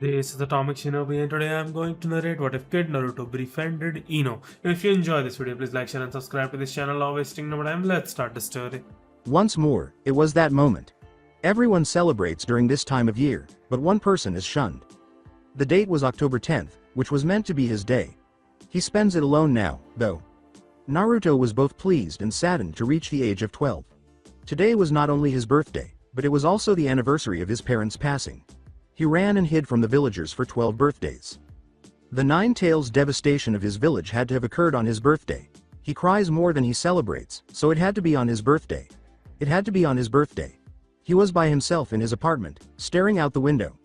This is Atomic Shinobi and today I'm going to narrate What If Kid Naruto Befriended Ino. If you enjoy this video, please like, share and subscribe to this channel. Now wasting no more time, let's start the story. Once more, it was that moment. Everyone celebrates during this time of year, but one person is shunned. The date was October 10th, which was meant to be his day. He spends it alone now, though. Naruto was both pleased and saddened to reach the age of 12. Today was not only his birthday, but it was also the anniversary of his parents' passing. He ran and hid from the villagers for 12 birthdays. The Nine Tails' devastation of his village had to have occurred on his birthday. He cries more than he celebrates, so it had to be on his birthday. It had to be on his birthday. He was by himself in his apartment, staring out the window.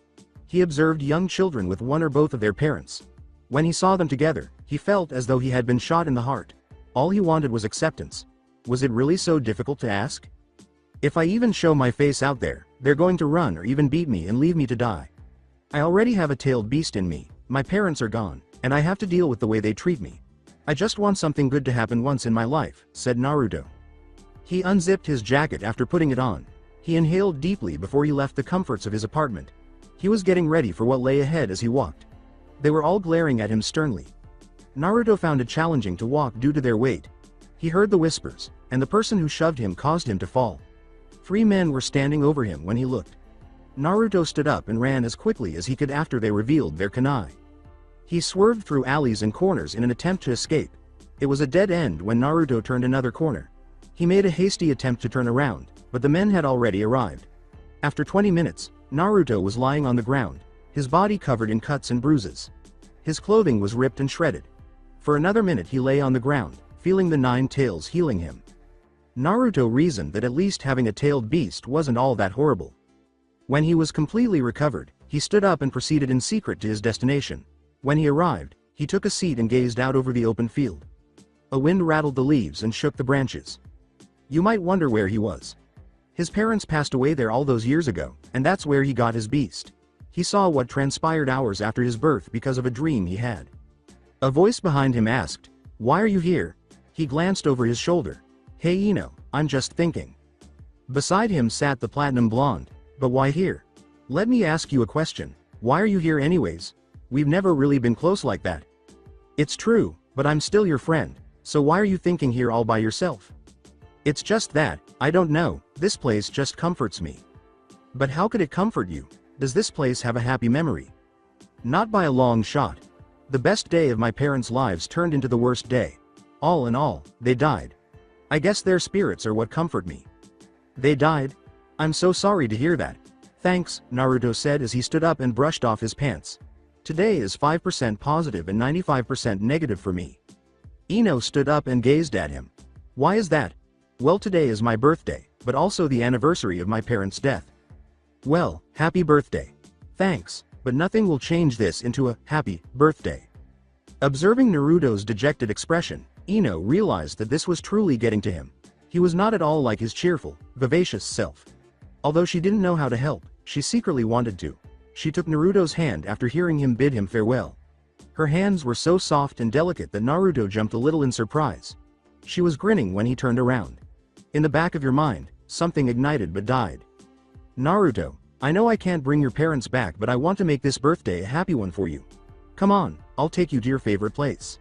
He observed young children with one or both of their parents. When he saw them together, he felt as though he had been shot in the heart. All he wanted was acceptance. Was it really so difficult to ask? If I even show my face out there, they're going to run or even beat me and leave me to die. I already have a tailed beast in me, my parents are gone, and I have to deal with the way they treat me. I just want something good to happen once in my life, said Naruto. He unzipped his jacket after putting it on. He inhaled deeply before he left the comforts of his apartment. He was getting ready for what lay ahead as he walked. They were all glaring at him sternly. Naruto found it challenging to walk due to their weight. He heard the whispers, and the person who shoved him caused him to fall. 3 men were standing over him when he looked. Naruto stood up and ran as quickly as he could after they revealed their kunai. He swerved through alleys and corners in an attempt to escape. It was a dead end when Naruto turned another corner. He made a hasty attempt to turn around, but the men had already arrived. After 20 minutes, Naruto was lying on the ground, his body covered in cuts and bruises. His clothing was ripped and shredded. For another minute he lay on the ground, feeling the Nine Tails healing him. Naruto reasoned that at least having a tailed beast wasn't all that horrible. When he was completely recovered, he stood up and proceeded in secret to his destination. When he arrived, he took a seat and gazed out over the open field. A wind rattled the leaves and shook the branches. You might wonder where he was. His parents passed away there all those years ago, and that's where he got his beast. He saw what transpired hours after his birth because of a dream he had. A voice behind him asked, "Why are you here?" He glanced over his shoulder. "Hey Ino, I'm just thinking." Beside him sat the platinum blonde. "But why here? Let me ask you a question. Why are you here anyways? We've never really been close like that." "It's true, but I'm still your friend, so why are you thinking here all by yourself?" "It's just that, I don't know, this place just comforts me." "But how could it comfort you? Does this place have a happy memory?" "Not by a long shot. The best day of my parents' lives turned into the worst day. All in all, they died. I guess their spirits are what comfort me." "They died? I'm so sorry to hear that." "Thanks," Naruto said as he stood up and brushed off his pants. "Today is 5% positive and 95% negative for me." Ino stood up and gazed at him. "Why is that?" "Well, today is my birthday, but also the anniversary of my parents' death." "Well, happy birthday." "Thanks, but nothing will change this into a happy birthday." Observing Naruto's dejected expression, Ino realized that this was truly getting to him. He was not at all like his cheerful, vivacious self. Although she didn't know how to help, she secretly wanted to. She took Naruto's hand after hearing him bid him farewell. Her hands were so soft and delicate that Naruto jumped a little in surprise. She was grinning when he turned around. In the back of your mind, something ignited but died. "Naruto, I know I can't bring your parents back, but I want to make this birthday a happy one for you. Come on, I'll take you to your favorite place."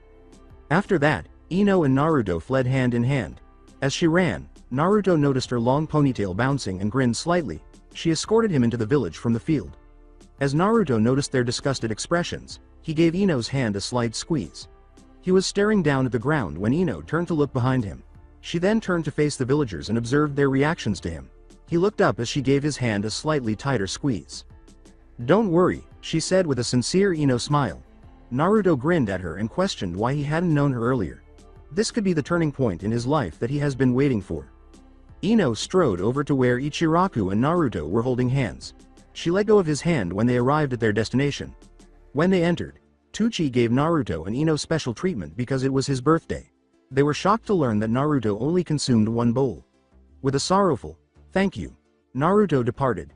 After that, Ino and Naruto fled hand in hand. As she ran, Naruto noticed her long ponytail bouncing and grinned slightly. She escorted him into the village from the field. As Naruto noticed their disgusted expressions, he gave Ino's hand a slight squeeze. He was staring down at the ground when Ino turned to look behind him. She then turned to face the villagers and observed their reactions to him. He looked up as she gave his hand a slightly tighter squeeze. "Don't worry," she said with a sincere Ino smile. Naruto grinned at her and questioned why he hadn't known her earlier. This could be the turning point in his life that he has been waiting for. Ino strode over to where Ichiraku and Naruto were holding hands. She let go of his hand when they arrived at their destination. When they entered, Tucci gave Naruto and Ino special treatment because it was his birthday. They were shocked to learn that Naruto only consumed one bowl. With a sorrowful, "Thank you," Naruto departed.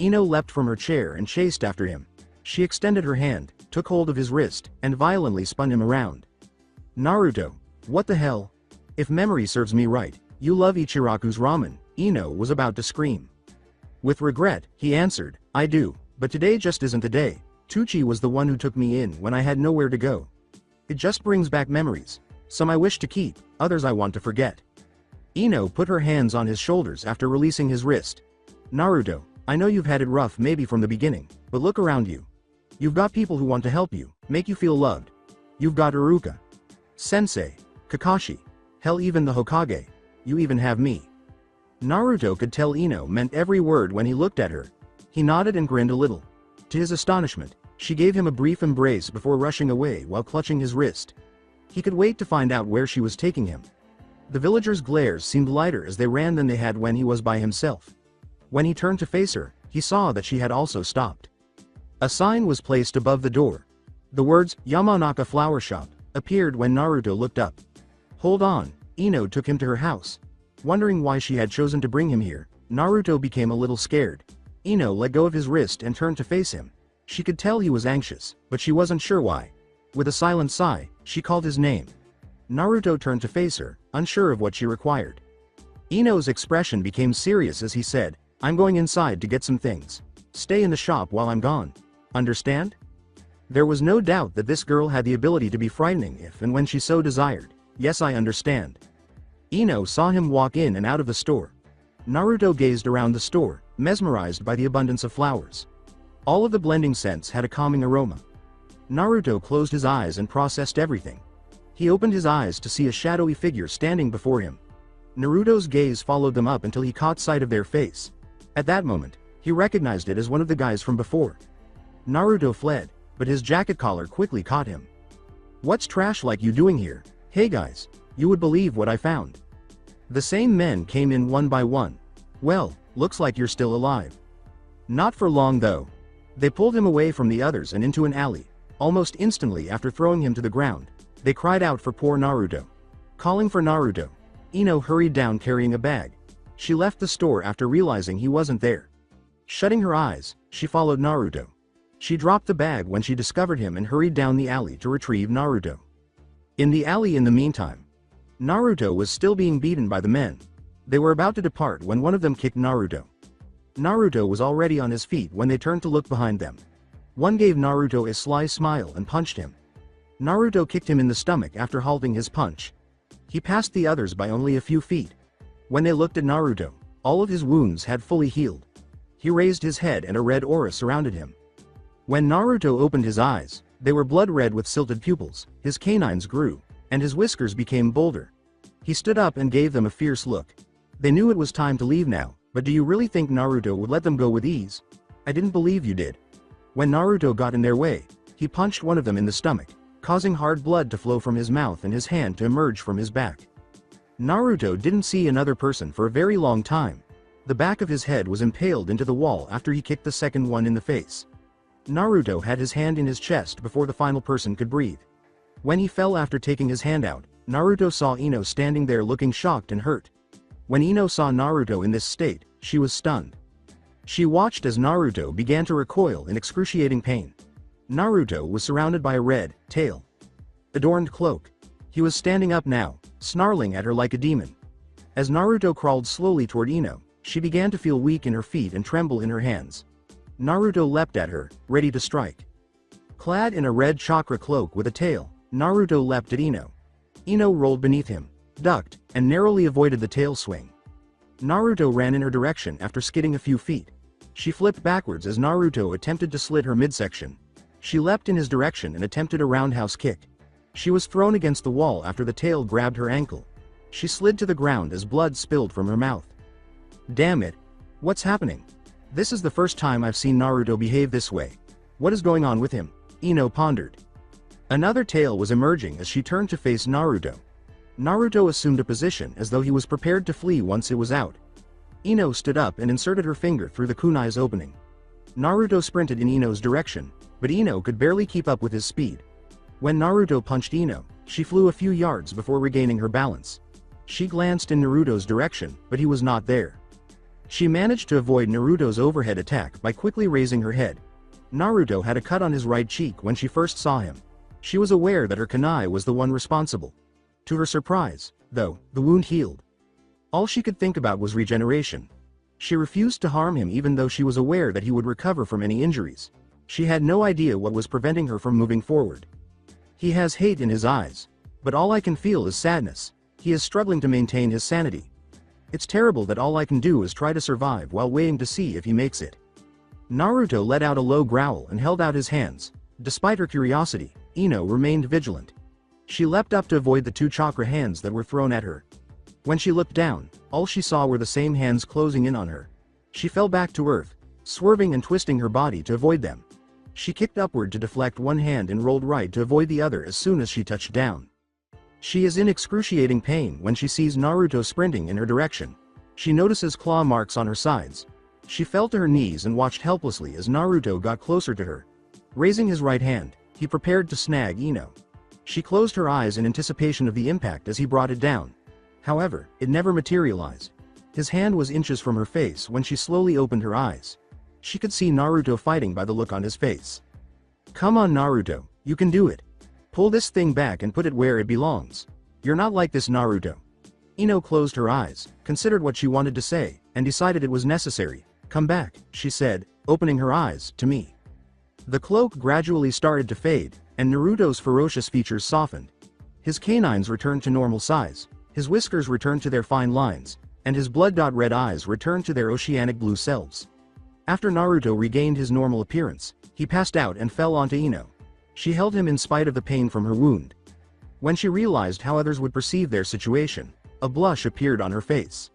Ino leapt from her chair and chased after him. She extended her hand, took hold of his wrist, and violently spun him around. "Naruto, what the hell? If memory serves me right, you love Ichiraku's ramen." Ino was about to scream. With regret, he answered, "I do, but today just isn't the day." Tucci was the one who took me in when I had nowhere to go. It just brings back memories. Some I wish to keep, others I want to forget. Ino put her hands on his shoulders after releasing his wrist. Naruto, I know you've had it rough maybe from the beginning, but look around you. You've got people who want to help you, make you feel loved. You've got Iruka, Sensei, Kakashi, hell even the Hokage. You even have me. Naruto could tell Ino meant every word when he looked at her. He nodded and grinned a little. To his astonishment, she gave him a brief embrace before rushing away while clutching his wrist. He could wait to find out where she was taking him. The villagers' glares seemed lighter as they ran than they had when he was by himself. When he turned to face her, he saw that she had also stopped. A sign was placed above the door. The words, Yamanaka Flower Shop, appeared when Naruto looked up. Hold on, Ino took him to her house. Wondering why she had chosen to bring him here, Naruto became a little scared. Ino let go of his wrist and turned to face him. She could tell he was anxious, but she wasn't sure why. With a silent sigh, she called his name. Naruto turned to face her, unsure of what she required. Ino's expression became serious as he said, I'm going inside to get some things. Stay in the shop while I'm gone. Understand? There was no doubt that this girl had the ability to be frightening if and when she so desired. Yes, I understand. Ino saw him walk in and out of the store. Naruto gazed around the store, mesmerized by the abundance of flowers. All of the blending scents had a calming aroma. Naruto closed his eyes and processed everything. He opened his eyes to see a shadowy figure standing before him. Naruto's gaze followed them up until he caught sight of their face. At that moment, he recognized it as one of the guys from before. Naruto fled, but his jacket collar quickly caught him. What's trash like you doing here? Hey guys, you would believe what I found. The same men came in one by one. Well, looks like you're still alive. Not for long though. They pulled him away from the others and into an alley. Almost instantly after throwing him to the ground, they cried out for poor Naruto. Calling for Naruto, Ino hurried down carrying a bag. She left the store after realizing he wasn't there. Shutting her eyes, she followed Naruto. She dropped the bag when she discovered him and hurried down the alley to retrieve Naruto. In the alley in the meantime, Naruto was still being beaten by the men. They were about to depart when one of them kicked Naruto. Naruto was already on his feet when they turned to look behind them. One gave Naruto a sly smile and punched him. Naruto kicked him in the stomach after halting his punch. He passed the others by only a few feet. When they looked at Naruto, all of his wounds had fully healed. He raised his head and a red aura surrounded him. When Naruto opened his eyes, they were blood red with silted pupils, his canines grew, and his whiskers became bolder. He stood up and gave them a fierce look. They knew it was time to leave now, but do you really think Naruto would let them go with ease? I didn't believe you did. When Naruto got in their way, he punched one of them in the stomach, causing hard blood to flow from his mouth and his hand to emerge from his back. Naruto didn't see another person for a very long time. The back of his head was impaled into the wall after he kicked the second one in the face. Naruto had his hand in his chest before the final person could breathe. When he fell after taking his hand out, Naruto saw Ino standing there looking shocked and hurt. When Ino saw Naruto in this state, she was stunned. She watched as Naruto began to recoil in excruciating pain. Naruto was surrounded by a red, tail-adorned cloak. He was standing up now, snarling at her like a demon. As Naruto crawled slowly toward Ino, she began to feel weak in her feet and tremble in her hands. Naruto leapt at her, ready to strike. Clad in a red chakra cloak with a tail, Naruto leapt at Ino. Ino rolled beneath him, ducked, and narrowly avoided the tail swing. Naruto ran in her direction after skidding a few feet. She flipped backwards as Naruto attempted to slit her midsection. She leapt in his direction and attempted a roundhouse kick. She was thrown against the wall after the tail grabbed her ankle. She slid to the ground as blood spilled from her mouth. Damn it. What's happening? This is the first time I've seen Naruto behave this way. What is going on with him? Ino pondered. Another tail was emerging as she turned to face Naruto. Naruto assumed a position as though he was prepared to flee once it was out. Ino stood up and inserted her finger through the kunai's opening. Naruto sprinted in Ino's direction, but Ino could barely keep up with his speed. When Naruto punched Ino, she flew a few yards before regaining her balance. She glanced in Naruto's direction, but he was not there. She managed to avoid Naruto's overhead attack by quickly raising her head. Naruto had a cut on his right cheek when she first saw him. She was aware that her kunai was the one responsible. To her surprise, though, the wound healed. All she could think about was regeneration. She refused to harm him even though she was aware that he would recover from any injuries. She had no idea what was preventing her from moving forward. He has hate in his eyes. But all I can feel is sadness. He is struggling to maintain his sanity. It's terrible that all I can do is try to survive while waiting to see if he makes it. Naruto let out a low growl and held out his hands. Despite her curiosity, Ino remained vigilant. She leapt up to avoid the two chakra hands that were thrown at her. When she looked down, all she saw were the same hands closing in on her. She fell back to earth, swerving and twisting her body to avoid them. She kicked upward to deflect one hand and rolled right to avoid the other as soon as she touched down. She is in excruciating pain when she sees Naruto sprinting in her direction. She notices claw marks on her sides. She fell to her knees and watched helplessly as Naruto got closer to her. Raising his right hand, he prepared to snag Ino. She closed her eyes in anticipation of the impact as he brought it down. However, it never materialized. His hand was inches from her face when she slowly opened her eyes. She could see Naruto fighting by the look on his face. "Come on Naruto, you can do it. Pull this thing back and put it where it belongs. You're not like this Naruto." Ino closed her eyes, considered what she wanted to say, and decided it was necessary. "Come back," she said, opening her eyes to me. The cloak gradually started to fade, and Naruto's ferocious features softened. His canines returned to normal size, his whiskers returned to their fine lines, and his blood-red eyes returned to their oceanic blue selves. After Naruto regained his normal appearance, he passed out and fell onto Ino. She held him in spite of the pain from her wound. When she realized how others would perceive their situation, a blush appeared on her face.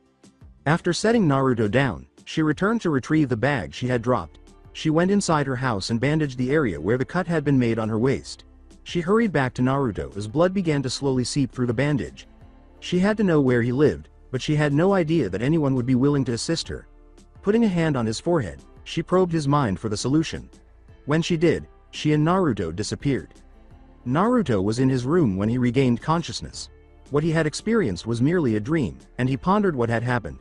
After setting Naruto down, she returned to retrieve the bag she had dropped. She went inside her house and bandaged the area where the cut had been made on her waist. She hurried back to Naruto as blood began to slowly seep through the bandage. She had to know where he lived, but she had no idea that anyone would be willing to assist her. Putting a hand on his forehead, she probed his mind for the solution. When she did, she and Naruto disappeared. Naruto was in his room when he regained consciousness. What he had experienced was merely a dream, and he pondered what had happened.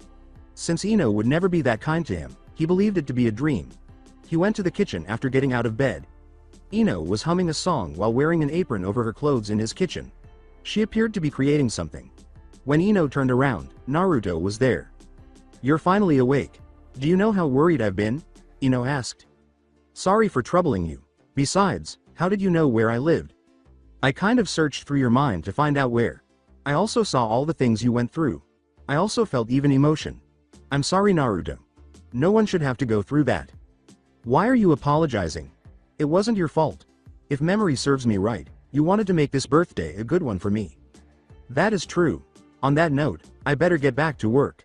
Since Ino would never be that kind to him, he believed it to be a dream. He went to the kitchen after getting out of bed. Ino was humming a song while wearing an apron over her clothes in his kitchen. She appeared to be creating something. When Ino turned around, Naruto was there. "You're finally awake. Do you know how worried I've been?" Ino asked. "Sorry for troubling you. Besides, how did you know where I lived?" "I kind of searched through your mind to find out where. I also saw all the things you went through. I also felt even emotion. I'm sorry Naruto. No one should have to go through that." "Why are you apologizing? It wasn't your fault. If memory serves me right, you wanted to make this birthday a good one for me." "That is true. On that note, I better get back to work."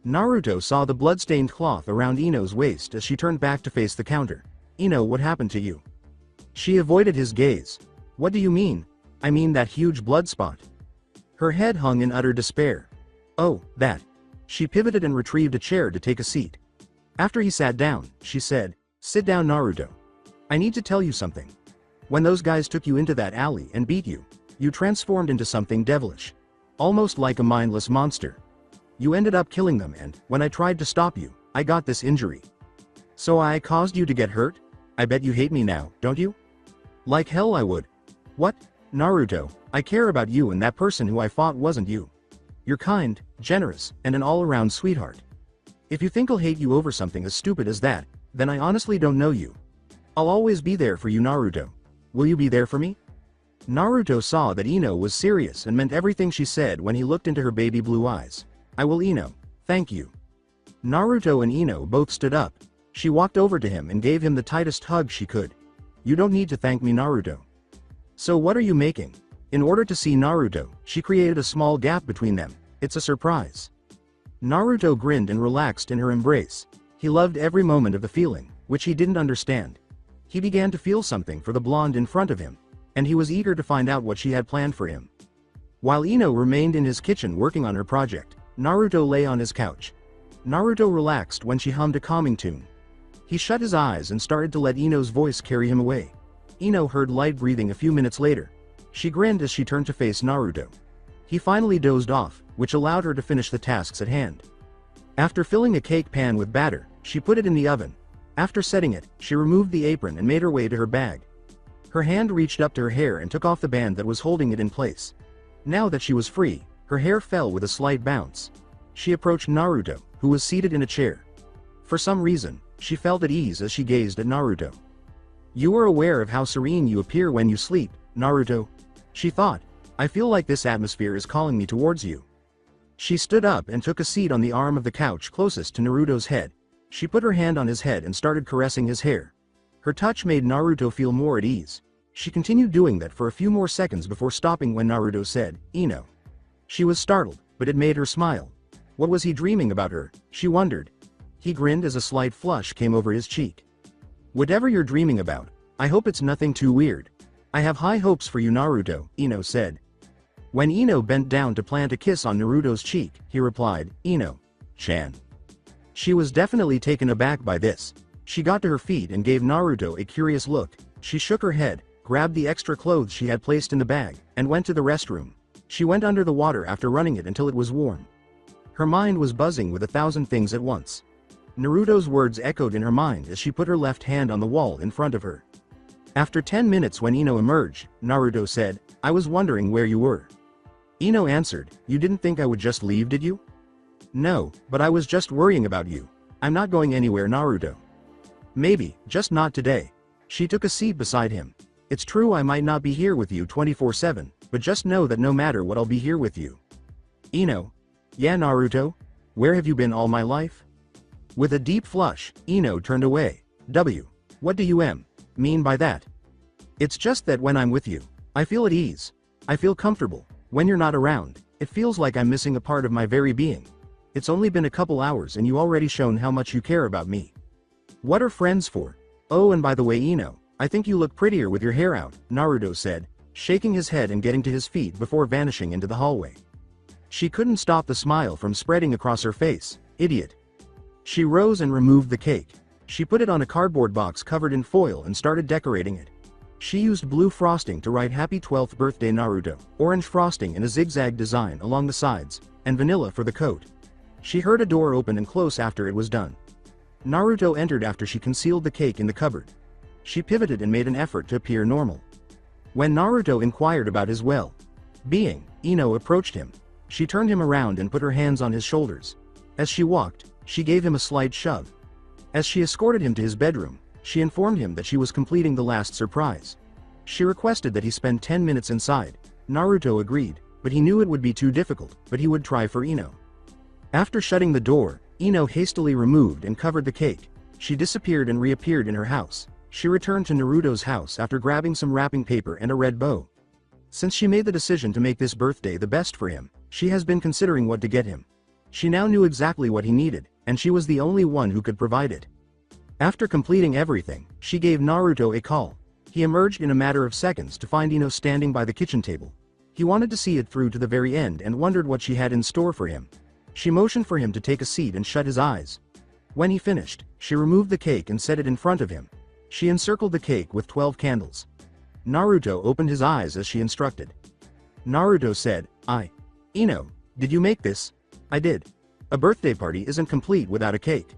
Naruto saw the blood-stained cloth around Ino's waist as she turned back to face the counter. "Ino, what happened to you?" She avoided his gaze. "What do you mean?" "I mean that huge blood spot." Her head hung in utter despair. "Oh, that." She pivoted and retrieved a chair to take a seat. After he sat down, she said, "Sit down Naruto. I need to tell you something. When those guys took you into that alley and beat you, you transformed into something devilish. Almost like a mindless monster. You ended up killing them and, when I tried to stop you, I got this injury. So I caused you to get hurt? I bet you hate me now, don't you?" "Like hell I would." "What? Naruto, I care about you and that person who I fought wasn't you. You're kind, generous, and an all-around sweetheart. If you think I'll hate you over something as stupid as that, then I honestly don't know you. I'll always be there for you Naruto. Will you be there for me?" Naruto saw that Ino was serious and meant everything she said when he looked into her baby blue eyes. "I will Ino, thank you." Naruto and Ino both stood up. She walked over to him and gave him the tightest hug she could. "You don't need to thank me Naruto." "So what are you making?" In order to see Naruto, she created a small gap between them. "It's a surprise." Naruto grinned and relaxed in her embrace. He loved every moment of the feeling, which he didn't understand. He began to feel something for the blonde in front of him, and he was eager to find out what she had planned for him. While Ino remained in his kitchen working on her project, Naruto lay on his couch. Naruto relaxed when she hummed a calming tune. He shut his eyes and started to let Ino's voice carry him away. Ino heard light breathing a few minutes later. She grinned as she turned to face Naruto. He finally dozed off, which allowed her to finish the tasks at hand. After filling a cake pan with batter, she put it in the oven. After setting it, she removed the apron and made her way to her bag. Her hand reached up to her hair and took off the band that was holding it in place. Now that she was free, her hair fell with a slight bounce. She approached Naruto, who was seated in a chair. For some reason, she felt at ease as she gazed at Naruto. You are aware of how serene you appear when you sleep, Naruto? She thought. I feel like this atmosphere is calling me towards you. She stood up and took a seat on the arm of the couch closest to Naruto's head. She put her hand on his head and started caressing his hair. Her touch made Naruto feel more at ease. She continued doing that for a few more seconds before stopping when Naruto said, Ino. She was startled, but it made her smile. What was he dreaming about her? She wondered. He grinned as a slight flush came over his cheek. Whatever you're dreaming about, I hope it's nothing too weird. I have high hopes for you, Naruto, Ino said. When Ino bent down to plant a kiss on Naruto's cheek, he replied, Ino-chan. She was definitely taken aback by this. She got to her feet and gave Naruto a curious look. She shook her head, grabbed the extra clothes she had placed in the bag, and went to the restroom. She went under the water after running it until it was warm. Her mind was buzzing with 1,000 things at once. Naruto's words echoed in her mind as she put her left hand on the wall in front of her. After 10 minutes when Ino emerged, Naruto said, I was wondering where you were. Ino answered, you didn't think I would just leave, did you? No, but I was just worrying about you. I'm not going anywhere, Naruto. Maybe, just not today. She took a seat beside him. It's true I might not be here with you 24/7, but just know that no matter what I'll be here with you. Ino. Yeah, Naruto? Where have you been all my life? With a deep flush, Ino turned away. What do you mean by that? It's just that when I'm with you, I feel at ease. I feel comfortable. When you're not around, it feels like I'm missing a part of my very being. It's only been a couple hours and you already shown how much you care about me. What are friends for? Oh, and by the way, Ino, I think you look prettier with your hair out, Naruto said, shaking his head and getting to his feet before vanishing into the hallway. She couldn't stop the smile from spreading across her face. Idiot. She rose and removed the cake. She put it on a cardboard box covered in foil and started decorating it. She used blue frosting to write Happy 12th Birthday Naruto, orange frosting in a zigzag design along the sides, and vanilla for the coat. She heard a door open and close after it was done. Naruto entered after she concealed the cake in the cupboard. She pivoted and made an effort to appear normal. When Naruto inquired about his well-being, Ino approached him. She turned him around and put her hands on his shoulders. As she walked, she gave him a slight shove. As she escorted him to his bedroom, she informed him that she was completing the last surprise. She requested that he spend 10 minutes inside. Naruto agreed, but he knew it would be too difficult, but he would try for Ino. After shutting the door, Ino hastily removed and covered the cake. She disappeared and reappeared in her house. She returned to Naruto's house after grabbing some wrapping paper and a red bow. Since she made the decision to make this birthday the best for him, she has been considering what to get him. She now knew exactly what he needed, and she was the only one who could provide it. After completing everything, she gave Naruto a call. He emerged in a matter of seconds to find Ino standing by the kitchen table. He wanted to see it through to the very end and wondered what she had in store for him. She motioned for him to take a seat and shut his eyes. When he finished, she removed the cake and set it in front of him. She encircled the cake with 12 candles. Naruto opened his eyes as she instructed. Naruto said, Ino, did you make this? I did. A birthday party isn't complete without a cake.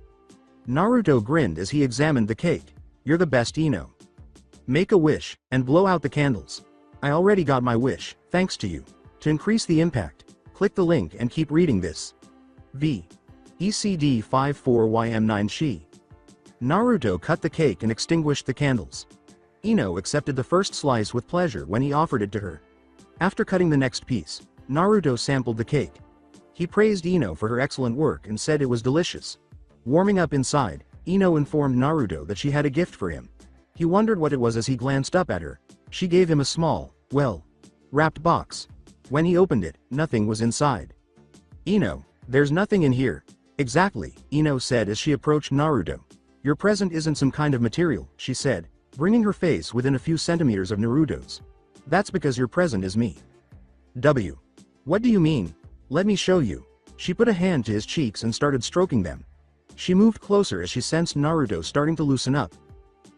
Naruto grinned as he examined the cake. You're the best, Ino. Make a wish, and blow out the candles. I already got my wish, thanks to you. To increase the impact, click the link and keep reading this. ECD 54YM9 Shi. Naruto cut the cake and extinguished the candles. Ino accepted the first slice with pleasure when he offered it to her. After cutting the next piece, Naruto sampled the cake. He praised Ino for her excellent work and said it was delicious. Warming up inside, Ino informed Naruto that she had a gift for him. He wondered what it was as he glanced up at her. She gave him a small, wrapped box. When he opened it, nothing was inside. Ino, there's nothing in here. Exactly, Ino said as she approached Naruto. Your present isn't some kind of material, she said, bringing her face within a few centimeters of Naruto's. That's because your present is me. What do you mean? Let me show you. She put a hand to his cheeks and started stroking them. She moved closer as she sensed Naruto starting to loosen up.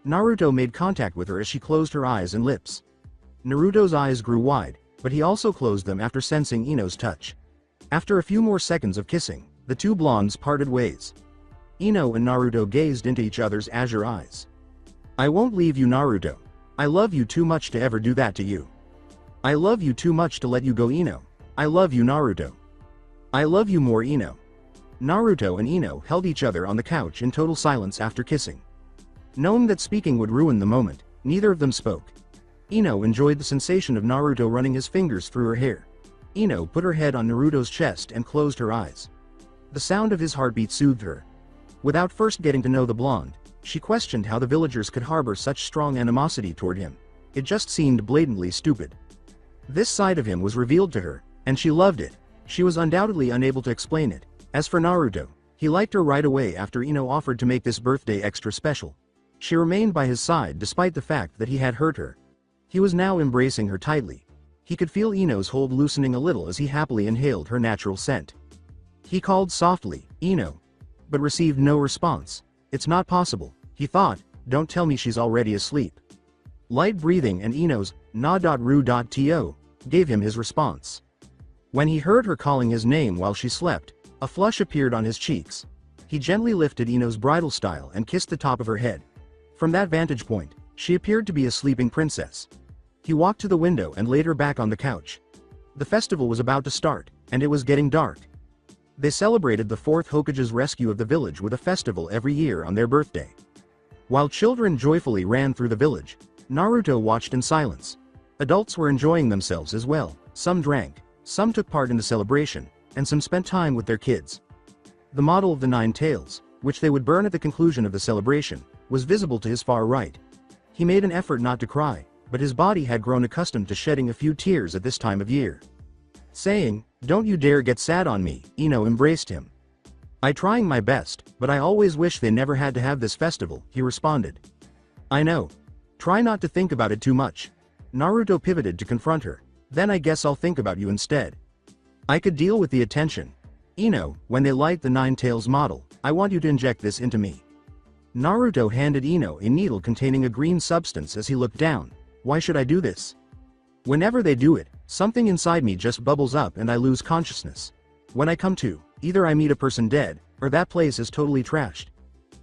Naruto made contact with her as she closed her eyes and lips. Naruto's eyes grew wide, but he also closed them after sensing Ino's touch. After a few more seconds of kissing, the two blondes parted ways. Ino and Naruto gazed into each other's azure eyes. I won't leave you, Naruto. I love you too much to ever do that to you. I love you too much to let you go, Ino. I love you, Naruto. I love you more, Ino. Naruto and Ino held each other on the couch in total silence after kissing. Knowing that speaking would ruin the moment, Neither of them spoke. Ino enjoyed the sensation of Naruto running his fingers through her hair. Ino put her head on Naruto's chest and closed her eyes. The sound of his heartbeat soothed her. Without first getting to know the blonde, she questioned how the villagers could harbor such strong animosity toward him. It just seemed blatantly stupid. This side of him was revealed to her, and she loved it. She was undoubtedly unable to explain it. As for Naruto, he liked her right away after Ino offered to make this birthday extra special. She remained by his side despite the fact that he had hurt her. He was now embracing her tightly. He could feel Ino's hold loosening a little as he happily inhaled her natural scent. He called softly, "Ino," but received no response. It's not possible, he thought, don't tell me she's already asleep. Light breathing and Ino's na.ru.to gave him his response. When he heard her calling his name while she slept, a flush appeared on his cheeks. He gently lifted Ino's bridal style and kissed the top of her head. From that vantage point, she appeared to be a sleeping princess. He walked to the window and laid her back on the couch. The festival was about to start, and it was getting dark. They celebrated the 4th Hokage's rescue of the village with a festival every year on their birthday. While children joyfully ran through the village, Naruto watched in silence. Adults were enjoying themselves as well. Some drank, some took part in the celebration, and some spent time with their kids. The model of the 9 tails, which they would burn at the conclusion of the celebration, was visible to his far right. He made an effort not to cry, but his body had grown accustomed to shedding a few tears at this time of year. Saying, "Don't you dare get sad on me," Ino embraced him. "I'm trying my best, but I always wish they never had to have this festival," he responded. "I know. Try not to think about it too much." Naruto pivoted to confront her. "Then I guess I'll think about you instead. I could deal with the attention. Ino, when they light the 9 tails model, I want you to inject this into me." Naruto handed Ino a needle containing a green substance as he looked down. "Why should I do this? Whenever they do it, something inside me just bubbles up and I lose consciousness. When I come to, either I meet a person dead, or that place is totally trashed.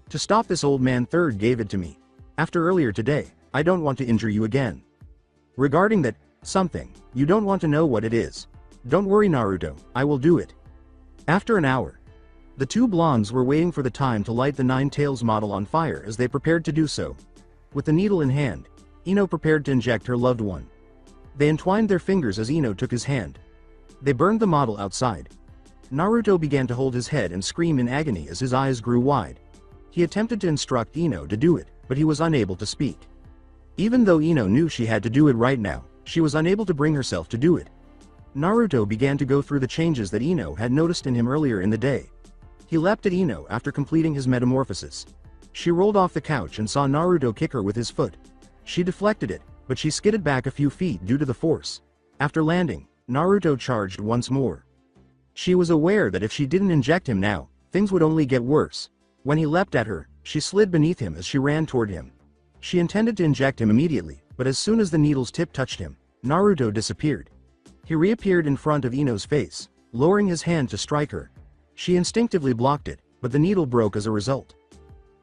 To stop this old man third gave it to me. After earlier today, I don't want to injure you again. Regarding that something, you don't want to know what it is. Don't worry Naruto, I will do it." After an hour, the two blondes were waiting for the time to light the 9 tails model on fire as they prepared to do so. With the needle in hand, Ino prepared to inject her loved one. They entwined their fingers as Ino took his hand. They burned the model outside. Naruto began to hold his head and scream in agony as his eyes grew wide. He attempted to instruct Ino to do it, but he was unable to speak. Even though Ino knew she had to do it right now, she was unable to bring herself to do it. Naruto began to go through the changes that Ino had noticed in him earlier in the day. He leapt at Ino after completing his metamorphosis. She rolled off the couch and saw Naruto kick her with his foot. She deflected it, but she skidded back a few feet due to the force. After landing, Naruto charged once more. She was aware that if she didn't inject him now, things would only get worse. When he leapt at her, she slid beneath him as she ran toward him. She intended to inject him immediately, but as soon as the needle's tip touched him, Naruto disappeared. He reappeared in front of Ino's face, lowering his hand to strike her. She instinctively blocked it, but the needle broke as a result.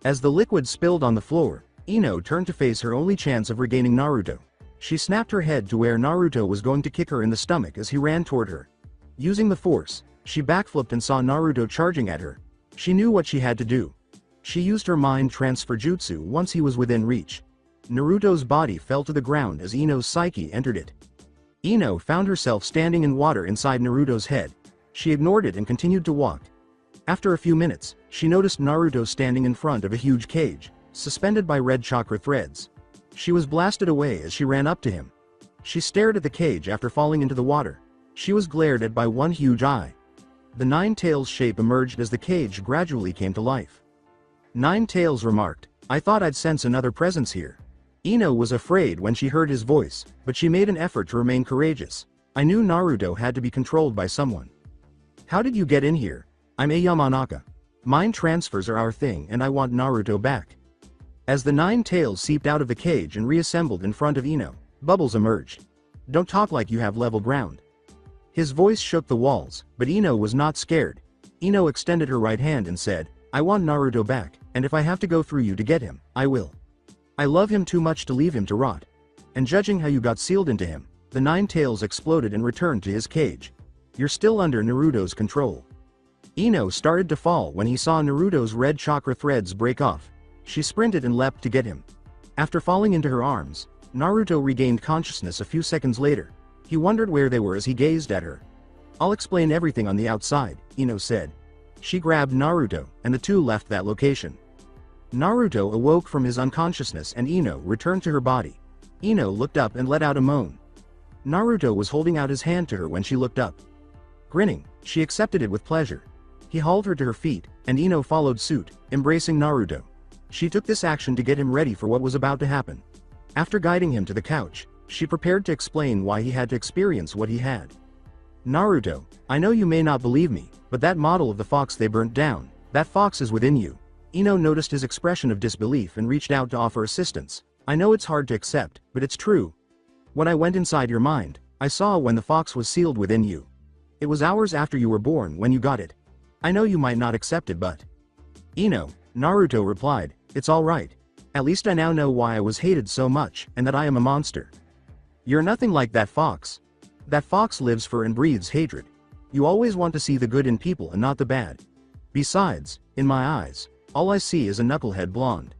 As the liquid spilled on the floor, Ino turned to face her only chance of regaining Naruto. She snapped her head to where Naruto was going to kick her in the stomach as he ran toward her. Using the force, she backflipped and saw Naruto charging at her. She knew what she had to do. She used her mind transfer jutsu once he was within reach. Naruto's body fell to the ground as Ino's psyche entered it. Ino found herself standing in water inside Naruto's head. She ignored it and continued to walk. After a few minutes, she noticed Naruto standing in front of a huge cage, suspended by red chakra threads. She was blasted away as she ran up to him. She stared at the cage after falling into the water. She was glared at by one huge eye. The 9 tails shape emerged as the cage gradually came to life. 9 tails remarked, "I thought I'd sense another presence here." Ino was afraid when she heard his voice, but she made an effort to remain courageous. "I knew Naruto had to be controlled by someone." "How did you get in here?" "I'm a Yamanaka. Mind transfers are our thing and I want Naruto back." As the 9 tails seeped out of the cage and reassembled in front of Ino, bubbles emerged. "Don't talk like you have level ground." His voice shook the walls, but Ino was not scared. Ino extended her right hand and said, "I want Naruto back, and if I have to go through you to get him, I will. I love him too much to leave him to rot. And judging how you got sealed into him," the 9 tails exploded and returned to his cage. "You're still under Naruto's control." Ino started to fall when he saw Naruto's red chakra threads break off. She sprinted and leapt to get him. After falling into her arms, Naruto regained consciousness a few seconds later. He wondered where they were as he gazed at her. "I'll explain everything on the outside," Ino said. She grabbed Naruto, and the two left that location. Naruto awoke from his unconsciousness and Ino returned to her body. Ino looked up and let out a moan. Naruto was holding out his hand to her when she looked up. Grinning, she accepted it with pleasure. He hauled her to her feet, and Ino followed suit, embracing Naruto. She took this action to get him ready for what was about to happen. After guiding him to the couch, she prepared to explain why he had to experience what he had. "Naruto, I know you may not believe me, but that model of the fox they burnt down, that fox is within you." Ino noticed his expression of disbelief and reached out to offer assistance. "I know it's hard to accept, but it's true. When I went inside your mind, I saw when the fox was sealed within you. It was hours after you were born when you got it. I know you might not accept it but—" "Ino," Naruto replied, "it's alright. At least I now know why I was hated so much, and that I am a monster. You're nothing like that fox. That fox lives for and breathes hatred. You always want to see the good in people and not the bad. Besides, in my eyes, all I see is a knucklehead blonde."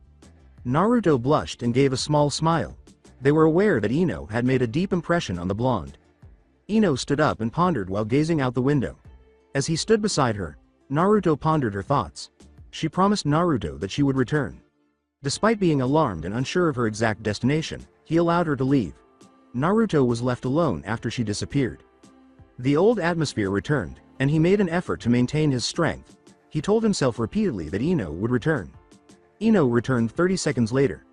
Naruto blushed and gave a small smile. They were aware that Ino had made a deep impression on the blonde. Ino stood up and pondered while gazing out the window. As he stood beside her, Naruto pondered her thoughts. She promised Naruto that she would return. Despite being alarmed and unsure of her exact destination, he allowed her to leave. Naruto was left alone after she disappeared. The old atmosphere returned, and he made an effort to maintain his strength. He told himself repeatedly that Ino would return. Ino returned 30 seconds later.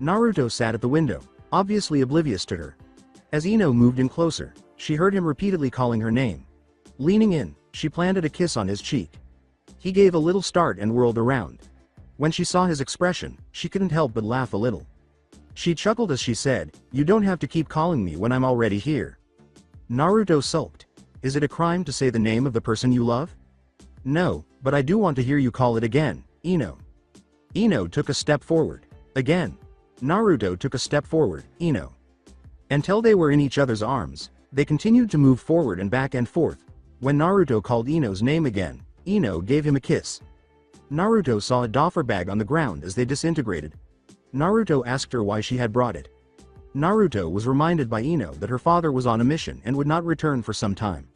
Naruto sat at the window, obviously oblivious to her. As Ino moved in closer, she heard him repeatedly calling her name. Leaning in, she planted a kiss on his cheek. He gave a little start and whirled around. When she saw his expression, she couldn't help but laugh a little. She chuckled as she said, "You don't have to keep calling me when I'm already here." Naruto sulked. "Is it a crime to say the name of the person you love?" "No, but I do want to hear you call it again, Ino." Ino took a step forward. Again. Naruto took a step forward, Ino. Until they were in each other's arms, they continued to move forward and back and forth. When Naruto called Ino's name again, Ino gave him a kiss. Naruto saw a doffer bag on the ground as they disintegrated. Naruto asked her why she had brought it. Naruto was reminded by Ino that her father was on a mission and would not return for some time.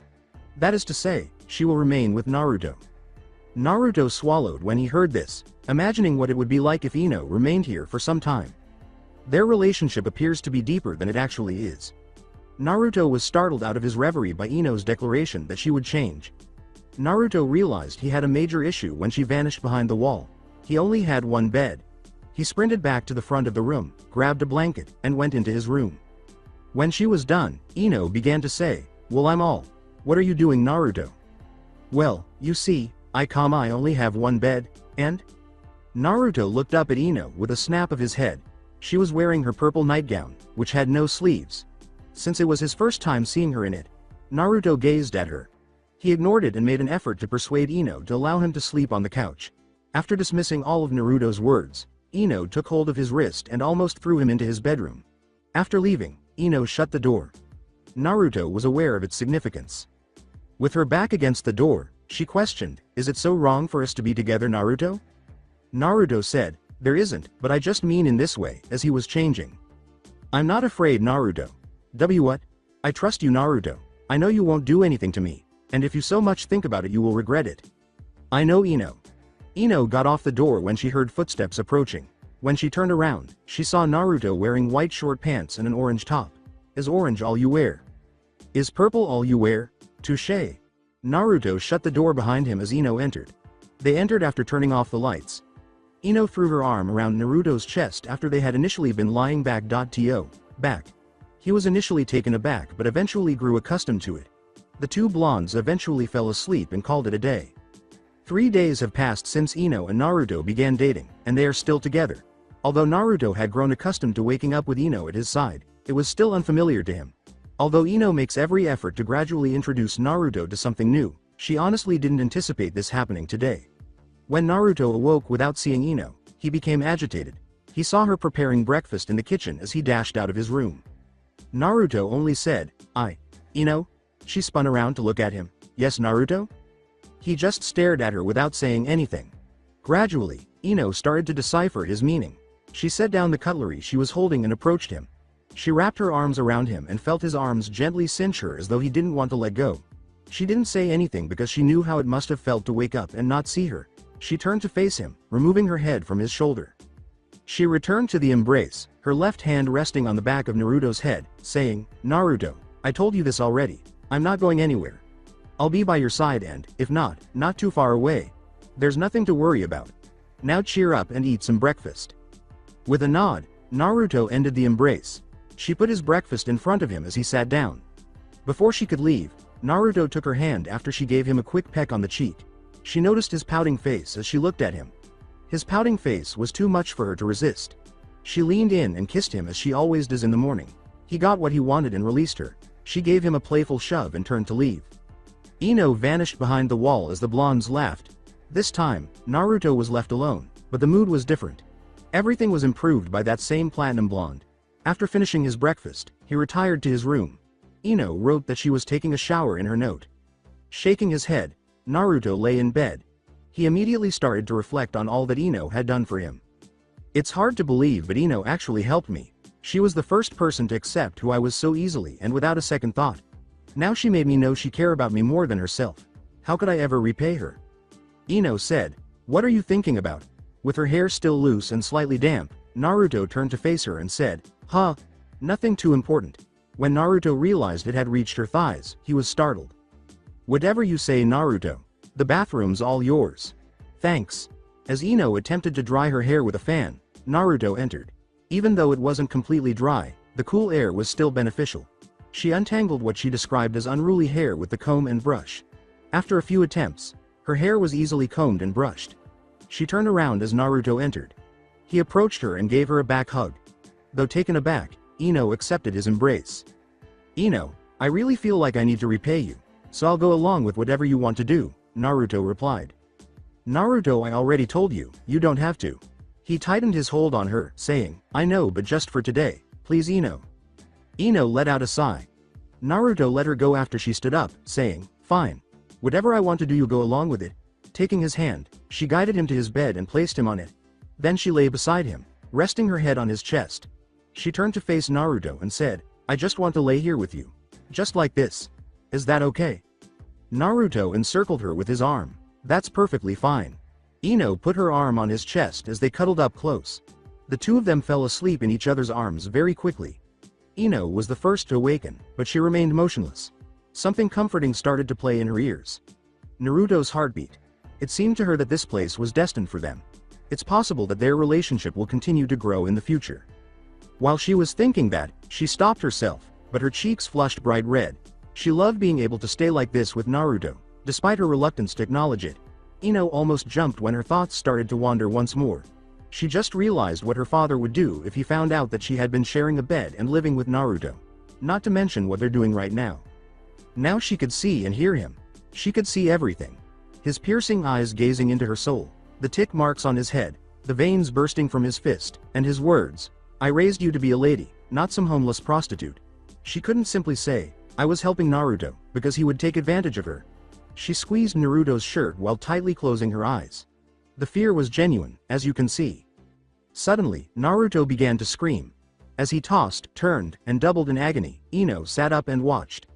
That is to say, she will remain with Naruto. Naruto swallowed when he heard this, imagining what it would be like if Ino remained here for some time. Their relationship appears to be deeper than it actually is. Naruto was startled out of his reverie by Ino's declaration that she would change. Naruto realized he had a major issue when she vanished behind the wall. He only had one bed. He sprinted back to the front of the room, grabbed a blanket, and went into his room. When she was done, Ino began to say, "Well, I'm all. What are you doing, Naruto?" "Well, you see, I only have one bed, and—" Naruto looked up at Ino with a snap of his head. She was wearing her purple nightgown, which had no sleeves. Since it was his first time seeing her in it, Naruto gazed at her. He ignored it and made an effort to persuade Ino to allow him to sleep on the couch. After dismissing all of Naruto's words, Ino took hold of his wrist and almost threw him into his bedroom. After leaving, Ino shut the door. Naruto was aware of its significance. With her back against the door, she questioned, "Is it so wrong for us to be together, Naruto?" Naruto said, "There isn't, but I just mean in this way," as he was changing. "I'm not afraid, Naruto. What? I trust you, Naruto. I know you won't do anything to me, and if you so much think about it you will regret it." "I know, Ino." Ino got off the door when she heard footsteps approaching. When she turned around, she saw Naruto wearing white short pants and an orange top. "Is orange all you wear?" "Is purple all you wear?" "Touché." Naruto shut the door behind him as Ino entered. They entered after turning off the lights. Ino threw her arm around Naruto's chest after they had initially been lying back. He was initially taken aback but eventually grew accustomed to it. The two blondes eventually fell asleep and called it a day. 3 days have passed since Ino and Naruto began dating, and they are still together. Although Naruto had grown accustomed to waking up with Ino at his side, it was still unfamiliar to him. Although Ino makes every effort to gradually introduce Naruto to something new, she honestly didn't anticipate this happening today. When Naruto awoke without seeing Ino, he became agitated. He saw her preparing breakfast in the kitchen as he dashed out of his room. Naruto only said, Ino?" She spun around to look at him. "Yes, Naruto?" He just stared at her without saying anything. Gradually, Ino started to decipher his meaning. She set down the cutlery she was holding and approached him. She wrapped her arms around him and felt his arms gently cinch her as though he didn't want to let go. She didn't say anything because she knew how it must have felt to wake up and not see her. She turned to face him, removing her head from his shoulder. She returned to the embrace, her left hand resting on the back of Naruto's head, saying, "Naruto, I told you this already. I'm not going anywhere. I'll be by your side and, if not too far away. There's nothing to worry about. Now cheer up and eat some breakfast." With a nod, Naruto ended the embrace. She put his breakfast in front of him as he sat down. Before she could leave, Naruto took her hand after she gave him a quick peck on the cheek. She noticed his pouting face as she looked at him. His pouting face was too much for her to resist. She leaned in and kissed him as she always does in the morning. He got what he wanted and released her. She gave him a playful shove and turned to leave. Ino vanished behind the wall as the blondes laughed. This time, Naruto was left alone, but the mood was different. Everything was improved by that same platinum blonde. After finishing his breakfast, he retired to his room. Ino wrote that she was taking a shower in her note. Shaking his head, Naruto lay in bed. He immediately started to reflect on all that Ino had done for him. It's hard to believe, but Ino actually helped me. She was the first person to accept who I was so easily and without a second thought. Now she made me know she cared about me more than herself. How could I ever repay her? Ino said, "What are you thinking about?" With her hair still loose and slightly damp, Naruto turned to face her and said, "Huh? Nothing too important." When Naruto realized it had reached her thighs, he was startled. "Whatever you say, Naruto. The bathroom's all yours." "Thanks." As Ino attempted to dry her hair with a fan, Naruto entered. Even though it wasn't completely dry, the cool air was still beneficial. She untangled what she described as unruly hair with the comb and brush. After a few attempts, her hair was easily combed and brushed. She turned around as Naruto entered. He approached her and gave her a back hug. Though taken aback, Ino accepted his embrace. "Ino, I really feel like I need to repay you, so I'll go along with whatever you want to do," Naruto replied. "Naruto, I already told you, you don't have to." He tightened his hold on her, saying, "I know, but just for today, please, Ino." Ino let out a sigh. Naruto let her go after she stood up, saying, "Fine. Whatever I want to do, you go along with it." Taking his hand, she guided him to his bed and placed him on it. Then she lay beside him, resting her head on his chest. She turned to face Naruto and said, "I just want to lay here with you. Just like this. Is that okay?" Naruto encircled her with his arm. "That's perfectly fine." Ino put her arm on his chest as they cuddled up close. The two of them fell asleep in each other's arms very quickly. Ino was the first to awaken, but she remained motionless. Something comforting started to play in her ears. Naruto's heartbeat. It seemed to her that this place was destined for them. It's possible that their relationship will continue to grow in the future. While she was thinking that, she stopped herself, but her cheeks flushed bright red. She loved being able to stay like this with Naruto, despite her reluctance to acknowledge it. Ino almost jumped when her thoughts started to wander once more. She just realized what her father would do if he found out that she had been sharing a bed and living with Naruto. Not to mention what they're doing right now. Now she could see and hear him. She could see everything. His piercing eyes gazing into her soul, the tick marks on his head, the veins bursting from his fist, and his words, "I raised you to be a lady, not some homeless prostitute." She couldn't simply say, "I was helping Naruto," because he would take advantage of her. She squeezed Naruto's shirt while tightly closing her eyes. The fear was genuine, as you can see. Suddenly, Naruto began to scream. As he tossed, turned, and doubled in agony, Ino sat up and watched.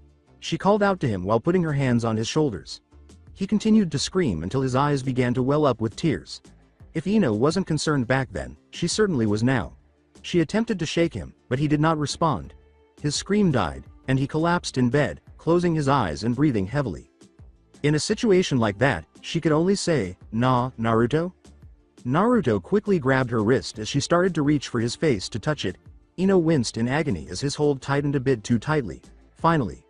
She called out to him while putting her hands on his shoulders. He continued to scream until his eyes began to well up with tears. If Ino wasn't concerned back then, she certainly was now. She attempted to shake him, but he did not respond. His scream died, and he collapsed in bed, closing his eyes and breathing heavily. In a situation like that, she could only say, "Nah, Naruto?" Naruto quickly grabbed her wrist as she started to reach for his face to touch it. Ino winced in agony as his hold tightened a bit too tightly. Finally,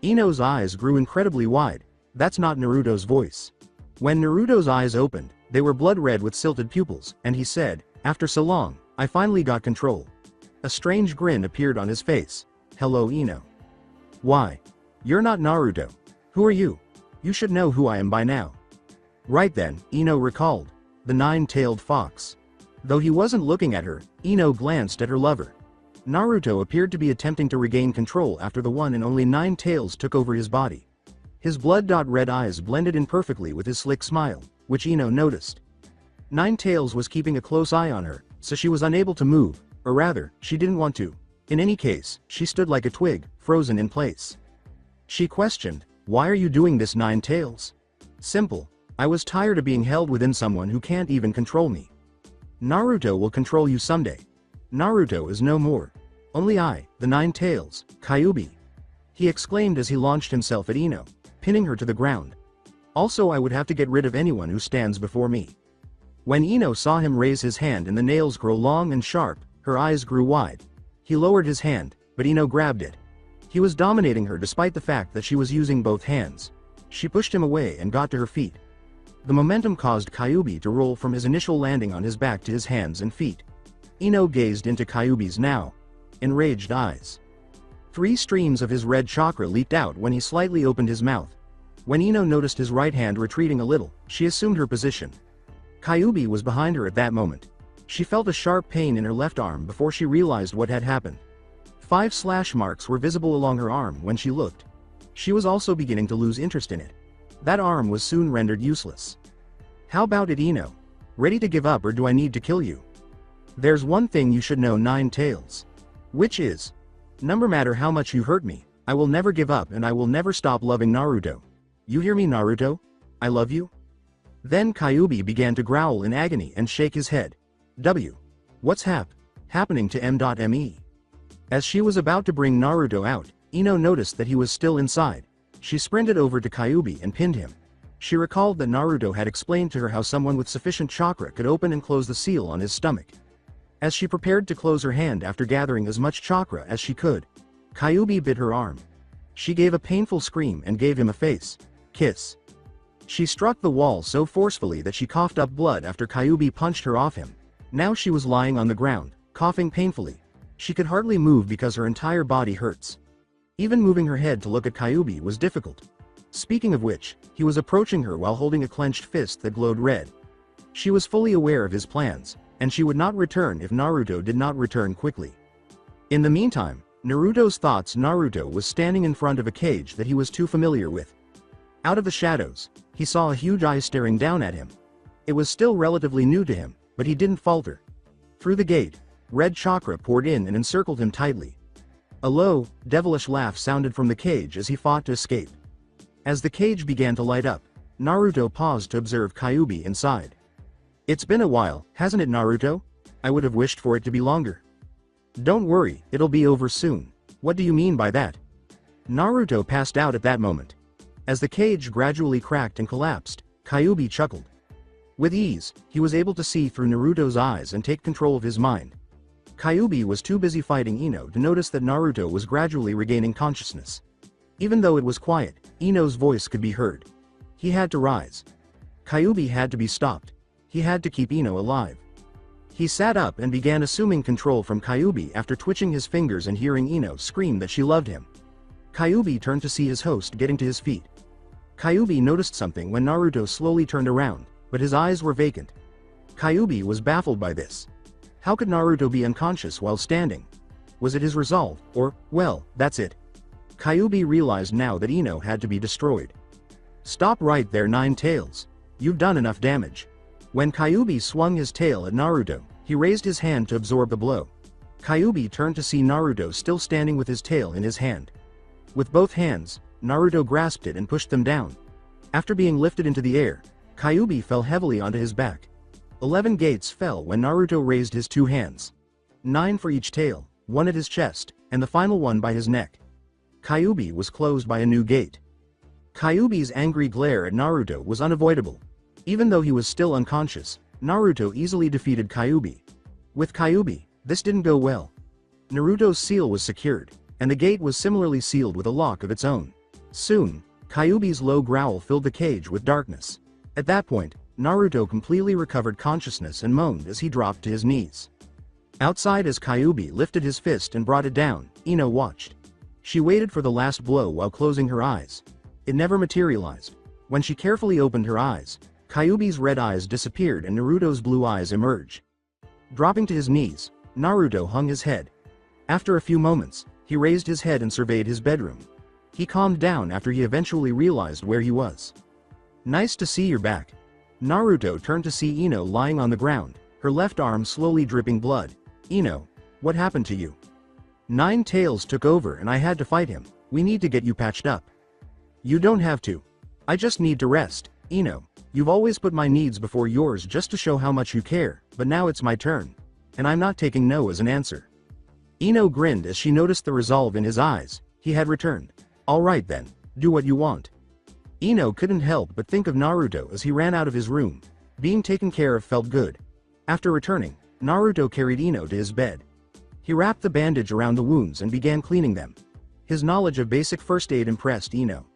Ino's eyes grew incredibly wide. That's not Naruto's voice. When Naruto's eyes opened, they were blood red with silted pupils, and he said, "After so long, I finally got control." A strange grin appeared on his face. "Hello, Ino." "Why? You're not Naruto. Who are you? You should know who I am by now." Right then, Ino recalled. The nine-tailed fox. Though he wasn't looking at her, Ino glanced at her lover. Naruto appeared to be attempting to regain control after the one and only nine tails took over his body. His blood-red eyes blended in perfectly with his slick smile, which Ino noticed. Nine Tails was keeping a close eye on her, so she was unable to move, or rather, she didn't want to. In any case, she stood like a twig, frozen in place. She questioned, "Why are you doing this, Nine Tails?" "Simple. I was tired of being held within someone who can't even control me. Naruto will control you someday. Naruto is no more. Only I, the Nine Tails, Kyuubi," he exclaimed as he launched himself at Ino, pinning her to the ground. "Also, I would have to get rid of anyone who stands before me." When Ino saw him raise his hand and the nails grow long and sharp, her eyes grew wide. He lowered his hand, but Ino grabbed it. He was dominating her despite the fact that she was using both hands. She pushed him away and got to her feet. The momentum caused Kyuubi to roll from his initial landing on his back to his hands and feet. Ino gazed into Kyuubi's now enraged eyes. 3 streams of his red chakra leaked out when he slightly opened his mouth. When Ino noticed his right hand retreating a little, she assumed her position. Kyuubi was behind her at that moment. She felt a sharp pain in her left arm before she realized what had happened. 5 slash marks were visible along her arm when she looked. She was also beginning to lose interest in it. That arm was soon rendered useless. "How about it, Ino? Ready to give up, or do I need to kill you?" "There's one thing you should know, Nine Tails. Which is, no matter how much you hurt me, I will never give up and I will never stop loving Naruto. You hear me, Naruto? I love you?" Then Kyuubi began to growl in agony and shake his head. What's happening to M.Me? As she was about to bring Naruto out, Ino noticed that he was still inside. She sprinted over to Kyuubi and pinned him. She recalled that Naruto had explained to her how someone with sufficient chakra could open and close the seal on his stomach. As she prepared to close her hand after gathering as much chakra as she could, Kyuubi bit her arm. She gave a painful scream and gave him a face kiss. She struck the wall so forcefully that she coughed up blood after Kyuubi punched her off him. Now she was lying on the ground, coughing painfully. She could hardly move because her entire body hurts. Even moving her head to look at Kyuubi was difficult. Speaking of which, he was approaching her while holding a clenched fist that glowed red. She was fully aware of his plans, and she would not return if Naruto did not return quickly. In the meantime, Naruto's thoughts. Naruto was standing in front of a cage that he was too familiar with. Out of the shadows, he saw a huge eye staring down at him. It was still relatively new to him, but he didn't falter. Through the gate, red chakra poured in and encircled him tightly. A low, devilish laugh sounded from the cage as he fought to escape. As the cage began to light up, Naruto paused to observe Kyuubi inside. "It's been a while, hasn't it, Naruto? I would have wished for it to be longer." "Don't worry, it'll be over soon." "What do you mean by that?" Naruto passed out at that moment. As the cage gradually cracked and collapsed, Kyuubi chuckled. With ease, he was able to see through Naruto's eyes and take control of his mind. Kyuubi was too busy fighting Ino to notice that Naruto was gradually regaining consciousness. Even though it was quiet, Ino's voice could be heard. He had to rise. Kyuubi had to be stopped. He had to keep Ino alive. He sat up and began assuming control from Kyuubi after twitching his fingers and hearing Ino scream that she loved him. Kyuubi turned to see his host getting to his feet. Kyuubi noticed something when Naruto slowly turned around, but his eyes were vacant. Kyuubi was baffled by this. How could Naruto be unconscious while standing? Was it his resolve, or, well, that's it. Kyuubi realized now that Ino had to be destroyed. "Stop right there, Nine Tails. You've done enough damage." When Kyuubi swung his tail at Naruto, he raised his hand to absorb the blow. Kyuubi turned to see Naruto still standing with his tail in his hand. With both hands, Naruto grasped it and pushed them down. After being lifted into the air, Kyuubi fell heavily onto his back. 11 gates fell when Naruto raised his 2 hands. 9 for each tail, 1 at his chest, and the final one by his neck. Kyuubi was closed by a new gate. Kyuubi's angry glare at Naruto was unavoidable. Even though he was still unconscious, Naruto easily defeated Kyuubi. With Kyuubi, this didn't go well. Naruto's seal was secured, and the gate was similarly sealed with a lock of its own. Soon, Kyuubi's low growl filled the cage with darkness. At that point, Naruto completely recovered consciousness and moaned as he dropped to his knees. Outside, as Kyuubi lifted his fist and brought it down, Ino watched. She waited for the last blow while closing her eyes. It never materialized. When she carefully opened her eyes, Kyuubi's red eyes disappeared and Naruto's blue eyes emerged. Dropping to his knees, Naruto hung his head. After a few moments, he raised his head and surveyed his bedroom. He calmed down after he eventually realized where he was. "Nice to see you're back." Naruto turned to see Ino lying on the ground. her left arm slowly dripping blood. Ino, what happened to you? Nine Tails took over and I had to fight him. We need to get you patched up. You don't have to. I just need to rest. Ino, you've always put my needs before yours just to show how much you care, but now it's my turn. And I'm not taking no as an answer. Ino grinned as she noticed the resolve in his eyes. He had returned. Alright then, do what you want. Ino couldn't help but think of Naruto as he ran out of his room. Being taken care of felt good. After returning, Naruto carried Ino to his bed. He wrapped the bandage around the wounds and began cleaning them. His knowledge of basic first aid impressed Ino.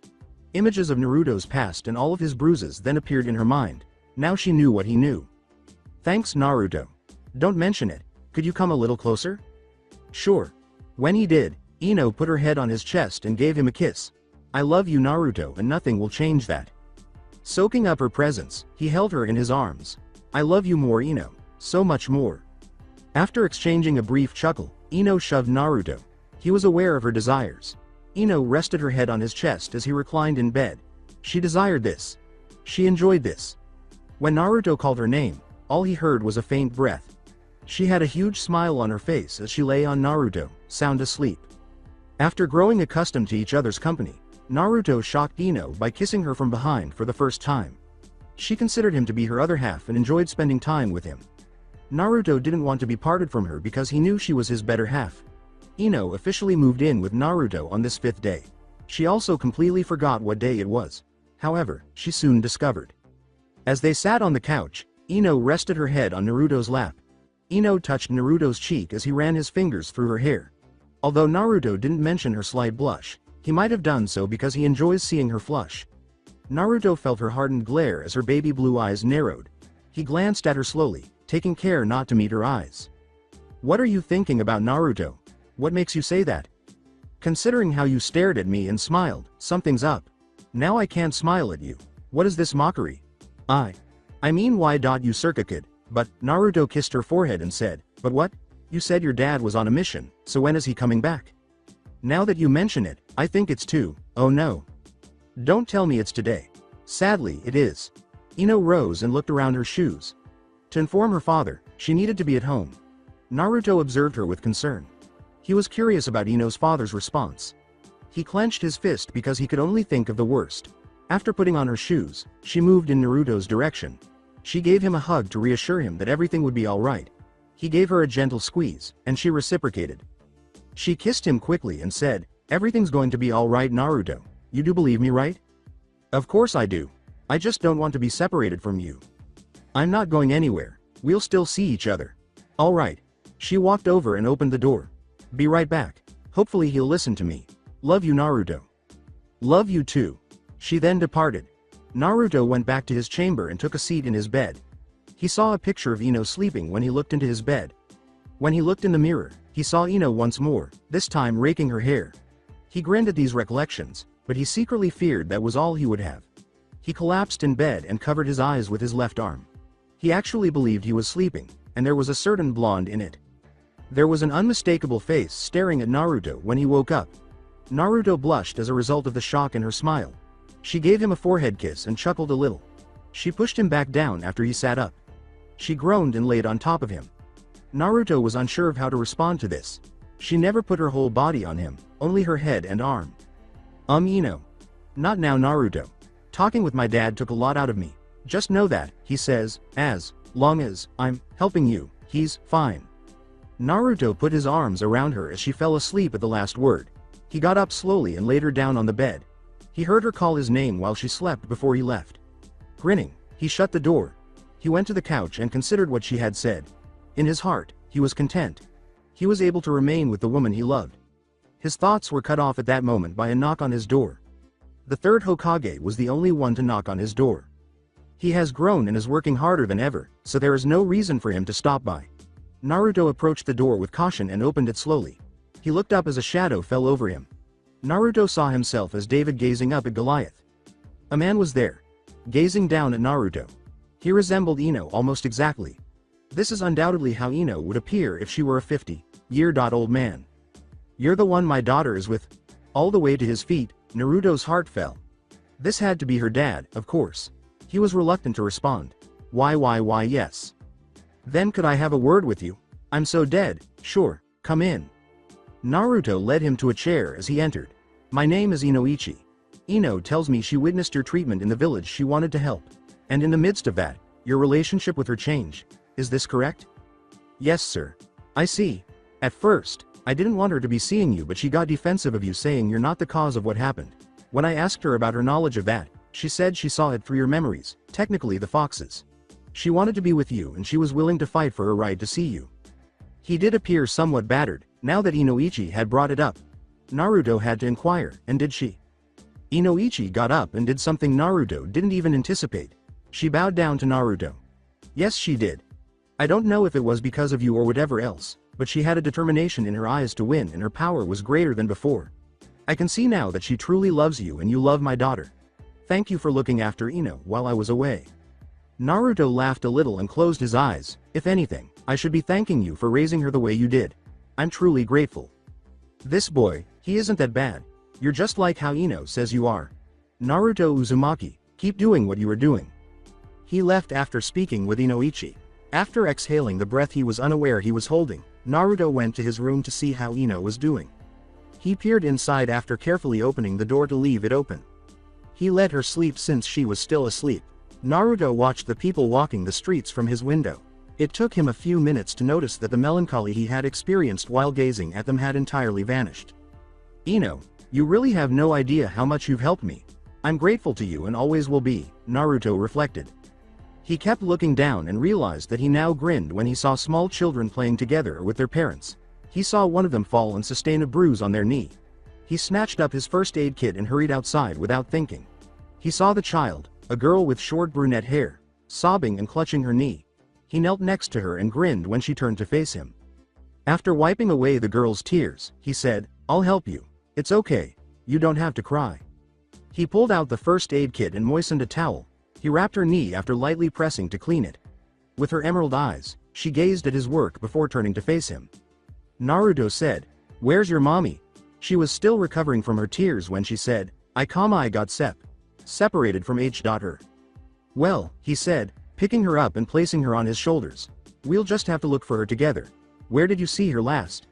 Images of Naruto's past and all of his bruises then appeared in her mind. Now she knew what he knew. Thanks, Naruto. Don't mention it. Could you come a little closer? Sure. When he did, Ino put her head on his chest and gave him a kiss. I love you, Naruto, and nothing will change that. Soaking up her presence, he held her in his arms. I love you more, Ino. So much more. After exchanging a brief chuckle, Ino shoved Naruto. He was aware of her desires. Ino rested her head on his chest as he reclined in bed. She desired this. She enjoyed this. When Naruto called her name, all he heard was a faint breath. She had a huge smile on her face as she lay on Naruto, sound asleep. After growing accustomed to each other's company, Naruto shocked Ino by kissing her from behind for the first time. She considered him to be her other half and enjoyed spending time with him. Naruto didn't want to be parted from her because he knew she was his better half. Ino officially moved in with Naruto on this 5th day. She also completely forgot what day it was. However, she soon discovered. As they sat on the couch, Ino rested her head on Naruto's lap. Ino touched Naruto's cheek as he ran his fingers through her hair. Although Naruto didn't mention her slight blush, he might have done so because he enjoys seeing her flush. Naruto felt her hardened glare as her baby blue eyes narrowed. He glanced at her slowly, taking care not to meet her eyes. What are you thinking about, Naruto? What makes you say that? Considering how you stared at me and smiled, something's up. Now I can't smile at you. What is this mockery? I mean, why you circa kid? But, Naruto kissed her forehead and said, but what? You said your dad was on a mission, so when is he coming back? Now that you mention it, I think it's too. Oh no. Don't tell me it's today. Sadly, it is. Ino rose and looked around her shoes. To inform her father, she needed to be at home. Naruto observed her with concern. He was curious about Ino's father's response. He clenched his fist because he could only think of the worst. After putting on her shoes, she moved in Naruto's direction. She gave him a hug to reassure him that everything would be alright. He gave her a gentle squeeze, and she reciprocated. She kissed him quickly and said, everything's going to be alright, Naruto. You do believe me, right? Of course I do. I just don't want to be separated from you. I'm not going anywhere. We'll still see each other. Alright. She walked over and opened the door. Be right back. Hopefully he'll listen to me. Love you, Naruto. Love you too. She then departed. Naruto went back to his chamber and took a seat in his bed. He saw a picture of Ino sleeping when he looked into his bed. When he looked in the mirror, he saw Ino once more, this time raking her hair. He grinned at these recollections, but he secretly feared that was all he would have. He collapsed in bed and covered his eyes with his left arm. He actually believed he was sleeping, and there was a certain blonde in it. There was an unmistakable face staring at Naruto when he woke up. Naruto blushed as a result of the shock in her smile. She gave him a forehead kiss and chuckled a little. She pushed him back down after he sat up. She groaned and laid on top of him. Naruto was unsure of how to respond to this. She never put her whole body on him, only her head and arm. Ino. Not now, Naruto. Talking with my dad took a lot out of me. Just know that, he says, as long as I'm helping you, he's fine. Naruto put his arms around her as she fell asleep at the last word. He got up slowly and laid her down on the bed. He heard her call his name while she slept before he left. Grinning, he shut the door. He went to the couch and considered what she had said. In his heart, he was content. He was able to remain with the woman he loved. His thoughts were cut off at that moment by a knock on his door. The third Hokage was the only one to knock on his door. He has grown and is working harder than ever, so there is no reason for him to stop by. Naruto approached the door with caution and opened it slowly. He looked up as a shadow fell over him. Naruto saw himself as David gazing up at Goliath. A man was there, gazing down at Naruto. He resembled Ino almost exactly. This is undoubtedly how Ino would appear if she were a 50-year-old man. You're the one my daughter is with. All the way to his feet, Naruto's heart fell. This had to be her dad, of course. He was reluctant to respond. Why yes. Then could I have a word with you? I'm so dead. Sure, come in. Naruto led him to a chair as he entered. My name is Inoichi. Ino tells me she witnessed your treatment in the village she wanted to help. And in the midst of that, your relationship with her changed. Is this correct? Yes, sir. I see. At first, I didn't want her to be seeing you, but she got defensive of you, saying you're not the cause of what happened. When I asked her about her knowledge of that, she said she saw it through your memories, technically the foxes. She wanted to be with you and she was willing to fight for her right to see you. He did appear somewhat battered, now that Inoichi had brought it up. Naruto had to inquire, and did she? Inoichi got up and did something Naruto didn't even anticipate. She bowed down to Naruto. Yes, she did. I don't know if it was because of you or whatever else, but she had a determination in her eyes to win and her power was greater than before. I can see now that she truly loves you and you love my daughter. Thank you for looking after Ino while I was away. Naruto laughed a little and closed his eyes. If anything, I should be thanking you for raising her the way you did. I'm truly grateful. This boy, he isn't that bad. You're just like how Ino says you are. Naruto Uzumaki, keep doing what you are doing. He left after speaking with Inoichi. After exhaling the breath he was unaware he was holding, Naruto went to his room to see how Ino was doing. He peered inside after carefully opening the door to leave it open. He let her sleep since she was still asleep. Naruto watched the people walking the streets from his window. It took him a few minutes to notice that the melancholy he had experienced while gazing at them had entirely vanished. Ino, you really have no idea how much you've helped me. I'm grateful to you and always will be, Naruto reflected. He kept looking down and realized that he now grinned when he saw small children playing together with their parents. He saw one of them fall and sustain a bruise on their knee. He snatched up his first aid kit and hurried outside without thinking. He saw the child, a girl with short brunette hair, sobbing and clutching her knee. He knelt next to her and grinned when she turned to face him. After wiping away the girl's tears, he said, I'll help you. It's okay. You don't have to cry. He pulled out the first aid kit and moistened a towel. He wrapped her knee after lightly pressing to clean it. With her emerald eyes, she gazed at his work before turning to face him. Naruto said, Where's your mommy? She was still recovering from her tears when she said, I got separated from her. Well, he said, picking her up and placing her on his shoulders. We'll just have to look for her together. Where did you see her last?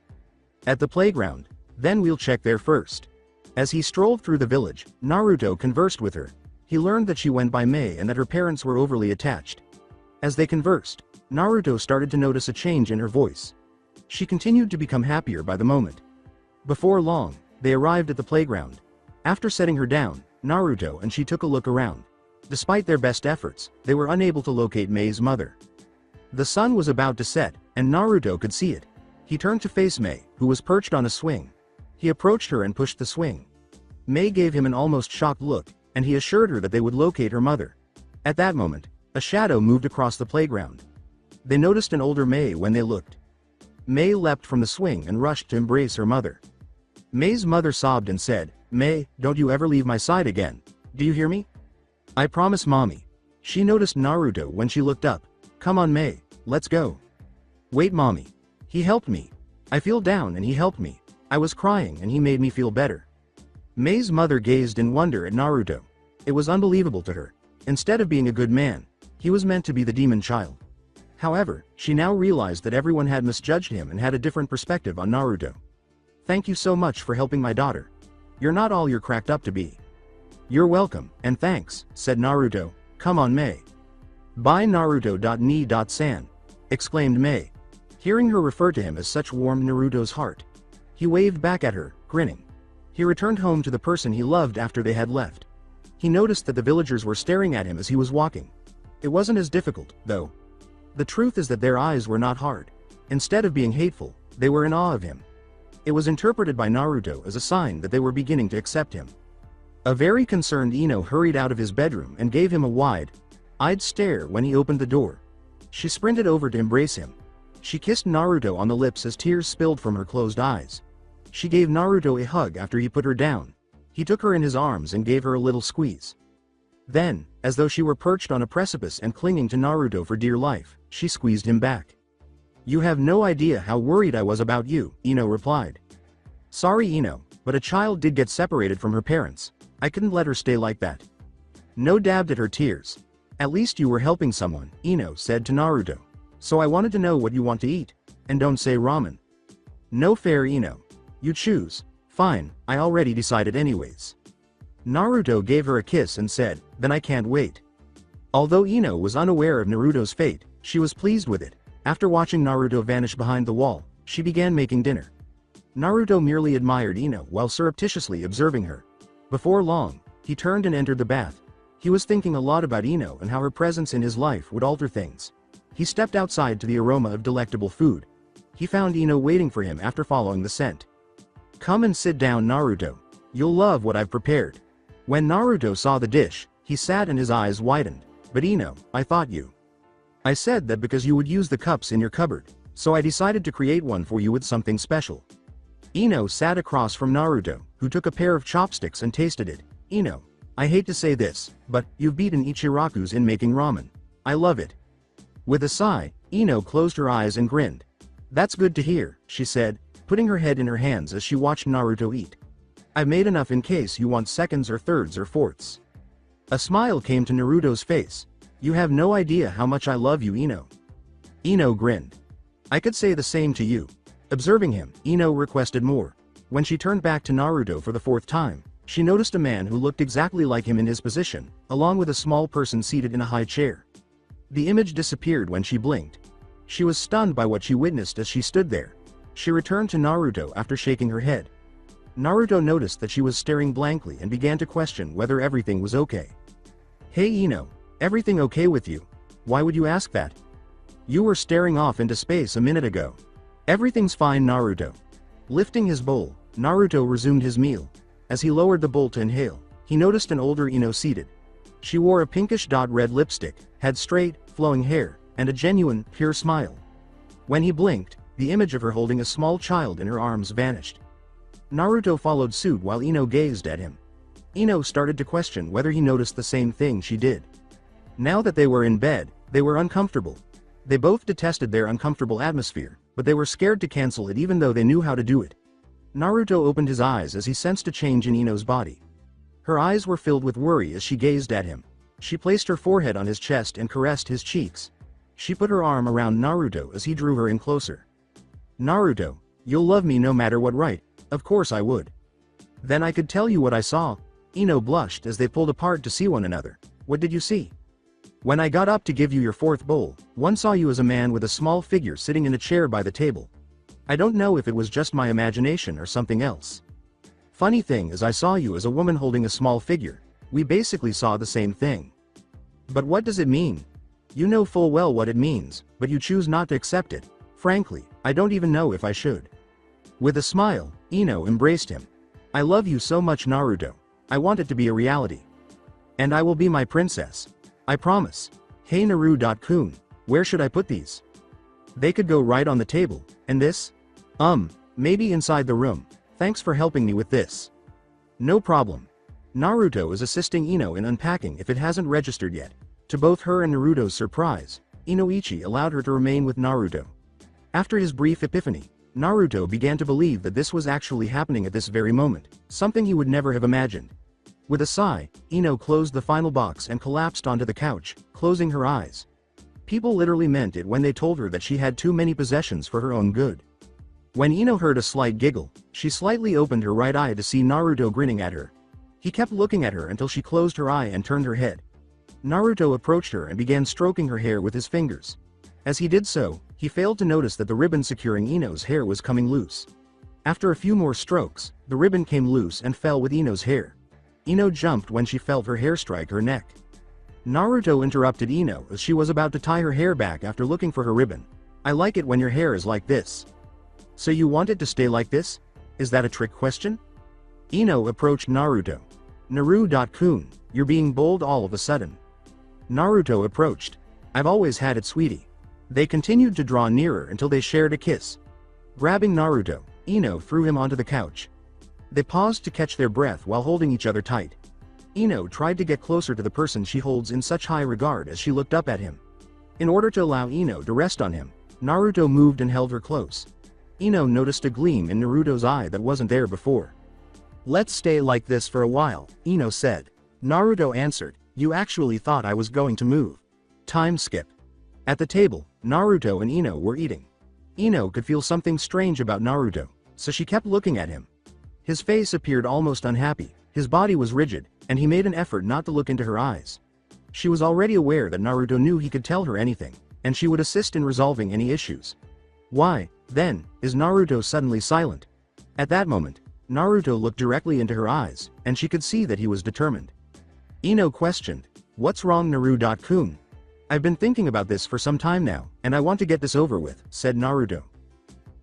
At the playground. Then we'll check there first. As he strolled through the village, Naruto conversed with her. He learned that she went by Mei and that her parents were overly attached. As they conversed, Naruto started to notice a change in her voice. She continued to become happier by the moment. Before long, they arrived at the playground. After setting her down, Naruto and she took a look around. Despite their best efforts, they were unable to locate Mei's mother. The sun was about to set, and Naruto could see it. He turned to face Mei, who was perched on a swing. He approached her and pushed the swing. Mei gave him an almost shocked look, and he assured her that they would locate her mother. At that moment, a shadow moved across the playground. They noticed an older Mei when they looked. Mei leapt from the swing and rushed to embrace her mother. Mei's mother sobbed and said, Mei, don't you ever leave my side again. Do you hear me? I promise, mommy. She noticed Naruto when she looked up. Come on, Mei, let's go. Wait, mommy. He helped me. I feel down and he helped me. I was crying and he made me feel better. Mei's mother gazed in wonder at Naruto. It was unbelievable to her. Instead of being a good man, he was meant to be the demon child. However, she now realized that everyone had misjudged him and had a different perspective on Naruto. Thank you so much for helping my daughter. You're not all you're cracked up to be. You're welcome, and thanks, said Naruto. Come on, Mei. Bye Naruto.ni.san, exclaimed Mei. Hearing her refer to him as such warmed Naruto's heart. He waved back at her, grinning. He returned home to the person he loved after they had left. He noticed that the villagers were staring at him as he was walking. It wasn't as difficult, though. The truth is that their eyes were not hard. Instead of being hateful, they were in awe of him. It was interpreted by Naruto as a sign that they were beginning to accept him. A very concerned Ino hurried out of his bedroom and gave him a wide-eyed stare when he opened the door. She sprinted over to embrace him. She kissed Naruto on the lips as tears spilled from her closed eyes. She gave Naruto a hug after he put her down. He took her in his arms and gave her a little squeeze. Then, as though she were perched on a precipice and clinging to Naruto for dear life, she squeezed him back. You have no idea how worried I was about you, Ino replied. Sorry, Ino, but a child did get separated from her parents. I couldn't let her stay like that. No dabbed at her tears. At least you were helping someone, Ino said to Naruto. So I wanted to know what you want to eat. And don't say ramen. No fair, Ino. You choose. Fine, I already decided anyways. Naruto gave her a kiss and said, then I can't wait. Although Ino was unaware of Naruto's fate, she was pleased with it. After watching Naruto vanish behind the wall, she began making dinner. Naruto merely admired Ino while surreptitiously observing her. Before long, he turned and entered the bath. He was thinking a lot about Ino and how her presence in his life would alter things. He stepped outside to the aroma of delectable food. He found Ino waiting for him after following the scent. Come and sit down, Naruto. You'll love what I've prepared. When Naruto saw the dish, he sat and his eyes widened. But Ino, I thought you. I said that because you would use the cups in your cupboard, so I decided to create one for you with something special. Ino sat across from Naruto, who took a pair of chopsticks and tasted it. Ino, I hate to say this, but you've beaten Ichiraku's in making ramen. I love it. With a sigh, Ino closed her eyes and grinned. That's good to hear, she said, putting her head in her hands as she watched Naruto eat. I've made enough in case you want seconds or thirds or fourths. A smile came to Naruto's face. You have no idea how much I love you, Ino. Ino grinned. I could say the same to you. Observing him, Ino requested more. When she turned back to Naruto for the fourth time, she noticed a man who looked exactly like him in his position, along with a small person seated in a high chair. The image disappeared when she blinked. She was stunned by what she witnessed as she stood there. She returned to Naruto after shaking her head. Naruto noticed that she was staring blankly and began to question whether everything was okay. Hey Ino, everything okay with you? Why would you ask that? You were staring off into space a minute ago. Everything's fine, Naruto. Lifting his bowl, Naruto resumed his meal. As he lowered the bowl to inhale, he noticed an older Ino seated. She wore a pinkish red lipstick, had straight, flowing hair, and a genuine, pure smile. When he blinked, the image of her holding a small child in her arms vanished. Naruto followed suit while Ino gazed at him. Ino started to question whether he noticed the same thing she did. Now that they were in bed, they were uncomfortable. They both detested their uncomfortable atmosphere, but they were scared to cancel it even though they knew how to do it. Naruto opened his eyes as he sensed a change in Ino's body. Her eyes were filled with worry as she gazed at him. She placed her forehead on his chest and caressed his cheeks. She put her arm around Naruto as he drew her in closer. Naruto, you'll love me no matter what, right? Of course I would. Then I could tell you what I saw. Ino blushed as they pulled apart to see one another. What did you see? When I got up to give you your fourth bowl, one saw you as a man with a small figure sitting in a chair by the table. I don't know if it was just my imagination or something else. Funny thing is I saw you as a woman holding a small figure. We basically saw the same thing. But what does it mean? You know full well what it means, but you choose not to accept it. Frankly, I don't even know if I should. With a smile, Ino embraced him. I love you so much, Naruto. I want it to be a reality. And I will be my princess. I promise. Hey Naru-kun, where should I put these? They could go right on the table, and this? Maybe inside the room. Thanks for helping me with this. No problem. Naruto is assisting Ino in unpacking if it hasn't registered yet. To both her and Naruto's surprise, Inoichi allowed her to remain with Naruto. After his brief epiphany, Naruto began to believe that this was actually happening at this very moment, something he would never have imagined. With a sigh, Ino closed the final box and collapsed onto the couch, closing her eyes. People literally meant it when they told her that she had too many possessions for her own good. When Ino heard a slight giggle, she slightly opened her right eye to see Naruto grinning at her. He kept looking at her until she closed her eye and turned her head. Naruto approached her and began stroking her hair with his fingers. As he did so, he failed to notice that the ribbon securing Ino's hair was coming loose. After a few more strokes, the ribbon came loose and fell with Ino's hair. Ino jumped when she felt her hair strike her neck. Naruto interrupted Ino as she was about to tie her hair back after looking for her ribbon. I like it when your hair is like this. So you want it to stay like this? Is that a trick question? Ino approached Naruto. Naru-kun, you're being bold all of a sudden. Naruto approached. I've always had it, sweetie. They continued to draw nearer until they shared a kiss. Grabbing Naruto, Ino threw him onto the couch. They paused to catch their breath while holding each other tight. Ino tried to get closer to the person she holds in such high regard as she looked up at him. In order to allow Ino to rest on him, Naruto moved and held her close. Ino noticed a gleam in Naruto's eye that wasn't there before. Let's stay like this for a while, Ino said. Naruto answered, you actually thought I was going to move. Time skip. At the table, Naruto and Ino were eating. Ino could feel something strange about Naruto, so she kept looking at him. His face appeared almost unhappy, his body was rigid, and he made an effort not to look into her eyes. She was already aware that Naruto knew he could tell her anything, and she would assist in resolving any issues. Why, then, is Naruto suddenly silent? At that moment, Naruto looked directly into her eyes, and she could see that he was determined. Ino questioned, "What's wrong, Naruto-kun? I've been thinking about this for some time now, and I want to get this over with," said Naruto.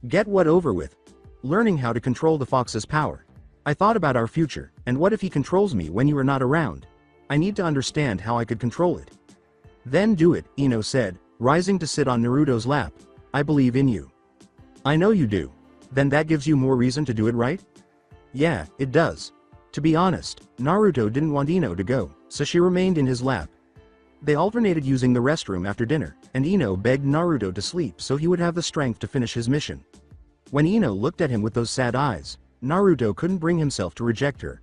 "Get what over with?" "Learning how to control the fox's power. I thought about our future, and what if he controls me when you are not around? I need to understand how I could control it." "Then do it," Ino said, rising to sit on Naruto's lap. "I believe in you." "I know you do. Then that gives you more reason to do it, right?" "Yeah, it does." To be honest, Naruto didn't want Ino to go, so she remained in his lap. They alternated using the restroom after dinner, and Ino begged Naruto to sleep so he would have the strength to finish his mission. When Ino looked at him with those sad eyes, Naruto couldn't bring himself to reject her.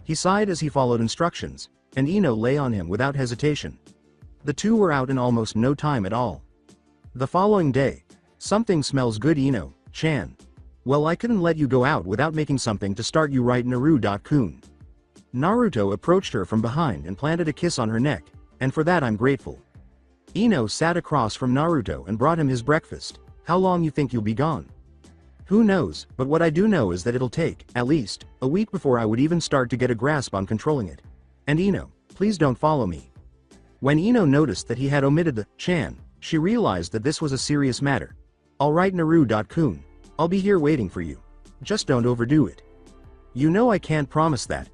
He sighed as he followed instructions, and Ino lay on him without hesitation. The two were out in almost no time at all. The following day, "Something smells good, Ino-chan. Well, I couldn't let you go out without making something to start you right, Naruto-kun." Naruto approached her from behind and planted a kiss on her neck, and for that I'm grateful. Ino sat across from Naruto and brought him his breakfast. "How long you think you'll be gone?" "Who knows, but what I do know is that it'll take, at least, a week before I would even start to get a grasp on controlling it. And Ino, please don't follow me." When Ino noticed that he had omitted the "chan," she realized that this was a serious matter. "Alright, Naruto-kun. I'll be here waiting for you. Just don't overdo it." "You know I can't promise that."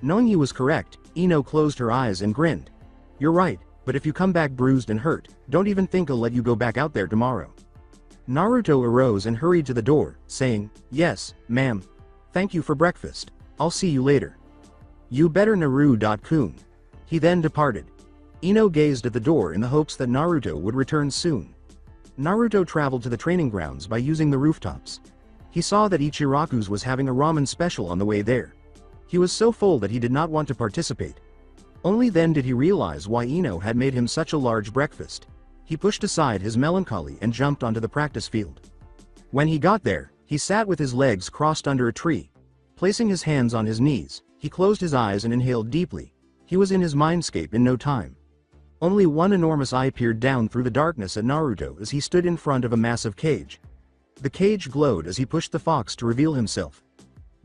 Knowing he was correct, Ino closed her eyes and grinned. "You're right, but if you come back bruised and hurt, don't even think I'll let you go back out there tomorrow." Naruto arose and hurried to the door, saying, "Yes, ma'am. Thank you for breakfast. I'll see you later." "You better, Naruto-kun." He then departed. Ino gazed at the door in the hopes that Naruto would return soon. Naruto traveled to the training grounds by using the rooftops. He saw that Ichiraku's was having a ramen special on the way there. He was so full that he did not want to participate. Only then did he realize why Ino had made him such a large breakfast. He pushed aside his melancholy and jumped onto the practice field. When he got there, he sat with his legs crossed under a tree. Placing his hands on his knees, he closed his eyes and inhaled deeply. He was in his mindscape in no time. Only one enormous eye peered down through the darkness at Naruto as he stood in front of a massive cage. The cage glowed as he pushed the fox to reveal himself.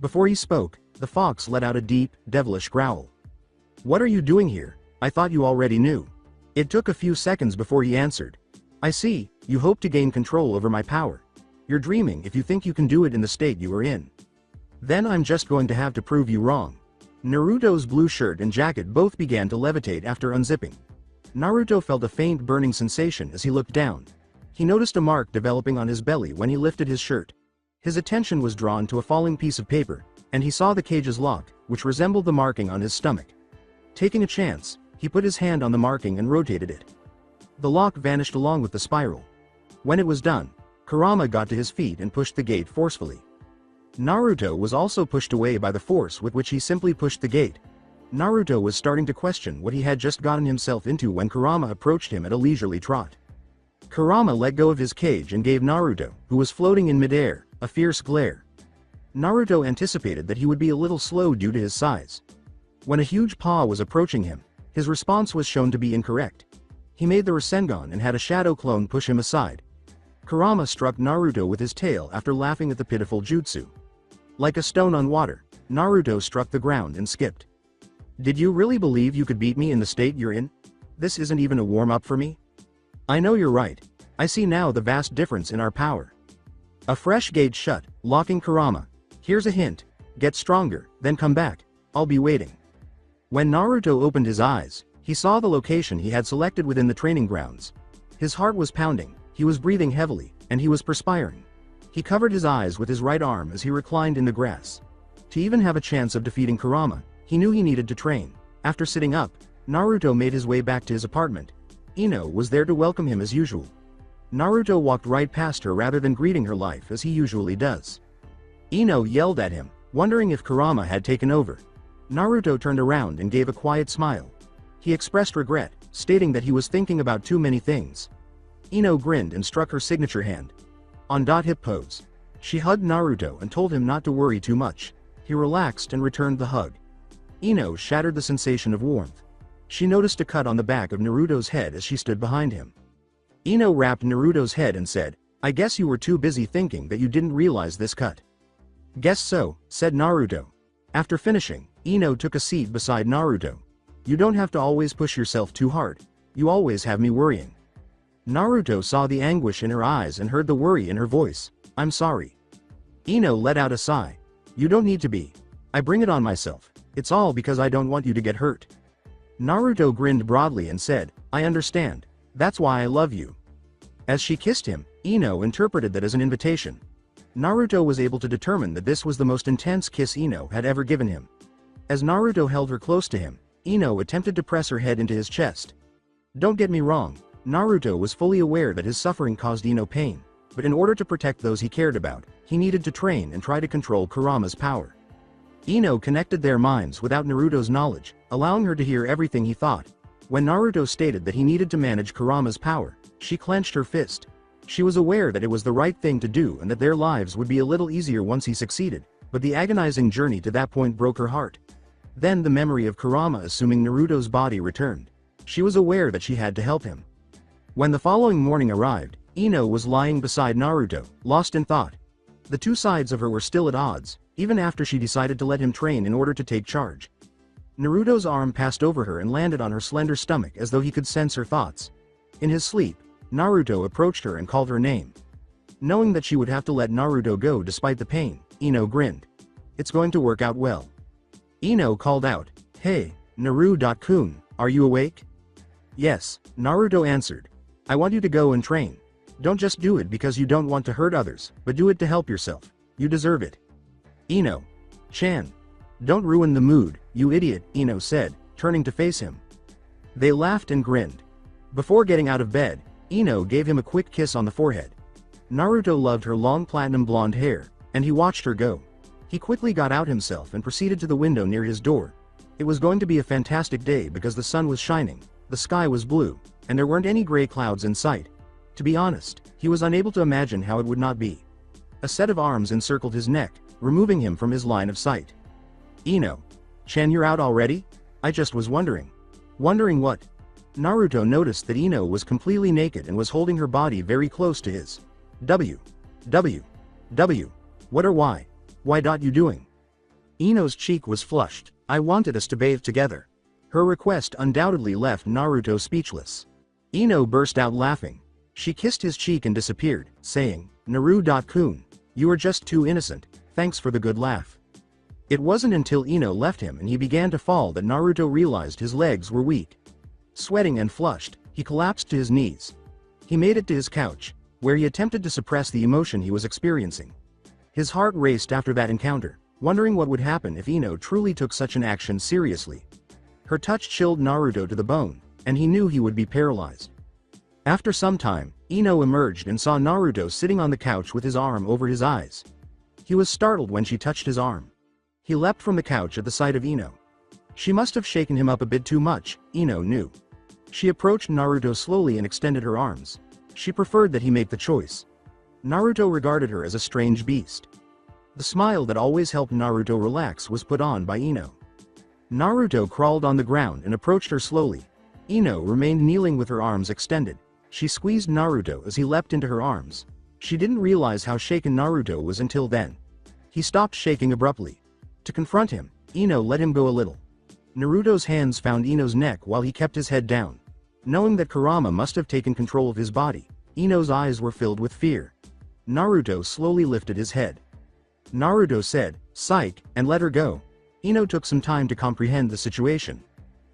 Before he spoke, the fox let out a deep, devilish growl. "What are you doing here? I thought you already knew." It took a few seconds before he answered. "I see, you hope to gain control over my power. You're dreaming if you think you can do it in the state you are in. Then I'm just going to have to prove you wrong." Naruto's blue shirt and jacket both began to levitate after unzipping. Naruto felt a faint burning sensation as he looked down. He noticed a mark developing on his belly when he lifted his shirt. His attention was drawn to a falling piece of paper, and he saw the cage's lock, which resembled the marking on his stomach. Taking a chance, he put his hand on the marking and rotated it. The lock vanished along with the spiral. When it was done, Kurama got to his feet and pushed the gate forcefully. Naruto was also pushed away by the force with which he simply pushed the gate. Naruto was starting to question what he had just gotten himself into when Kurama approached him at a leisurely trot. Kurama let go of his cage and gave Naruto, who was floating in midair, a fierce glare. Naruto anticipated that he would be a little slow due to his size. When a huge paw was approaching him, his response was shown to be incorrect. He made the Rasengan and had a shadow clone push him aside. Kurama struck Naruto with his tail after laughing at the pitiful jutsu. Like a stone on water, Naruto struck the ground and skipped. "Did you really believe you could beat me in the state you're in? This isn't even a warm-up for me?" "I know you're right. I see now the vast difference in our power." A fresh gate shut, locking Kurama. "Here's a hint. Get stronger, then come back. I'll be waiting." When Naruto opened his eyes, he saw the location he had selected within the training grounds. His heart was pounding, he was breathing heavily, and he was perspiring. He covered his eyes with his right arm as he reclined in the grass. To even have a chance of defeating Kurama, he knew he needed to train. After sitting up, Naruto made his way back to his apartment. Ino was there to welcome him as usual. Naruto walked right past her rather than greeting her life as he usually does. Ino yelled at him, wondering if Kurama had taken over. Naruto turned around and gave a quiet smile. He expressed regret, stating that he was thinking about too many things. Ino grinned and struck her signature hand. On hip pose. She hugged Naruto and told him not to worry too much. He relaxed and returned the hug. Ino shattered the sensation of warmth. She noticed a cut on the back of Naruto's head as she stood behind him. Ino wrapped Naruto's head and said, "I guess you were too busy thinking that you didn't realize this cut." "Guess so," said Naruto. After finishing, Ino took a seat beside Naruto. "You don't have to always push yourself too hard. You always have me worrying." Naruto saw the anguish in her eyes and heard the worry in her voice. "I'm sorry." Ino let out a sigh. "You don't need to be. I bring it on myself. It's all because I don't want you to get hurt." Naruto grinned broadly and said, "I understand. That's why I love you." As she kissed him, Ino interpreted that as an invitation. Naruto was able to determine that this was the most intense kiss Ino had ever given him. As Naruto held her close to him, Ino attempted to press her head into his chest. Don't get me wrong, Naruto was fully aware that his suffering caused Ino pain, but in order to protect those he cared about, he needed to train and try to control Kurama's power. Ino connected their minds without Naruto's knowledge, allowing her to hear everything he thought. When Naruto stated that he needed to manage Kurama's power, she clenched her fist. She was aware that it was the right thing to do and that their lives would be a little easier once he succeeded, but the agonizing journey to that point broke her heart. Then the memory of Kurama assuming Naruto's body returned. She was aware that she had to help him. When the following morning arrived, Ino was lying beside Naruto, lost in thought. The two sides of her were still at odds, even after she decided to let him train in order to take charge. Naruto's arm passed over her and landed on her slender stomach as though he could sense her thoughts. In his sleep, Naruto approached her and called her name. Knowing that she would have to let Naruto go despite the pain, Ino grinned. "It's going to work out well." Ino called out, "Hey, Naru-kun, are you awake?" "Yes," Naruto answered. "I want you to go and train. Don't just do it because you don't want to hurt others, but do it to help yourself. You deserve it." Ino-chan. "Don't ruin the mood, you idiot," Ino said, turning to face him. They laughed and grinned. Before getting out of bed, Ino gave him a quick kiss on the forehead. Naruto loved her long platinum blonde hair, and he watched her go. He quickly got out himself and proceeded to the window near his door. It was going to be a fantastic day because the sun was shining, the sky was blue, and there weren't any gray clouds in sight. To be honest, he was unable to imagine how it would not be. A set of arms encircled his neck, removing him from his line of sight. "Ino-chan, you're out already? I just was wondering." "Wondering what?" Naruto noticed that Ino was completely naked and was holding her body very close to his. W. What or why? Why you doing?" Ino's cheek was flushed. "I wanted us to bathe together." Her request undoubtedly left Naruto speechless. Ino burst out laughing. She kissed his cheek and disappeared, saying, "Naru-kun, you are just too innocent, thanks for the good laugh." It wasn't until Ino left him and he began to fall that Naruto realized his legs were weak. Sweating and flushed, he collapsed to his knees. He made it to his couch, where he attempted to suppress the emotion he was experiencing. His heart raced after that encounter, wondering what would happen if Ino truly took such an action seriously. Her touch chilled Naruto to the bone, and he knew he would be paralyzed. After some time, Ino emerged and saw Naruto sitting on the couch with his arm over his eyes. He was startled when she touched his arm. He leapt from the couch at the sight of Ino. She must have shaken him up a bit too much, Ino knew. She approached Naruto slowly and extended her arms. She preferred that he make the choice. Naruto regarded her as a strange beast. The smile that always helped Naruto relax was put on by Ino. Naruto crawled on the ground and approached her slowly. Ino remained kneeling with her arms extended. She squeezed Naruto as he leapt into her arms. She didn't realize how shaken Naruto was until then. He stopped shaking abruptly. To confront him, Ino let him go a little. Naruto's hands found Ino's neck while he kept his head down. Knowing that Kurama must have taken control of his body, Ino's eyes were filled with fear. Naruto slowly lifted his head. Naruto said, "Psych," and let her go. Ino took some time to comprehend the situation.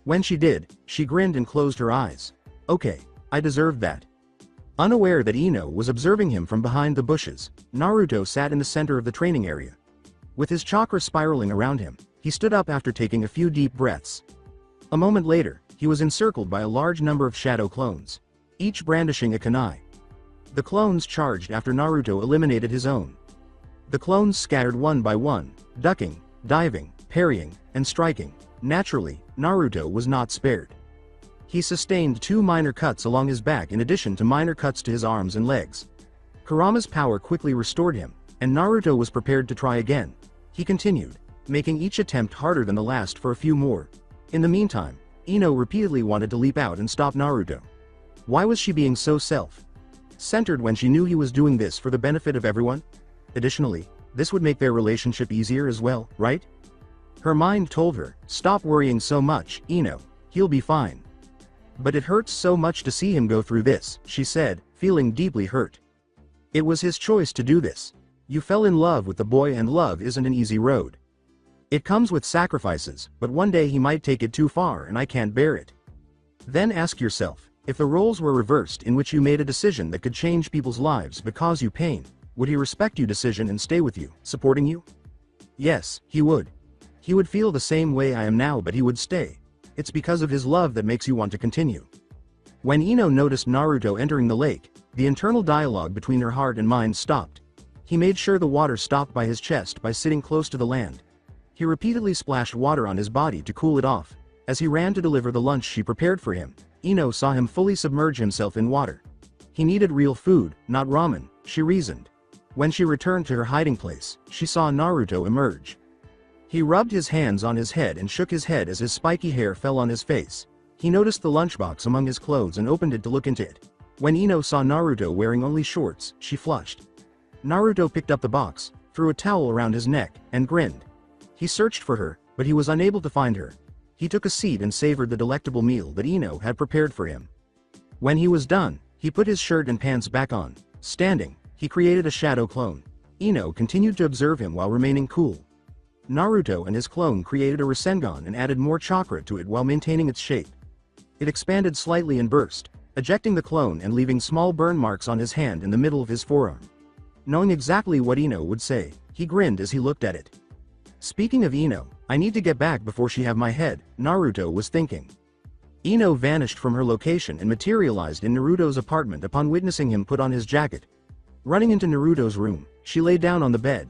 When she did, she grinned and closed her eyes. "Okay, I deserved that." Unaware that Ino was observing him from behind the bushes, Naruto sat in the center of the training area. With his chakra spiraling around him, he stood up after taking a few deep breaths. A moment later, he was encircled by a large number of shadow clones, each brandishing a kunai. The clones charged after Naruto eliminated his own. The clones scattered one by one, ducking, diving, parrying, and striking. Naturally, Naruto was not spared. He sustained 2 minor cuts along his back in addition to minor cuts to his arms and legs. Kurama's power quickly restored him, and Naruto was prepared to try again. He continued, making each attempt harder than the last for a few more. In the meantime, Ino repeatedly wanted to leap out and stop Naruto. Why was she being so self-centered when she knew he was doing this for the benefit of everyone? Additionally, this would make their relationship easier as well, right? Her mind told her, stop worrying so much, Ino, he'll be fine. But it hurts so much to see him go through this, she said, feeling deeply hurt. It was his choice to do this. You fell in love with the boy and love isn't an easy road. It comes with sacrifices, but one day he might take it too far and I can't bear it. Then ask yourself, if the roles were reversed in which you made a decision that could change people's lives but cause you pain, would he respect your decision and stay with you, supporting you? Yes, he would. He would feel the same way I am now, but he would stay. It's because of his love that makes you want to continue. When Ino noticed Naruto entering the lake, the internal dialogue between her heart and mind stopped. He made sure the water stopped by his chest by sitting close to the land. He repeatedly splashed water on his body to cool it off. As he ran to deliver the lunch she prepared for him, Ino saw him fully submerge himself in water. He needed real food, not ramen, she reasoned. When she returned to her hiding place, she saw Naruto emerge. He rubbed his hands on his head and shook his head as his spiky hair fell on his face. He noticed the lunchbox among his clothes and opened it to look into it. When Ino saw Naruto wearing only shorts, she flushed. Naruto picked up the box, threw a towel around his neck, and grinned. He searched for her, but he was unable to find her. He took a seat and savored the delectable meal that Ino had prepared for him. When he was done, he put his shirt and pants back on. Standing, he created a shadow clone. Ino continued to observe him while remaining cool. Naruto and his clone created a Rasengan and added more chakra to it while maintaining its shape. It expanded slightly and burst, ejecting the clone and leaving small burn marks on his hand in the middle of his forearm. Knowing exactly what Ino would say, he grinned as he looked at it. Speaking of Ino, I need to get back before she have my head, Naruto was thinking. Ino vanished from her location and materialized in Naruto's apartment upon witnessing him put on his jacket. Running into Naruto's room, she lay down on the bed.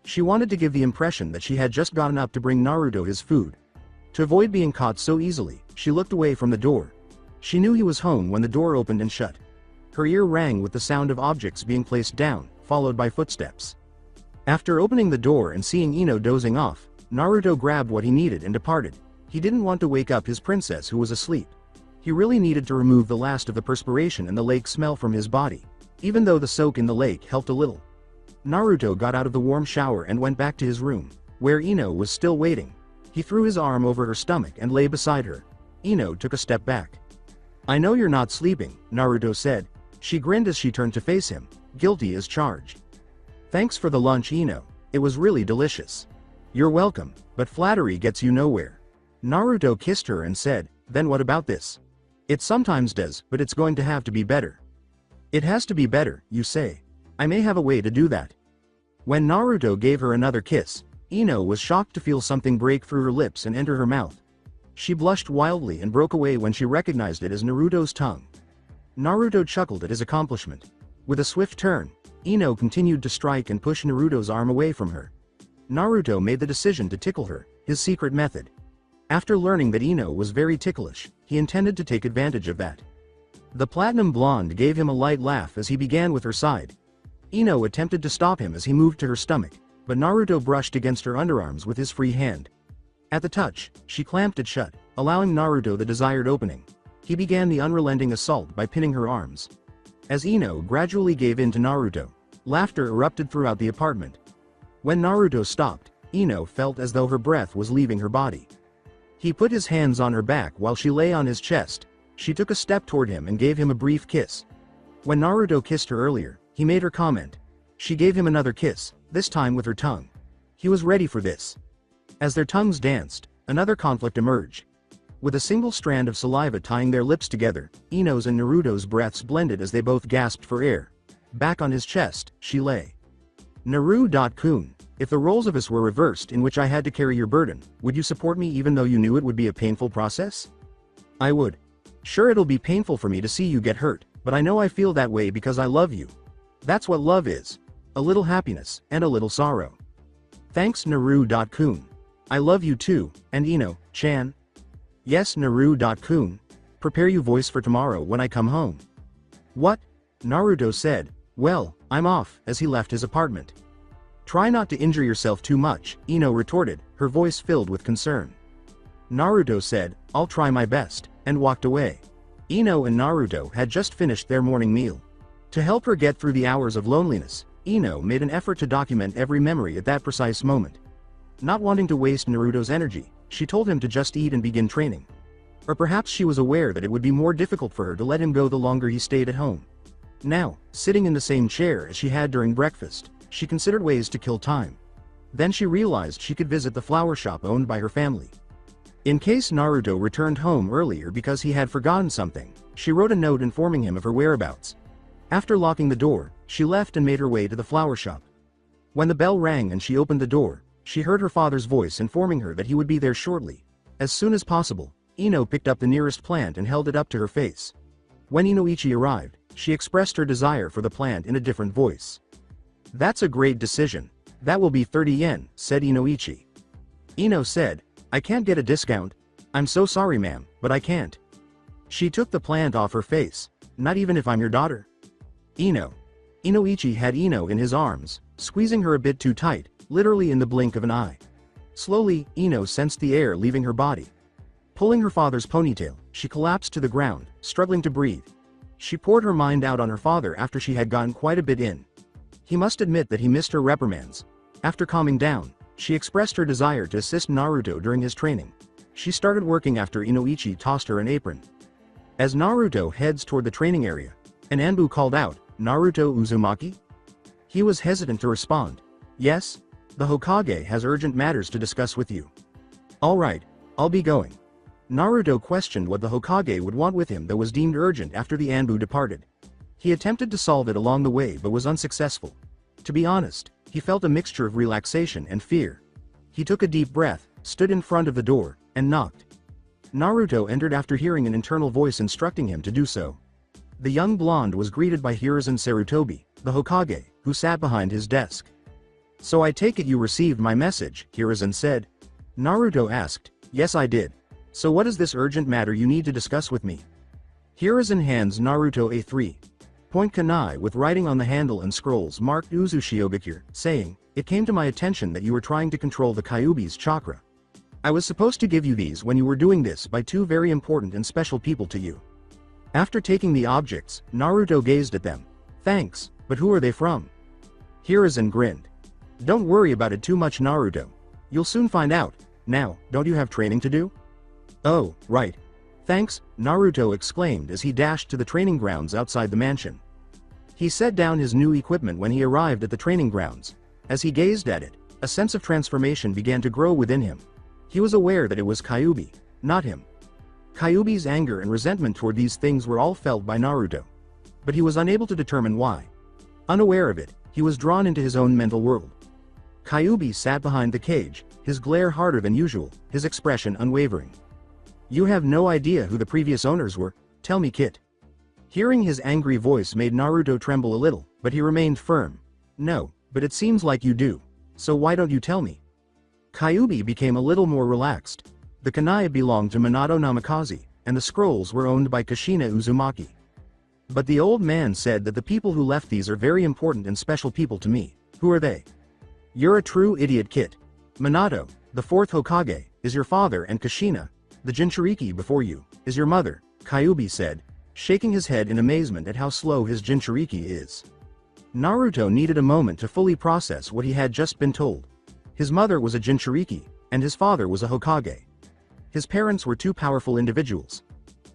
She wanted to give the impression that she had just gotten up to bring Naruto his food. To avoid being caught so easily, she looked away from the door. She knew he was home when the door opened and shut. Her ear rang with the sound of objects being placed down, followed by footsteps. After opening the door and seeing Ino dozing off, Naruto grabbed what he needed and departed. He didn't want to wake up his princess who was asleep. He really needed to remove the last of the perspiration and the lake smell from his body, even though the soak in the lake helped a little. Naruto got out of the warm shower and went back to his room, where Ino was still waiting. He threw his arm over her stomach and lay beside her. Ino took a step back. I know you're not sleeping, Naruto said. She grinned as she turned to face him, guilty as charged. Thanks for the lunch, Ino. It was really delicious. You're welcome, but flattery gets you nowhere. Naruto kissed her and said, then what about this? It sometimes does, but it's going to have to be better. It has to be better, you say. I may have a way to do that. When Naruto gave her another kiss, Ino was shocked to feel something break through her lips and enter her mouth. She blushed wildly and broke away when she recognized it as Naruto's tongue. Naruto chuckled at his accomplishment. With a swift turn, Ino continued to strike and push Naruto's arm away from her. Naruto made the decision to tickle her, his secret method. After learning that Ino was very ticklish, he intended to take advantage of that. The platinum blonde gave him a light laugh as he began with her side. Ino attempted to stop him as he moved to her stomach, but Naruto brushed against her underarms with his free hand. At the touch, she clamped it shut, allowing Naruto the desired opening. He began the unrelenting assault by pinning her arms. As Ino gradually gave in to Naruto, laughter erupted throughout the apartment. When Naruto stopped, Ino felt as though her breath was leaving her body. He put his hands on her back while she lay on his chest. She took a step toward him and gave him a brief kiss. When Naruto kissed her earlier, he made her comment. She gave him another kiss, this time with her tongue. He was ready for this. As their tongues danced, another conflict emerged. With a single strand of saliva tying their lips together, Ino's and Naruto's breaths blended as they both gasped for air. Back on his chest, she lay. Naru.kun, if the roles of us were reversed in which I had to carry your burden, would you support me even though you knew it would be a painful process? I would. Sure, it'll be painful for me to see you get hurt, but I know I feel that way because I love you. That's what love is. A little happiness, and a little sorrow. Thanks Naru.kun. I love you too, and Ino-chan. Yes Naru.kun. prepare you voice for tomorrow when I come home. What? Naruto said. Well, I'm off, as he left his apartment. Try not to injure yourself too much, Ino retorted, her voice filled with concern. Naruto said, I'll try my best, and walked away. Ino and Naruto had just finished their morning meal. To help her get through the hours of loneliness, Ino made an effort to document every memory at that precise moment. Not wanting to waste Naruto's energy, she told him to just eat and begin training. Or perhaps she was aware that it would be more difficult for her to let him go the longer he stayed at home. Now, sitting in the same chair as she had during breakfast, she considered ways to kill time. Then she realized she could visit the flower shop owned by her family. In case Naruto returned home earlier because he had forgotten something, she wrote a note informing him of her whereabouts. After locking the door, she left and made her way to the flower shop. When the bell rang and she opened the door, she heard her father's voice informing her that he would be there shortly. As soon as possible, Ino picked up the nearest plant and held it up to her face. When Inoichi arrived, she expressed her desire for the plant in a different voice. That's a great decision. That will be 30 yen, said Inoichi. Ino said, I can't get a discount. I'm so sorry ma'am, but I can't. She took the plant off her face. Not even if I'm your daughter. Inoichi had Ino in his arms, squeezing her a bit too tight, literally in the blink of an eye. Slowly, Ino sensed the air leaving her body. Pulling her father's ponytail, she collapsed to the ground, struggling to breathe. She poured her mind out on her father after she had gotten quite a bit in. He must admit that he missed her reprimands. After calming down, she expressed her desire to assist Naruto during his training. She started working after Inoichi tossed her an apron. As Naruto heads toward the training area, an Anbu called out, Naruto Uzumaki? He was hesitant to respond. Yes? The Hokage has urgent matters to discuss with you. Alright, I'll be going. Naruto questioned what the Hokage would want with him that was deemed urgent after the Anbu departed. He attempted to solve it along the way but was unsuccessful. To be honest, he felt a mixture of relaxation and fear. He took a deep breath, stood in front of the door, and knocked. Naruto entered after hearing an internal voice instructing him to do so. The young blonde was greeted by Hiruzen Sarutobi, the Hokage, who sat behind his desk. So I take it you received my message, Hiruzen said. Naruto asked, Yes I did. So what is this urgent matter you need to discuss with me? Hiruzen hands Naruto a 3-point kunai with writing on the handle and scrolls marked Uzushiogakure, saying, It came to my attention that you were trying to control the Kyuubi's chakra. I was supposed to give you these when you were doing this by two very important and special people to you. After taking the objects, Naruto gazed at them. Thanks, but who are they from? Hiruzen grinned. Don't worry about it too much Naruto. You'll soon find out. Now, don't you have training to do? Oh, right. Thanks, Naruto exclaimed as he dashed to the training grounds outside the mansion. He set down his new equipment when he arrived at the training grounds. As he gazed at it, a sense of transformation began to grow within him. He was aware that it was Kyuubi, not him. Kyuubi's anger and resentment toward these things were all felt by Naruto. But he was unable to determine why. Unaware of it, he was drawn into his own mental world. Kyuubi sat behind the cage, his glare harder than usual, his expression unwavering. You have no idea who the previous owners were, tell me Kit. Hearing his angry voice made Naruto tremble a little, but he remained firm. No, but it seems like you do. So why don't you tell me? Kyuubi became a little more relaxed. The kunai belonged to Minato Namikaze, and the scrolls were owned by Kushina Uzumaki. But the old man said that the people who left these are very important and special people to me. Who are they? You're a true idiot Kit. Minato, the fourth Hokage, is your father and Kushina, the Jinchuriki before you, is your mother, Kyuubi said, shaking his head in amazement at how slow his Jinchuriki is. Naruto needed a moment to fully process what he had just been told. His mother was a Jinchuriki, and his father was a Hokage. His parents were two powerful individuals.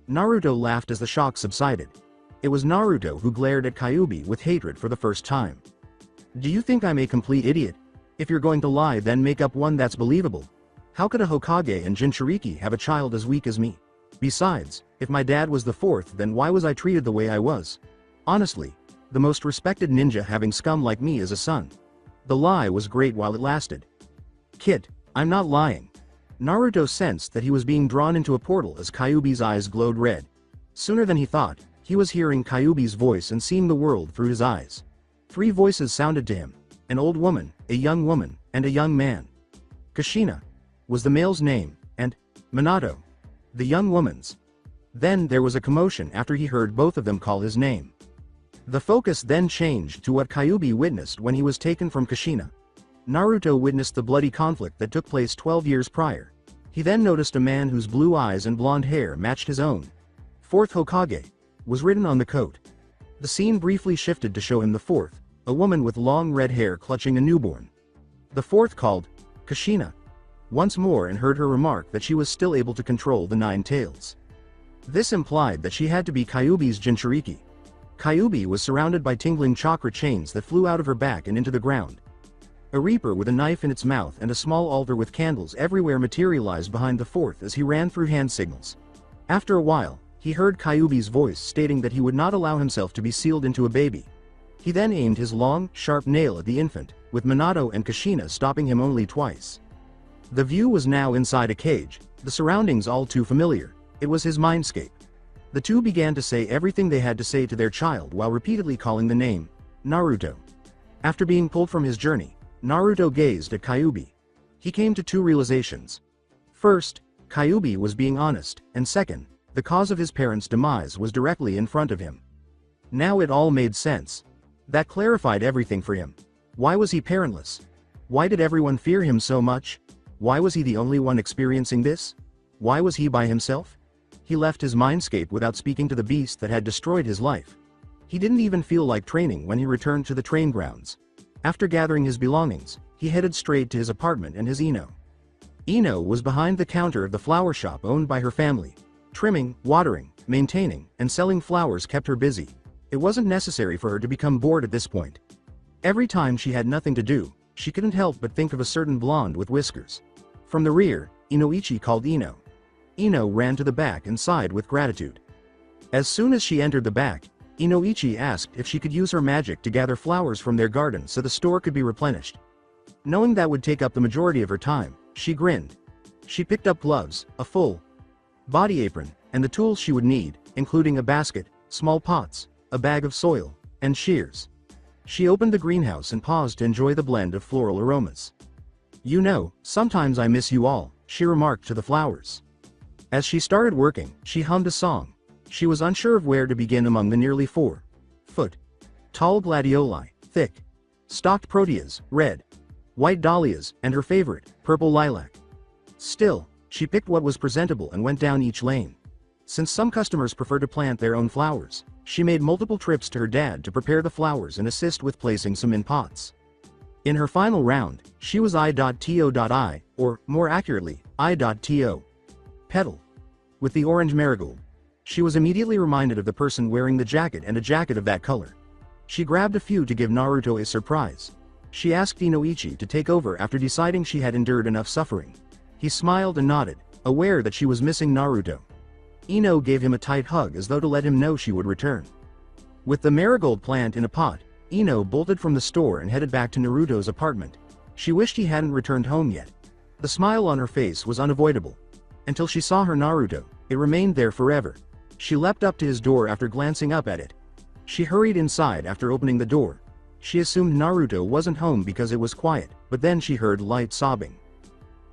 Naruto laughed as the shock subsided. It was Naruto who glared at Kyuubi with hatred for the first time. Do you think I'm a complete idiot? If you're going to lie then make up one that's believable. How could a Hokage and Jinchuriki have a child as weak as me? Besides, if my dad was the fourth then why was I treated the way I was? Honestly, the most respected ninja having scum like me as a son. The lie was great while it lasted. Kid, I'm not lying. Naruto sensed that he was being drawn into a portal as Kyuubi's eyes glowed red. Sooner than he thought, he was hearing Kyuubi's voice and seeing the world through his eyes. Three voices sounded to him, an old woman, a young woman, and a young man. Kushina was the male's name, and Minato, the young woman's. Then there was a commotion after he heard both of them call his name. The focus then changed to what Kyuubi witnessed when he was taken from Kushina. Naruto witnessed the bloody conflict that took place 12 years prior. He then noticed a man whose blue eyes and blonde hair matched his own. Fourth Hokage was written on the coat. The scene briefly shifted to show him the fourth, a woman with long red hair clutching a newborn. The fourth called Kushina once more and heard her remark that she was still able to control the nine tails. This implied that she had to be Kyuubi's Jinchuriki. Kyuubi was surrounded by tingling chakra chains that flew out of her back and into the ground. A reaper with a knife in its mouth and a small altar with candles everywhere materialized behind the fourth as he ran through hand signals. After a while, he heard Kyuubi's voice stating that he would not allow himself to be sealed into a baby. He then aimed his long, sharp nail at the infant, with Minato and Kushina stopping him only twice. The view was now inside a cage, the surroundings all too familiar. It was his mindscape. The two began to say everything they had to say to their child while repeatedly calling the name, Naruto. After being pulled from his journey, Naruto gazed at Kyuubi. He came to two realizations. First, Kyuubi was being honest, and second, the cause of his parents' demise was directly in front of him. Now it all made sense. That clarified everything for him. Why was he parentless? Why did everyone fear him so much? Why was he the only one experiencing this? Why was he by himself? He left his mindscape without speaking to the beast that had destroyed his life. He didn't even feel like training when he returned to the train grounds. After gathering his belongings, he headed straight to his apartment and his Ino. Ino was behind the counter of the flower shop owned by her family. Trimming, watering, maintaining, and selling flowers kept her busy. It wasn't necessary for her to become bored at this point. Every time she had nothing to do, she couldn't help but think of a certain blonde with whiskers. From the rear, Inoichi called Ino. Ino ran to the back and sighed with gratitude. As soon as she entered the back, Inoichi asked if she could use her magic to gather flowers from their garden so the store could be replenished. Knowing that would take up the majority of her time, she grinned. She picked up gloves, a full body apron, and the tools she would need, including a basket, small pots, a bag of soil, and shears. She opened the greenhouse and paused to enjoy the blend of floral aromas. "You know, sometimes I miss you all," she remarked to the flowers. As she started working, she hummed a song. She was unsure of where to begin among the nearly 4-foot tall gladioli, thick, stalked proteas, red, white dahlias, and her favorite, purple lilac. Still, she picked what was presentable and went down each lane. Since some customers prefer to plant their own flowers, she made multiple trips to her dad to prepare the flowers and assist with placing some in pots. In her final round, she was I.to.I, or more accurately, I.to. petal. With the orange marigold. She was immediately reminded of the person wearing the jacket and a jacket of that color. She grabbed a few to give Naruto a surprise. She asked Inoichi to take over after deciding she had endured enough suffering. He smiled and nodded, aware that she was missing Naruto. Ino gave him a tight hug as though to let him know she would return. With the marigold plant in a pot, Ino bolted from the store and headed back to Naruto's apartment. She wished he hadn't returned home yet. The smile on her face was unavoidable. Until she saw her Naruto, it remained there forever. She leapt up to his door after glancing up at it. She hurried inside after opening the door. She assumed Naruto wasn't home because it was quiet, but then she heard light sobbing.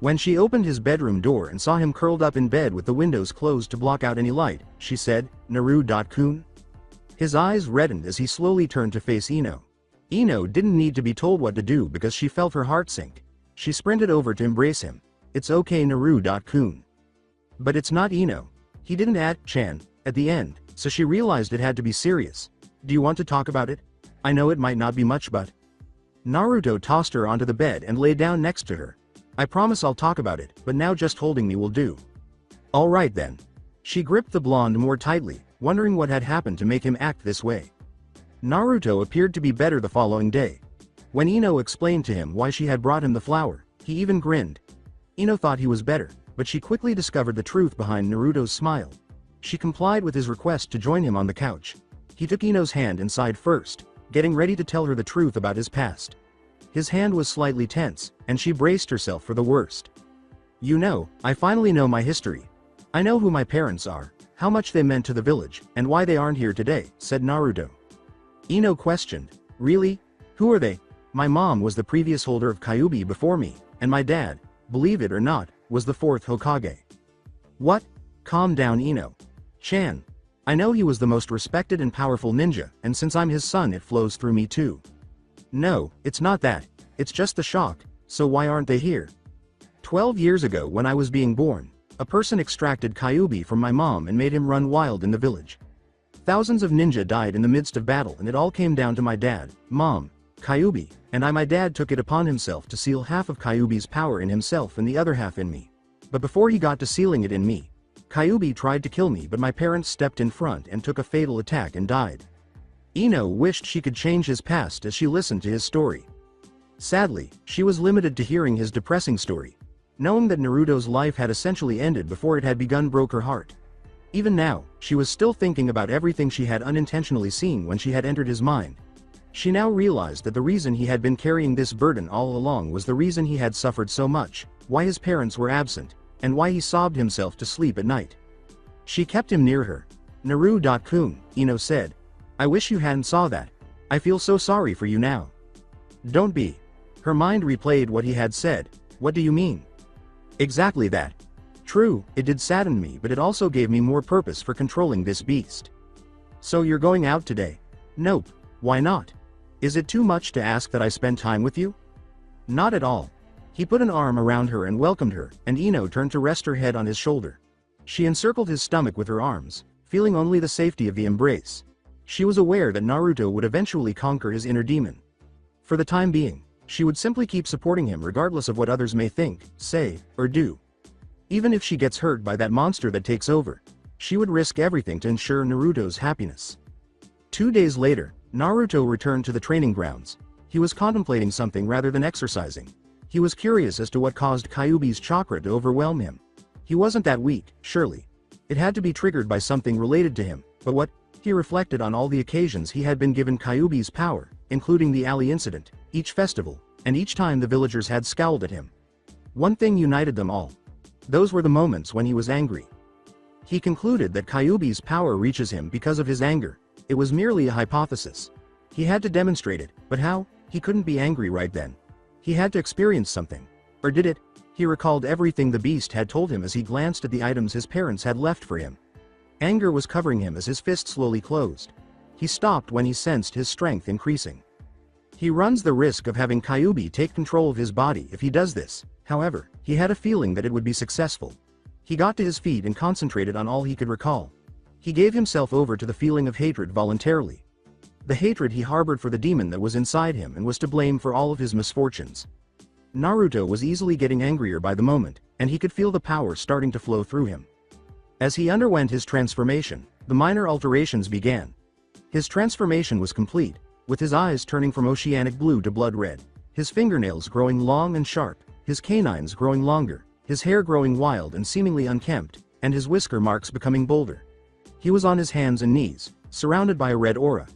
When she opened his bedroom door and saw him curled up in bed with the windows closed to block out any light, she said, "Naru-kun?" His eyes reddened as he slowly turned to face Ino. Ino didn't need to be told what to do because she felt her heart sink. She sprinted over to embrace him. "It's okay, Naru-kun." But it's not Ino. He didn't add "chan" at the end, so she realized it had to be serious. "Do you want to talk about it? I know it might not be much, but..." Naruto tossed her onto the bed and lay down next to her. "I promise I'll talk about it, but now just holding me will do." "All right then." She gripped the blonde more tightly, wondering what had happened to make him act this way. Naruto appeared to be better the following day. When Ino explained to him why she had brought him the flower, he even grinned. Ino thought he was better, but she quickly discovered the truth behind Naruto's smile. She complied with his request to join him on the couch. He took Ino's hand inside first, getting ready to tell her the truth about his past. His hand was slightly tense, and she braced herself for the worst. "You know, I finally know my history. I know who my parents are, how much they meant to the village, and why they aren't here today," said Naruto. Ino questioned, "Really? Who are they?" "My mom was the previous holder of Kyuubi before me, and my dad, believe it or not, was the fourth Hokage." "What?" "Calm down, Ino." Chan. I know he was the most respected and powerful ninja, and since I'm his son it flows through me too. No, it's not that. It's just the shock, so why aren't they here? 12 years ago when I was being born, a person extracted Kyuubi from my mom and made him run wild in the village. Thousands of ninja died in the midst of battle and it all came down to my dad, mom, Kyuubi, and my dad took it upon himself to seal half of Kyuubi's power in himself and the other half in me. But before he got to sealing it in me, Kyuubi tried to kill me but my parents stepped in front and took a fatal attack and died. Ino wished she could change his past as she listened to his story. Sadly, she was limited to hearing his depressing story. Knowing that Naruto's life had essentially ended before it had begun broke her heart. Even now, she was still thinking about everything she had unintentionally seen when she had entered his mind. She now realized that the reason he had been carrying this burden all along was the reason he had suffered so much, why his parents were absent, and why he sobbed himself to sleep at night. She kept him near her. Naru-kun, Ino said. I wish you hadn't saw that. I feel so sorry for you now. Don't be. Her mind replayed what he had said. What do you mean? Exactly that. True, it did sadden me but it also gave me more purpose for controlling this beast. So you're going out today? Nope. Why not? Is it too much to ask that I spend time with you? Not at all. He put an arm around her and welcomed her, and Ino turned to rest her head on his shoulder. She encircled his stomach with her arms, feeling only the safety of the embrace. She was aware that Naruto would eventually conquer his inner demon. For the time being, she would simply keep supporting him regardless of what others may think, say, or do. Even if she gets hurt by that monster that takes over, she would risk everything to ensure Naruto's happiness. 2 days later, Naruto returned to the training grounds. He was contemplating something rather than exercising. He was curious as to what caused Kyuubi's chakra to overwhelm him. He wasn't that weak, surely. It had to be triggered by something related to him, but what? He reflected on all the occasions he had been given Kyuubi's power, including the alley incident, each festival, and each time the villagers had scowled at him. One thing united them all. Those were the moments when he was angry. He concluded that Kyuubi's power reaches him because of his anger. It was merely a hypothesis. He had to demonstrate it, but how? He couldn't be angry right then. He had to experience something. Or did it? He recalled everything the beast had told him as he glanced at the items his parents had left for him. Anger was covering him as his fist slowly closed. He stopped when he sensed his strength increasing. He runs the risk of having Kyuubi take control of his body if he does this. However, he had a feeling that it would be successful. He got to his feet and concentrated on all he could recall. He gave himself over to the feeling of hatred voluntarily. The hatred he harbored for the demon that was inside him and was to blame for all of his misfortunes. Naruto was easily getting angrier by the moment, and he could feel the power starting to flow through him. As he underwent his transformation, the minor alterations began. His transformation was complete, with his eyes turning from oceanic blue to blood red, his fingernails growing long and sharp, his canines growing longer, his hair growing wild and seemingly unkempt, and his whisker marks becoming bolder. He was on his hands and knees, surrounded by a red aura.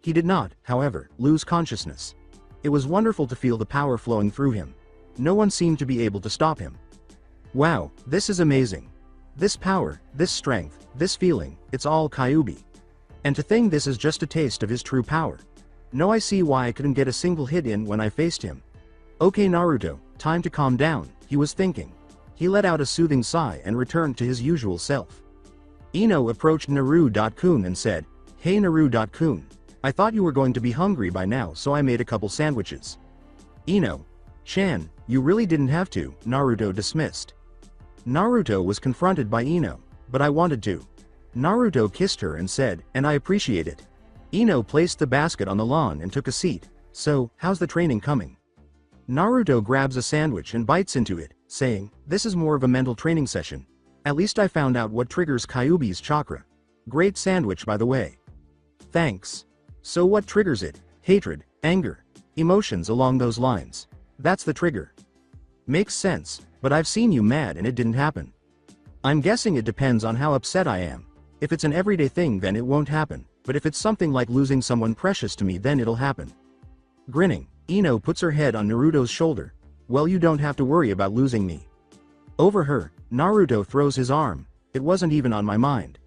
He did not, however, lose consciousness. It was wonderful to feel the power flowing through him. No one seemed to be able to stop him. Wow, this is amazing. This power, this strength, this feeling, it's all Kyuubi. And to think this is just a taste of his true power. No, I see why I couldn't get a single hit in when I faced him. Okay Naruto, time to calm down, he was thinking. He let out a soothing sigh and returned to his usual self. Ino approached Naru-kun and said, Hey Naru-kun, I thought you were going to be hungry by now so I made a couple sandwiches. Ino-chan, you really didn't have to, Naruto dismissed. Naruto was confronted by Ino, but I wanted to. Naruto kissed her and said, and I appreciate it. Ino placed the basket on the lawn and took a seat. So, how's the training coming? Naruto grabs a sandwich and bites into it, saying, this is more of a mental training session. At least I found out what triggers Kyuubi's chakra. Great sandwich by the way. Thanks. So what triggers it? Hatred, anger, emotions along those lines. That's the trigger. Makes sense, but I've seen you mad and it didn't happen. I'm guessing it depends on how upset I am. If it's an everyday thing then it won't happen, but if it's something like losing someone precious to me then it'll happen. Grinning, Ino puts her head on Naruto's shoulder. Well, you don't have to worry about losing me. Over her, Naruto throws his arm. It wasn't even on my mind.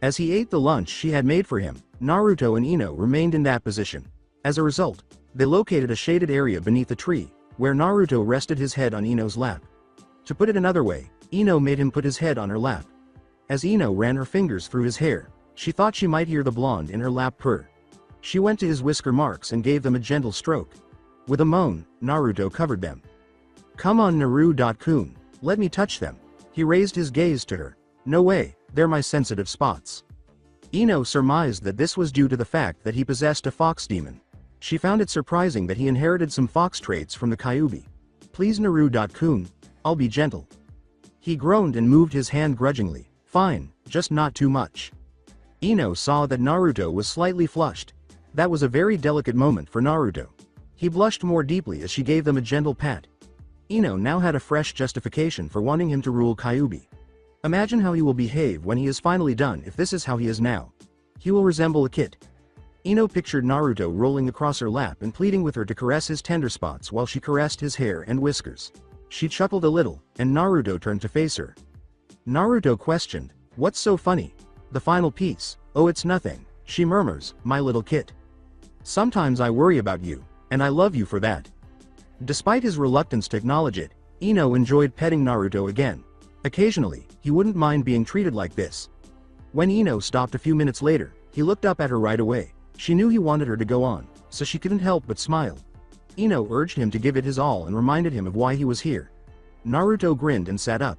As he ate the lunch she had made for him, Naruto and Ino remained in that position. As a result, they located a shaded area beneath a tree, where Naruto rested his head on Ino's lap. To put it another way, Ino made him put his head on her lap. As Ino ran her fingers through his hair, she thought she might hear the blonde in her lap purr. She went to his whisker marks and gave them a gentle stroke. With a moan, Naruto covered them. "Come on Naru-kun, let me touch them." He raised his gaze to her. "No way, they're my sensitive spots." Ino surmised that this was due to the fact that he possessed a fox demon. She found it surprising that he inherited some fox traits from the Kyuubi. "Please Naru-kun, I'll be gentle." He groaned and moved his hand grudgingly. "Fine, just not too much." Ino saw that Naruto was slightly flushed. That was a very delicate moment for Naruto. He blushed more deeply as she gave them a gentle pat. Ino now had a fresh justification for wanting him to rule Kyuubi. Imagine how he will behave when he is finally done if this is how he is now. He will resemble a kid. Ino pictured Naruto rolling across her lap and pleading with her to caress his tender spots while she caressed his hair and whiskers. She chuckled a little, and Naruto turned to face her. Naruto questioned, "What's so funny?" "The final piece." "Oh, it's nothing," she murmurs, "my little kid. Sometimes I worry about you, and I love you for that." Despite his reluctance to acknowledge it, Ino enjoyed petting Naruto again. Occasionally, he wouldn't mind being treated like this. When Ino stopped a few minutes later, he looked up at her right away. She knew he wanted her to go on, so she couldn't help but smile. Ino urged him to give it his all and reminded him of why he was here. Naruto grinned and sat up.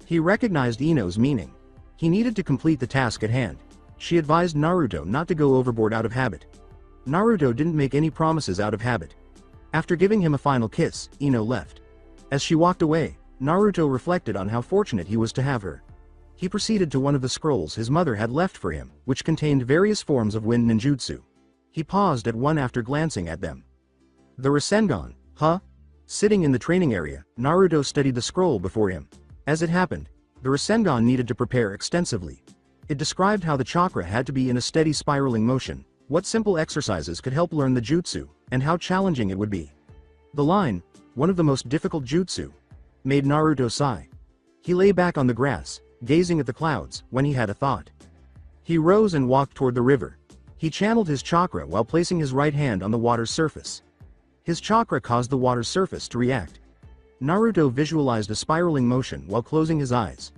He recognized Ino's meaning. He needed to complete the task at hand. She advised Naruto not to go overboard out of habit. Naruto didn't make any promises out of habit. After giving him a final kiss, Ino left. As she walked away, Naruto reflected on how fortunate he was to have her. He proceeded to one of the scrolls his mother had left for him, which contained various forms of wind ninjutsu. He paused at one after glancing at them. The Rasengan, huh? Sitting in the training area, Naruto studied the scroll before him. As it happened, the Rasengan needed to prepare extensively. It described how the chakra had to be in a steady spiraling motion, what simple exercises could help learn the jutsu, and how challenging it would be. The line, "one of the most difficult jutsu," made Naruto sigh. He lay back on the grass, gazing at the clouds, when he had a thought. He rose and walked toward the river. He channeled his chakra while placing his right hand on the water's surface. His chakra caused the water's surface to react. Naruto visualized a spiraling motion while closing his eyes.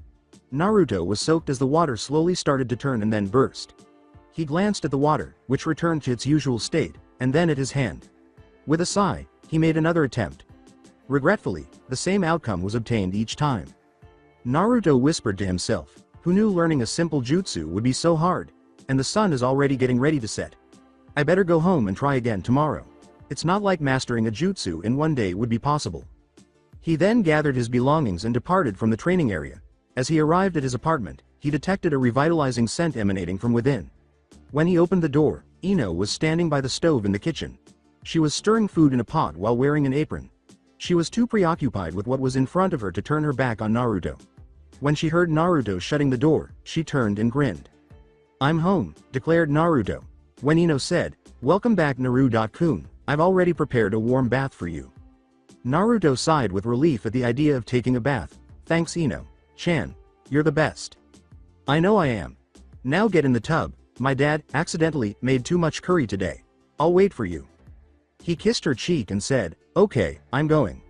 Naruto was soaked as the water slowly started to turn and then burst. He glanced at the water, which returned to its usual state, and then at his hand. With a sigh, he made another attempt. Regretfully, the same outcome was obtained each time. Naruto whispered to himself, who knew learning a simple jutsu would be so hard, and the sun is already getting ready to set. I better go home and try again tomorrow. It's not like mastering a jutsu in one day would be possible. He then gathered his belongings and departed from the training area. As he arrived at his apartment, he detected a revitalizing scent emanating from within. When he opened the door, Ino was standing by the stove in the kitchen. She was stirring food in a pot while wearing an apron. She was too preoccupied with what was in front of her to turn her back on Naruto. When she heard Naruto shutting the door, she turned and grinned. "I'm home," declared Naruto. When Ino said, "Welcome back Naru-kun, I've already prepared a warm bath for you." Naruto sighed with relief at the idea of taking a bath. "Thanks Ino-chan, you're the best." "I know I am. Now get in the tub, my dad accidentally made too much curry today. I'll wait for you." He kissed her cheek and said, "Okay, I'm going."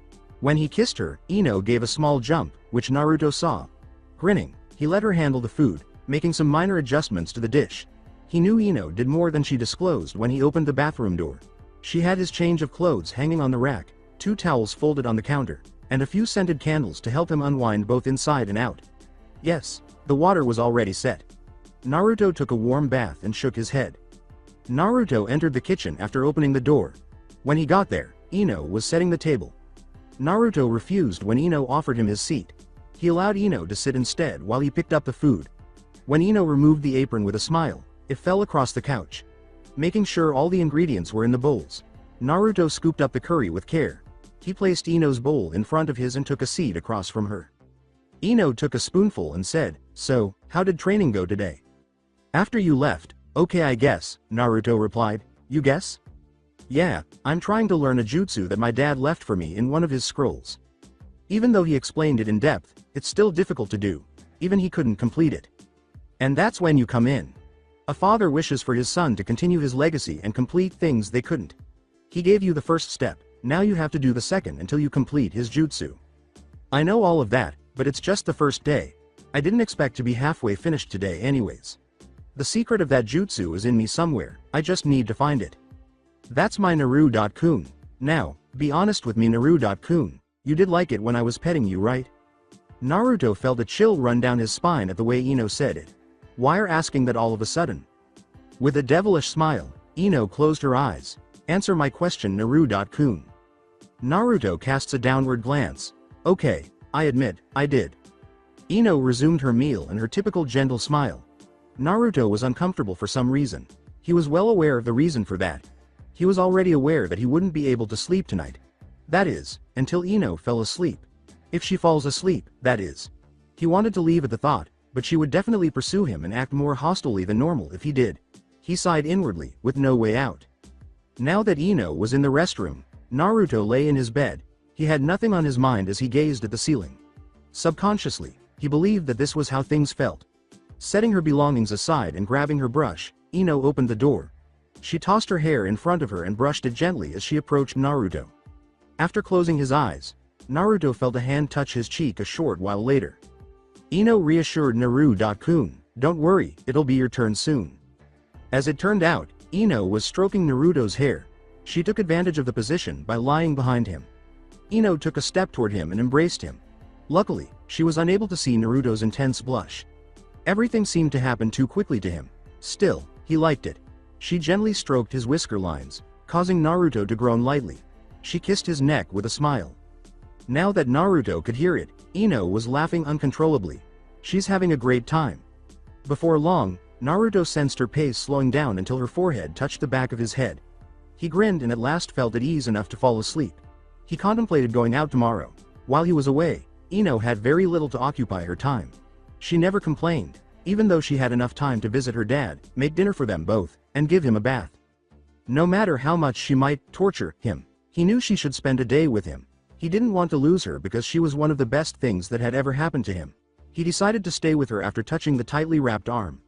When he kissed her, Ino gave a small jump, which Naruto saw. Grinning, he let her handle the food, making some minor adjustments to the dish. He knew Ino did more than she disclosed when he opened the bathroom door. She had his change of clothes hanging on the rack, 2 towels folded on the counter, and a few scented candles to help him unwind both inside and out. Yes, the water was already set. Naruto took a warm bath and shook his head. Naruto entered the kitchen after opening the door. When he got there, Ino was setting the table. Naruto refused when Ino offered him his seat. He allowed Ino to sit instead while he picked up the food. When Ino removed the apron with a smile, it fell across the couch. Making sure all the ingredients were in the bowls, Naruto scooped up the curry with care. He placed Ino's bowl in front of his and took a seat across from her. Ino took a spoonful and said, "So, how did training go today?" "After you left, okay I guess," Naruto replied. "You guess?" "Yeah, I'm trying to learn a jutsu that my dad left for me in one of his scrolls. Even though he explained it in depth, it's still difficult to do. Even he couldn't complete it. And that's when you come in. A father wishes for his son to continue his legacy and complete things they couldn't. He gave you the first step, now you have to do the second until you complete his jutsu. I know all of that, but it's just the first day. I didn't expect to be halfway finished today anyways. The secret of that jutsu is in me somewhere, I just need to find it. That's my Naru.kun. Now, be honest with me Naru.kun, you did like it when I was petting you right? Naruto felt a chill run down his spine at the way Ino said it. Why are asking that all of a sudden? With a devilish smile, Ino closed her eyes. Answer my question Naru.kun. Naruto casts a downward glance. Okay, I admit, I did. Ino resumed her meal and her typical gentle smile. Naruto was uncomfortable for some reason. He was well aware of the reason for that. He was already aware that he wouldn't be able to sleep tonight. That is, until Ino fell asleep. If she falls asleep, that is. He wanted to leave at the thought, but she would definitely pursue him and act more hostilely than normal if he did. He sighed inwardly, with no way out. Now that Ino was in the restroom, Naruto lay in his bed. He had nothing on his mind as he gazed at the ceiling. Subconsciously, he believed that this was how things felt. Setting her belongings aside and grabbing her brush, Ino opened the door. She tossed her hair in front of her and brushed it gently as she approached Naruto. After closing his eyes, Naruto felt a hand touch his cheek a short while later. Ino reassured Naru.kun, don't worry, it'll be your turn soon. As it turned out, Ino was stroking Naruto's hair. She took advantage of the position by lying behind him. Ino took a step toward him and embraced him. Luckily, she was unable to see Naruto's intense blush. Everything seemed to happen too quickly to him. Still, he liked it. She gently stroked his whisker lines, causing Naruto to groan lightly. She kissed his neck with a smile. Now that Naruto could hear it, Ino was laughing uncontrollably. She's having a great time. Before long, Naruto sensed her pace slowing down until her forehead touched the back of his head. He grinned and at last felt at ease enough to fall asleep. He contemplated going out tomorrow. While he was away, Ino had very little to occupy her time. She never complained, even though she had enough time to visit her dad, make dinner for them both, and give him a bath. No matter how much she might torture him, he knew she should spend a day with him. He didn't want to lose her because she was one of the best things that had ever happened to him. He decided to stay with her after touching the tightly wrapped arm.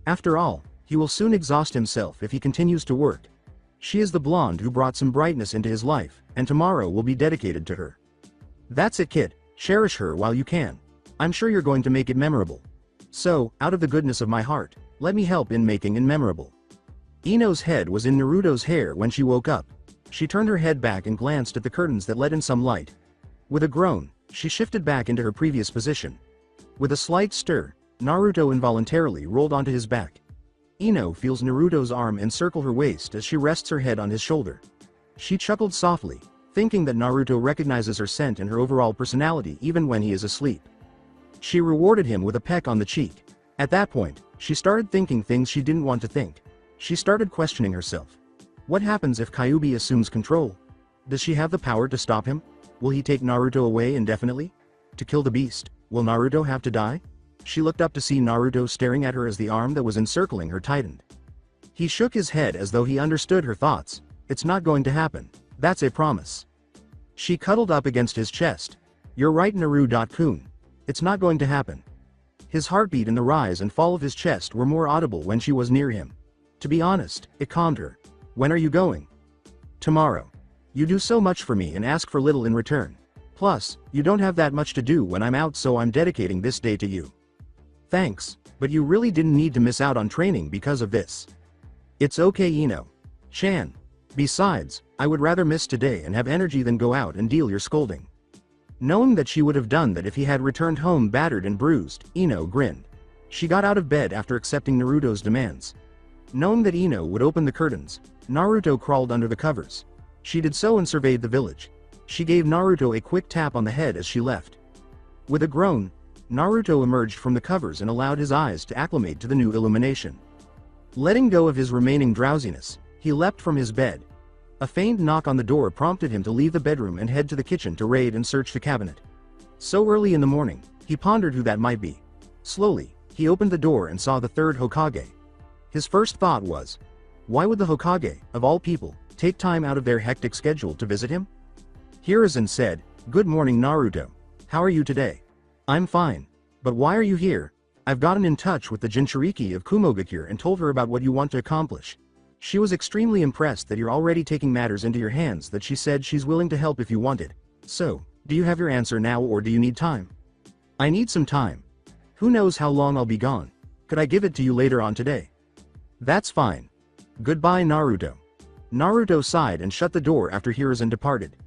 After all, he will soon exhaust himself if he continues to work. She is the blonde who brought some brightness into his life, and tomorrow will be dedicated to her. That's it kid, cherish her while you can. I'm sure you're going to make it memorable. So, out of the goodness of my heart, let me help in making it memorable. Ino's head was in Naruto's hair when she woke up. She turned her head back and glanced at the curtains that let in some light. With a groan, she shifted back into her previous position. With a slight stir, Naruto involuntarily rolled onto his back. Ino feels Naruto's arm encircle her waist as she rests her head on his shoulder. She chuckled softly, thinking that Naruto recognizes her scent and her overall personality even when he is asleep. She rewarded him with a peck on the cheek. At that point, she started thinking things she didn't want to think. She started questioning herself. What happens if Kyuubi assumes control? Does she have the power to stop him? Will he take Naruto away indefinitely? To kill the beast, will Naruto have to die? She looked up to see Naruto staring at her as the arm that was encircling her tightened. He shook his head as though he understood her thoughts. It's not going to happen. That's a promise. She cuddled up against his chest. You're right Naru.kun. It's not going to happen. His heartbeat and the rise and fall of his chest were more audible when she was near him. To be honest, it calmed her. When are you going? Tomorrow. You do so much for me and ask for little in return. Plus, you don't have that much to do when I'm out, so I'm dedicating this day to you. Thanks, but you really didn't need to miss out on training because of this. It's okay Ino-chan. Besides, I would rather miss today and have energy than go out and deal your scolding. Knowing that she would have done that if he had returned home battered and bruised, Ino grinned. She got out of bed after accepting Naruto's demands. Knowing that Ino would open the curtains, Naruto crawled under the covers. She did so and surveyed the village. She gave Naruto a quick tap on the head as she left. With a groan, Naruto emerged from the covers and allowed his eyes to acclimate to the new illumination. Letting go of his remaining drowsiness, he leapt from his bed. A faint knock on the door prompted him to leave the bedroom and head to the kitchen to raid and search the cabinet. So early in the morning, he pondered who that might be. Slowly, he opened the door and saw the third Hokage. His first thought was, why would the Hokage, of all people, take time out of their hectic schedule to visit him? Hiruzen said, Good morning Naruto. How are you today? I'm fine. But why are you here? I've gotten in touch with the Jinchuriki of Kumogakure and told her about what you want to accomplish. She was extremely impressed that you're already taking matters into your hands, that she said she's willing to help if you wanted. So, do you have your answer now or do you need time? I need some time. Who knows how long I'll be gone? Could I give it to you later on today? That's fine. Goodbye, Naruto. Naruto sighed and shut the door after Hiruzen departed.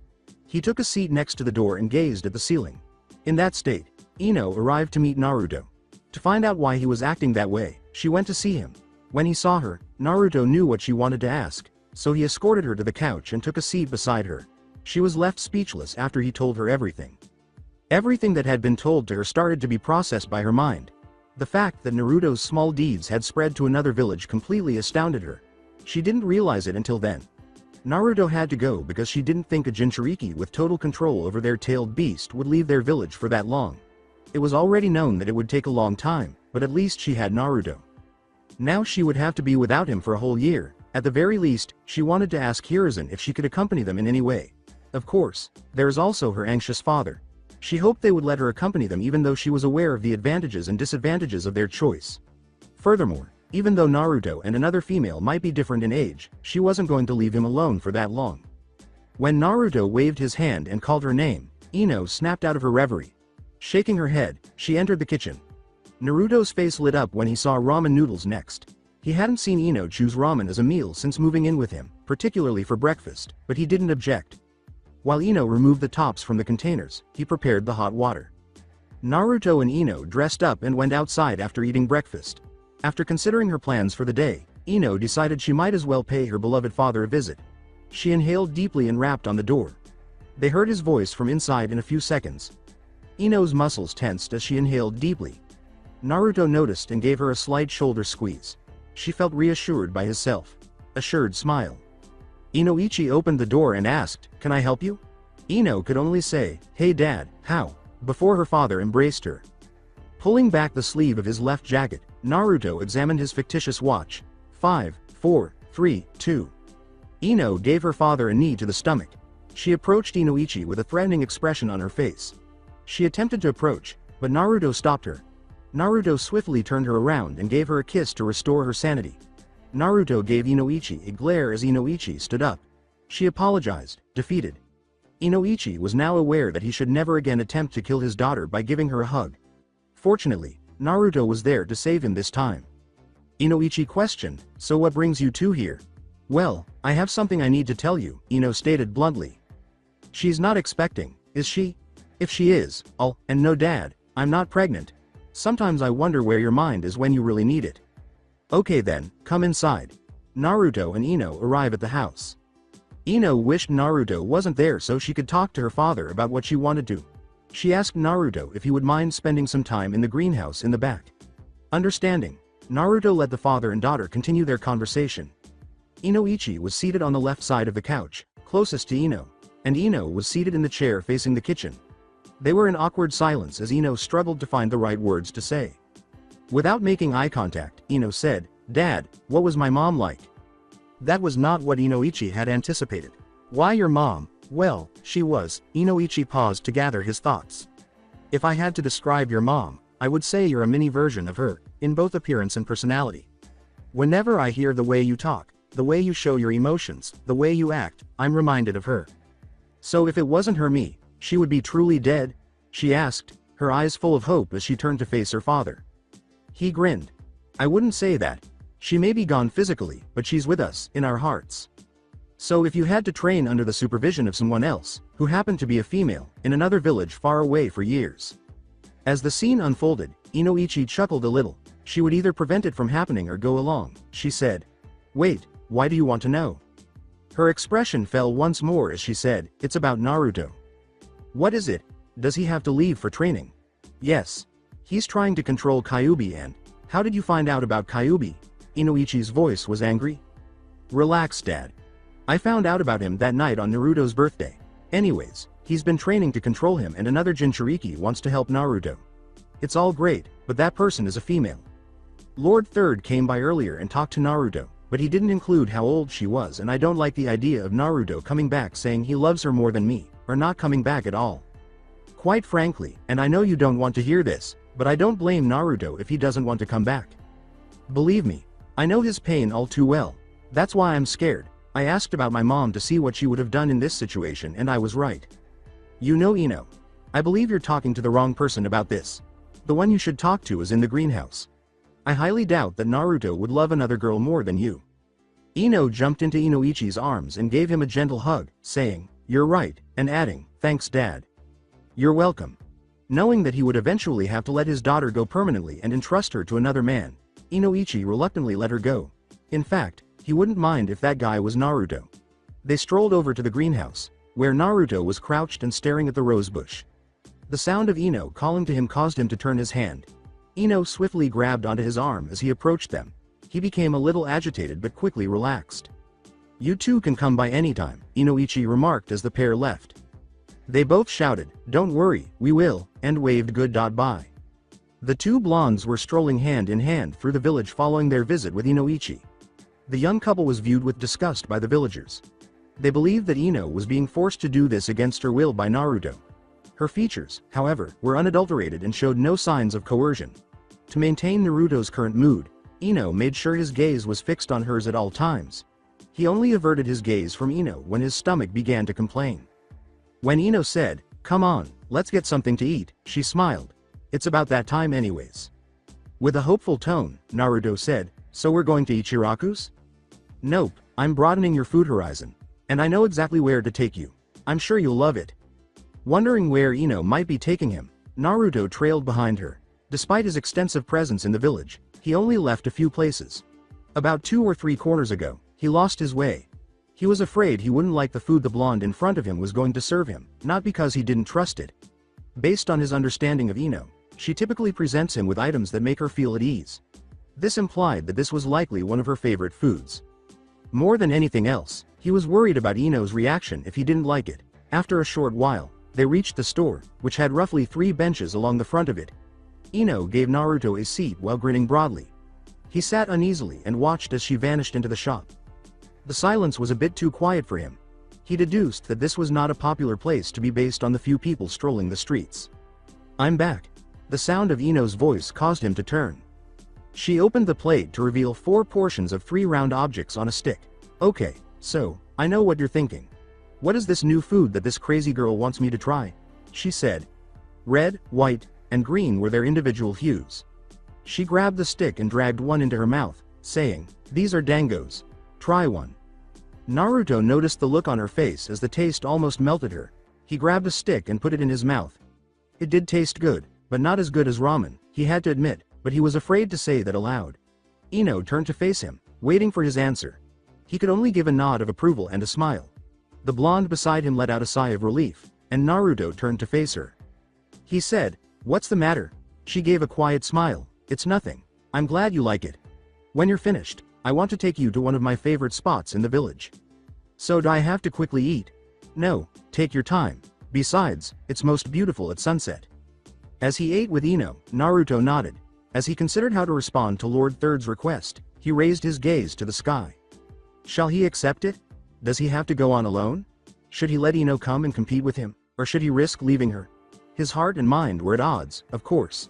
He took a seat next to the door and gazed at the ceiling. In that state, Ino arrived to meet Naruto. To find out why he was acting that way, she went to see him. When he saw her, Naruto knew what she wanted to ask, so he escorted her to the couch and took a seat beside her. She was left speechless after he told her everything. Everything that had been told to her started to be processed by her mind. The fact that Naruto's small deeds had spread to another village completely astounded her. She didn't realize it until then. Naruto had to go because she didn't think a Jinchuriki with total control over their tailed beast would leave their village for that long. It was already known that it would take a long time, but at least she had Naruto. Now she would have to be without him for a whole year. At the very least, she wanted to ask Hiruzen if she could accompany them in any way. Of course, there is also her anxious father. She hoped they would let her accompany them even though she was aware of the advantages and disadvantages of their choice. Furthermore, even though Naruto and another female might be different in age, she wasn't going to leave him alone for that long. When Naruto waved his hand and called her name, Ino snapped out of her reverie. Shaking her head, she entered the kitchen. Naruto's face lit up when he saw ramen noodles next. He hadn't seen Ino choose ramen as a meal since moving in with him, particularly for breakfast, but he didn't object. While Ino removed the tops from the containers, he prepared the hot water. Naruto and Ino dressed up and went outside after eating breakfast. After considering her plans for the day, Ino decided she might as well pay her beloved father a visit. She inhaled deeply and rapped on the door. They heard his voice from inside in a few seconds. Ino's muscles tensed as she inhaled deeply. Naruto noticed and gave her a slight shoulder squeeze. She felt reassured by his self-assured smile. Inoichi opened the door and asked, "Can I help you?" Ino could only say, "Hey Dad, how?" before her father embraced her. Pulling back the sleeve of his left jacket, Naruto examined his fictitious watch. 5, 4, 3, 2. Ino gave her father a knee to the stomach. She approached Inoichi with a threatening expression on her face. She attempted to approach, but Naruto stopped her. Naruto swiftly turned her around and gave her a kiss to restore her sanity. Naruto gave Inoichi a glare as Inoichi stood up. She apologized, defeated. Inoichi was now aware that he should never again attempt to kill his daughter by giving her a hug. Fortunately, Naruto was there to save him this time. Inoichi questioned, "So what brings you two here?" "Well, I have something I need to tell you," Ino stated bluntly. "She's not expecting, is she?" "If she is, and no Dad, I'm not pregnant. Sometimes I wonder where your mind is when you really need it." "Okay then, come inside." Naruto and Ino arrive at the house. Ino wished Naruto wasn't there so she could talk to her father about what she wanted to. She asked Naruto if he would mind spending some time in the greenhouse in the back. Understanding, Naruto let the father and daughter continue their conversation. Inoichi was seated on the left side of the couch, closest to Ino, and Ino was seated in the chair facing the kitchen. They were in awkward silence as Ino struggled to find the right words to say. Without making eye contact, Ino said, "Dad, what was my mom like?" That was not what Inoichi had anticipated. "Why your mom?" "Well, she was." Inoichi paused to gather his thoughts. "If I had to describe your mom, I would say you're a mini version of her, in both appearance and personality. Whenever I hear the way you talk, the way you show your emotions, the way you act, I'm reminded of her." "So if it wasn't her me, she would be truly dead?" she asked, her eyes full of hope as she turned to face her father. He grinned. "I wouldn't say that. She may be gone physically, but she's with us, in our hearts. So if you had to train under the supervision of someone else, who happened to be a female, in another village far away for years." As the scene unfolded, Inoichi chuckled a little. She would either prevent it from happening or go along, she said. "Wait, why do you want to know?" Her expression fell once more as she said, "It's about Naruto." "What is it? Does he have to leave for training?" "Yes. He's trying to control Kyuubi and..." "How did you find out about Kyuubi?" Inoichi's voice was angry. "Relax, Dad. I found out about him that night on Naruto's birthday. Anyways, he's been training to control him and another Jinchuriki wants to help Naruto. It's all great, but that person is a female. Lord Third came by earlier and talked to Naruto, but he didn't include how old she was and I don't like the idea of Naruto coming back saying he loves her more than me, or not coming back at all. Quite frankly, and I know you don't want to hear this, but I don't blame Naruto if he doesn't want to come back. Believe me, I know his pain all too well. That's why I'm scared. I asked about my mom to see what she would have done in this situation and I was right." "You know Ino. I believe you're talking to the wrong person about this. The one you should talk to is in the greenhouse. I highly doubt that Naruto would love another girl more than you. Ino jumped into Inoichi's arms and gave him a gentle hug, saying, "You're right," and adding, "Thanks, Dad." "You're welcome." Knowing that he would eventually have to let his daughter go permanently and entrust her to another man, Inoichi reluctantly let her go. In fact, he wouldn't mind if that guy was Naruto. They strolled over to the greenhouse, where Naruto was crouched and staring at the rose bush. The sound of Ino calling to him caused him to turn his hand. Ino swiftly grabbed onto his arm as he approached them. He became a little agitated but quickly relaxed. "You two can come by anytime," Inoichi remarked as the pair left. They both shouted, "Don't worry, we will," and waved goodbye. The two blondes were strolling hand in hand through the village following their visit with Inoichi. The young couple was viewed with disgust by the villagers. They believed that Ino was being forced to do this against her will by Naruto. Her features, however, were unadulterated and showed no signs of coercion. To maintain Naruto's current mood, Ino made sure his gaze was fixed on hers at all times. He only averted his gaze from Ino when his stomach began to complain. When Ino said, "Come on, let's get something to eat," she smiled. "It's about that time anyways." With a hopeful tone, Naruto said, "So we're going to Ichiraku's?" "Nope, I'm broadening your food horizon. And I know exactly where to take you. I'm sure you'll love it." Wondering where Ino might be taking him, Naruto trailed behind her. Despite his extensive presence in the village, he only left a few places. About 2 or 3 corners ago, he lost his way. He was afraid he wouldn't like the food the blonde in front of him was going to serve him, not because he didn't trust it. Based on his understanding of Ino, she typically presents him with items that make her feel at ease. This implied that this was likely one of her favorite foods. More than anything else, he was worried about Ino's reaction if he didn't like it. After a short while, they reached the store, which had roughly 3 benches along the front of it. Ino gave Naruto a seat while grinning broadly. He sat uneasily and watched as she vanished into the shop. The silence was a bit too quiet for him. He deduced that this was not a popular place to be based on the few people strolling the streets. "I'm back." The sound of Ino's voice caused him to turn. She opened the plate to reveal 4 portions of 3 round objects on a stick. "Okay, so, I know what you're thinking. What is this new food that this crazy girl wants me to try?" she said. Red, white, and green were their individual hues. She grabbed the stick and dragged one into her mouth, saying, "These are dangos. Try one." Naruto noticed the look on her face as the taste almost melted her. He grabbed a stick and put it in his mouth. It did taste good, but not as good as ramen, he had to admit, but he was afraid to say that aloud. Ino turned to face him, waiting for his answer. He could only give a nod of approval and a smile. The blonde beside him let out a sigh of relief, and Naruto turned to face her. He said, "What's the matter?" She gave a quiet smile. "It's nothing. I'm glad you like it. When you're finished, I want to take you to one of my favorite spots in the village." "So do I have to quickly eat?" "No, take your time. Besides, it's most beautiful at sunset." As he ate with Ino, Naruto nodded. As he considered how to respond to Lord Third's request, he raised his gaze to the sky. Shall he accept it? Does he have to go on alone? Should he let Ino come and compete with him, or should he risk leaving her? His heart and mind were at odds, of course.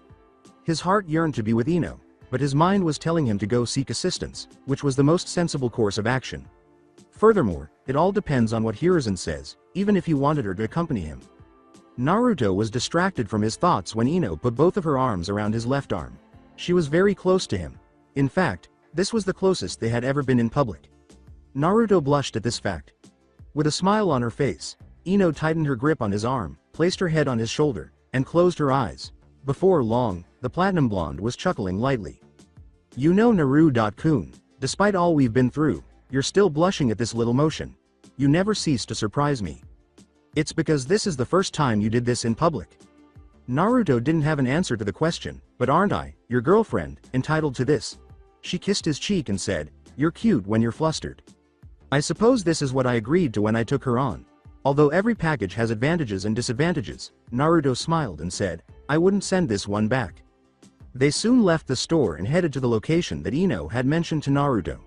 His heart yearned to be with Ino, but his mind was telling him to go seek assistance, which was the most sensible course of action. Furthermore, it all depends on what Hiruzen says, even if he wanted her to accompany him. Naruto was distracted from his thoughts when Ino put both of her arms around his left arm. She was very close to him. In fact, this was the closest they had ever been in public. Naruto blushed at this fact. With a smile on her face, Ino tightened her grip on his arm, placed her head on his shoulder, and closed her eyes. Before long, the platinum blonde was chuckling lightly. "You know Naru-kun, despite all we've been through, you're still blushing at this little motion. You never cease to surprise me. It's because this is the first time you did this in public." Naruto didn't have an answer to the question, "But aren't I, your girlfriend, entitled to this?" She kissed his cheek and said, "You're cute when you're flustered." "I suppose this is what I agreed to when I took her on. Although every package has advantages and disadvantages," Naruto smiled and said, "I wouldn't send this one back." They soon left the store and headed to the location that Ino had mentioned to Naruto.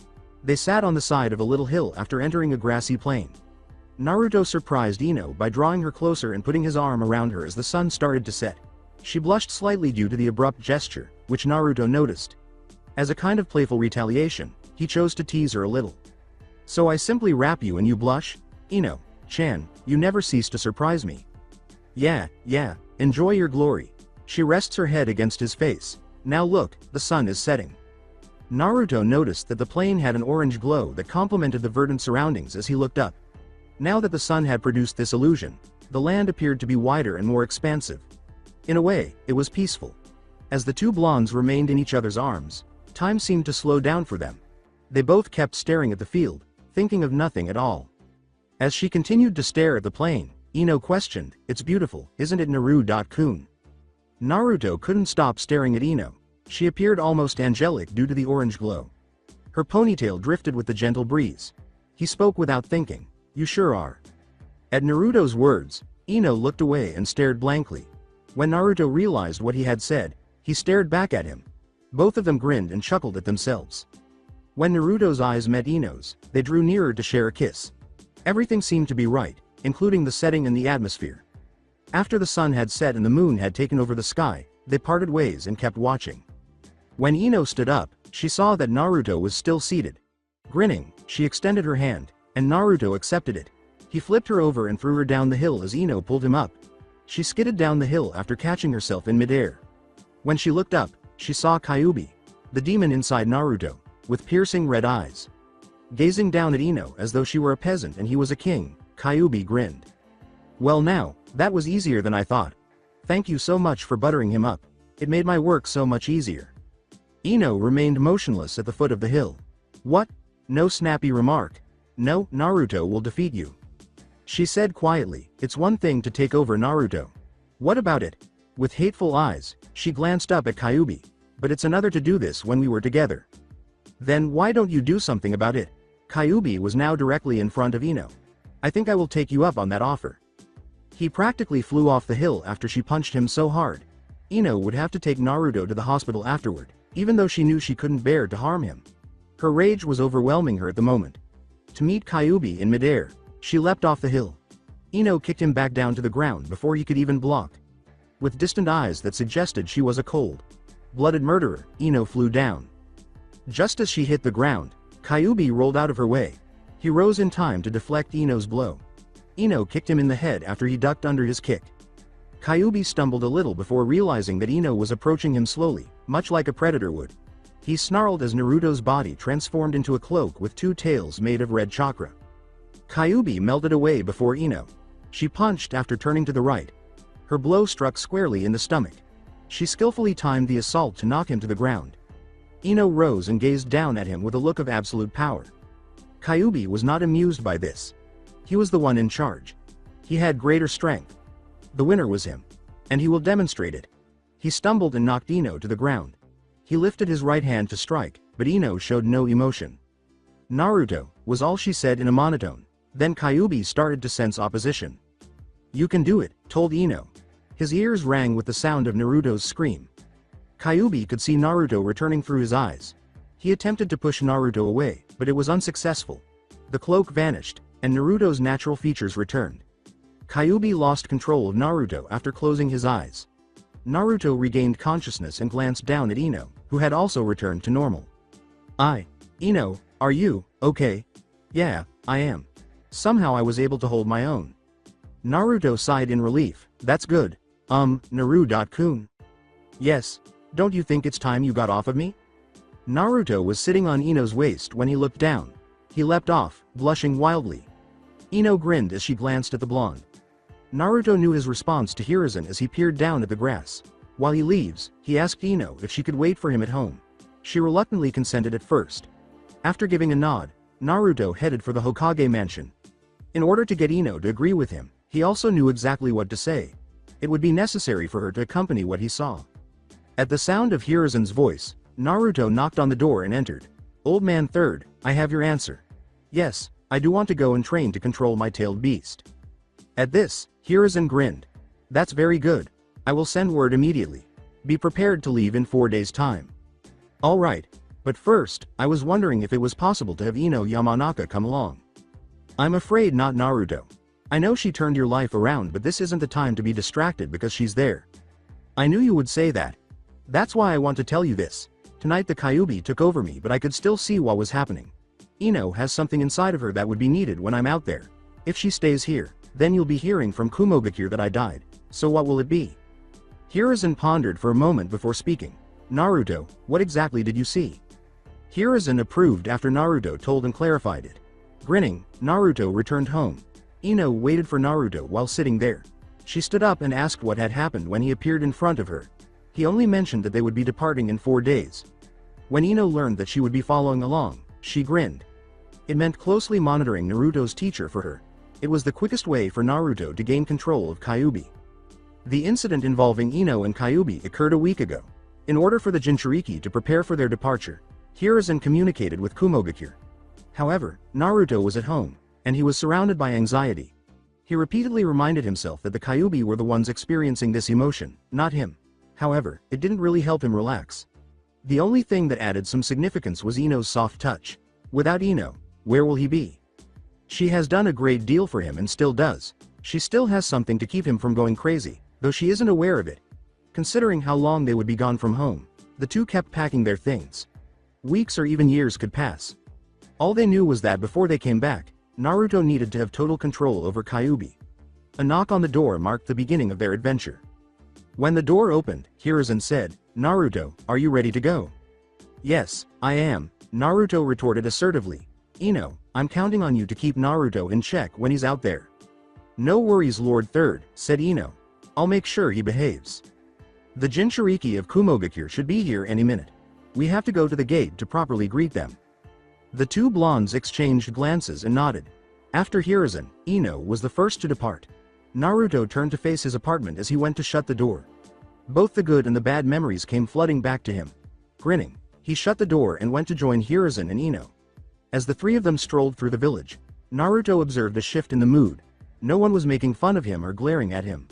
They sat on the side of a little hill after entering a grassy plain. Naruto surprised Ino by drawing her closer and putting his arm around her as the sun started to set. She blushed slightly due to the abrupt gesture, which Naruto noticed. As a kind of playful retaliation, he chose to tease her a little. "So I simply wrap you and you blush? Ino-chan, you never cease to surprise me." Yeah, enjoy your glory." She rests her head against his face. Now look, the sun is setting. Naruto noticed that the plane had an orange glow that complemented the verdant surroundings as he looked up. Now that the sun had produced this illusion, the land appeared to be wider and more expansive. In a way, it was peaceful. As the two blondes remained in each other's arms, time seemed to slow down for them. They both kept staring at the field, thinking of nothing at all. As she continued to stare at the plane, Ino questioned, "It's beautiful, isn't it, Naruto-kun?" Naruto couldn't stop staring at Ino. She appeared almost angelic due to the orange glow. Her ponytail drifted with the gentle breeze. He spoke without thinking, "You sure are." At Naruto's words, Ino looked away and stared blankly. When Naruto realized what he had said, he stared back at him. Both of them grinned and chuckled at themselves. When Naruto's eyes met Ino's, they drew nearer to share a kiss. Everything seemed to be right, including the setting and the atmosphere. After the sun had set and the moon had taken over the sky, they parted ways and kept watching. When Ino stood up, she saw that Naruto was still seated. Grinning, she extended her hand, and Naruto accepted it. He flipped her over and threw her down the hill as Ino pulled him up. She skidded down the hill after catching herself in midair. When she looked up, she saw Kyuubi, the demon inside Naruto, with piercing red eyes. Gazing down at Ino as though she were a peasant and he was a king, Kyuubi grinned. "Well now, that was easier than I thought. Thank you so much for buttering him up. It made my work so much easier." Ino remained motionless at the foot of the hill. "What? No snappy remark. No, Naruto will defeat you," she said quietly. "It's one thing to take over Naruto. What about it?" With hateful eyes, she glanced up at Kyuubi. "But it's another to do this when we were together." "Then why don't you do something about it?" Kyuubi was now directly in front of Ino. "I think I will take you up on that offer." He practically flew off the hill after she punched him so hard. Ino would have to take Naruto to the hospital afterward, even though she knew she couldn't bear to harm him. Her rage was overwhelming her at the moment. To meet Kyuubi in midair, she leapt off the hill. Ino kicked him back down to the ground before he could even block. With distant eyes that suggested she was a cold-blooded murderer, Ino flew down. Just as she hit the ground, Kyuubi rolled out of her way. He rose in time to deflect Ino's blow. Ino kicked him in the head after he ducked under his kick. Kyuubi stumbled a little before realizing that Ino was approaching him slowly, much like a predator would. He snarled as Naruto's body transformed into a cloak with two tails made of red chakra. Kyuubi melted away before Ino. She punched after turning to the right. Her blow struck squarely in the stomach. She skillfully timed the assault to knock him to the ground. Ino rose and gazed down at him with a look of absolute power. Kyuubi was not amused by this. He was the one in charge. He had greater strength. The winner was him. And he will demonstrate it. He stumbled and knocked Ino to the ground. He lifted his right hand to strike, but Ino showed no emotion. "Naruto," was all she said in a monotone. Then Kyuubi started to sense opposition. "You can do it," told Ino. His ears rang with the sound of Naruto's scream. Kyuubi could see Naruto returning through his eyes. He attempted to push Naruto away, but it was unsuccessful. The cloak vanished, and Naruto's natural features returned. Kyuubi lost control of Naruto after closing his eyes. Naruto regained consciousness and glanced down at Ino, who had also returned to normal. Ino, are you okay?" "Yeah, I am. Somehow I was able to hold my own." Naruto sighed in relief. "That's good. Naruto-kun." "Yes. Don't you think it's time you got off of me?" Naruto was sitting on Ino's waist when he looked down. He leapt off, blushing wildly. Ino grinned as she glanced at the blonde. Naruto knew his response to Hiruzen as he peered down at the grass. While he leaves, he asked Ino if she could wait for him at home. She reluctantly consented at first. After giving a nod, Naruto headed for the Hokage mansion. In order to get Ino to agree with him, he also knew exactly what to say. It would be necessary for her to accompany what he saw. At the sound of Hiruzen's voice, Naruto knocked on the door and entered. "Old man third, I have your answer. Yes, I do want to go and train to control my tailed beast." At this, Hiruzen grinned. "That's very good. I will send word immediately. Be prepared to leave in 4 days' time." "All right. But first, I was wondering if it was possible to have Ino Yamanaka come along." "I'm afraid not, Naruto. I know she turned your life around, but this isn't the time to be distracted because she's there." "I knew you would say that. That's why I want to tell you this. Tonight the Kyuubi took over me, but I could still see what was happening. Ino has something inside of her that would be needed when I'm out there. If she stays here, then you'll be hearing from Kumogakure that I died. So what will it be?" Hiruzen pondered for a moment before speaking. Naruto, what exactly did you see? Hiruzen approved after Naruto told and clarified it. Grinning, Naruto returned home. Ino waited for Naruto while sitting there. She stood up and asked what had happened when he appeared in front of her. He only mentioned that they would be departing in 4 days. When Ino learned that she would be following along, she grinned. It meant closely monitoring Naruto's teacher for her. It was the quickest way for Naruto to gain control of Kyuubi. The incident involving Ino and Kyuubi occurred a week ago. In order for the Jinchuriki to prepare for their departure, Hiruzen communicated with Kumogakure. However, Naruto was at home, and he was surrounded by anxiety. He repeatedly reminded himself that the Kyuubi were the ones experiencing this emotion, not him. However, it didn't really help him relax. The only thing that added some significance was Ino's soft touch. Without Ino, where will he be? She has done a great deal for him and still does. She still has something to keep him from going crazy, though she isn't aware of it. Considering how long they would be gone from home, the two kept packing their things. Weeks or even years could pass. All they knew was that before they came back, Naruto needed to have total control over Kyuubi. A knock on the door marked the beginning of their adventure. When the door opened, Hiruzen said, "Naruto, are you ready to go?" "Yes, I am," Naruto retorted assertively. "Ino, I'm counting on you to keep Naruto in check when he's out there." "No worries, Lord Third," said Ino. "I'll make sure he behaves." "The Jinchuriki of Kumogakure should be here any minute. We have to go to the gate to properly greet them." The two blondes exchanged glances and nodded. After Hiruzen, Ino was the first to depart. Naruto turned to face his apartment as he went to shut the door. Both the good and the bad memories came flooding back to him. Grinning, he shut the door and went to join Hiruzen and Ino. As the three of them strolled through the village, Naruto observed a shift in the mood. No one was making fun of him or glaring at him.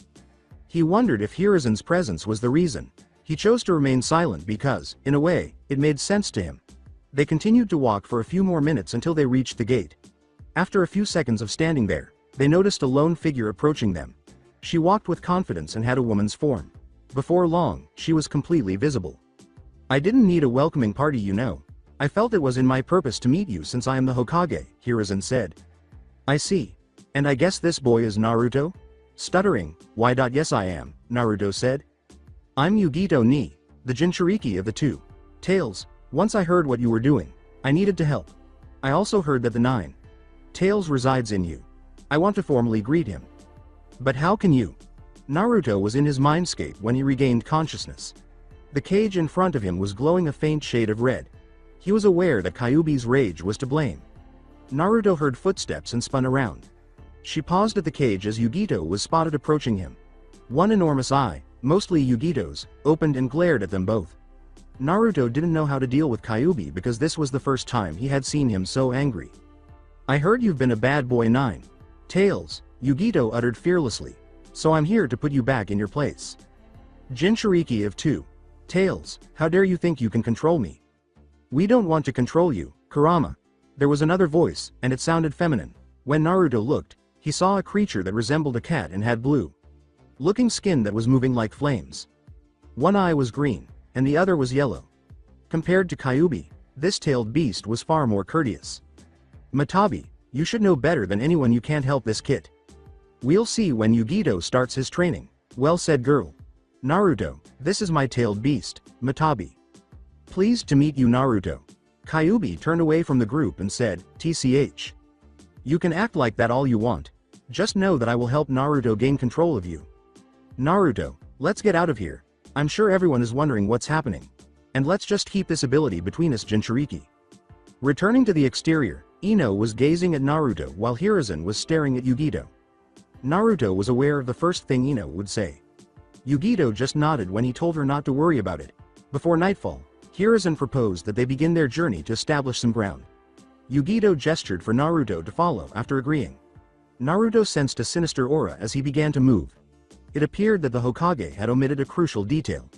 He wondered if Hiruzen's presence was the reason. He chose to remain silent because, in a way, it made sense to him. They continued to walk for a few more minutes until they reached the gate. After a few seconds of standing there, they noticed a lone figure approaching them. She walked with confidence and had a woman's form. Before long, she was completely visible. "I didn't need a welcoming party, you know. I felt it was in my purpose to meet you since I am the Hokage," Hiruzen said. "I see. And I guess this boy is Naruto?" Stuttering, Yes I am," Naruto said. "I'm Yugito ni, the Jinchuriki of the two. Tails, once I heard what you were doing. I needed to help. I also heard that the 9 Tails resides in you. I want to formally greet him." "But how can you?" Naruto was in his mindscape when he regained consciousness. The cage in front of him was glowing a faint shade of red. He was aware that Kyuubi's rage was to blame. Naruto heard footsteps and spun around. She paused at the cage as Yugito was spotted approaching him. One enormous eye, mostly Yugito's, opened and glared at them both. Naruto didn't know how to deal with Kyuubi because this was the first time he had seen him so angry. "I heard you've been a bad boy 9 Tails," Yugito uttered fearlessly. "So I'm here to put you back in your place. Jinchuriki of 2 Tails, how dare you think you can control me?" "We don't want to control you, Kurama." There was another voice, and it sounded feminine. When Naruto looked, he saw a creature that resembled a cat and had blue-looking skin that was moving like flames. One eye was green, and the other was yellow. Compared to Kyuubi, this tailed beast was far more courteous. "Matabi, you should know better than anyone you can't help this kid. We'll see when Yugito starts his training." "Well said, girl. Naruto, this is my tailed beast, Matabi." "Pleased to meet you, Naruto." Kyuubi turned away from the group and said, "TCH. You can act like that all you want. Just know that I will help Naruto gain control of you." "Naruto, let's get out of here. I'm sure everyone is wondering what's happening. And let's just keep this ability between us, Jinchuriki." Returning to the exterior, Ino was gazing at Naruto while Hiruzen was staring at Yugito. Naruto was aware of the first thing Ino would say. Yugito just nodded when he told her not to worry about it. Before nightfall, Hiruzen proposed that they begin their journey to establish some ground. Yugito gestured for Naruto to follow after agreeing. Naruto sensed a sinister aura as he began to move. It appeared that the Hokage had omitted a crucial detail.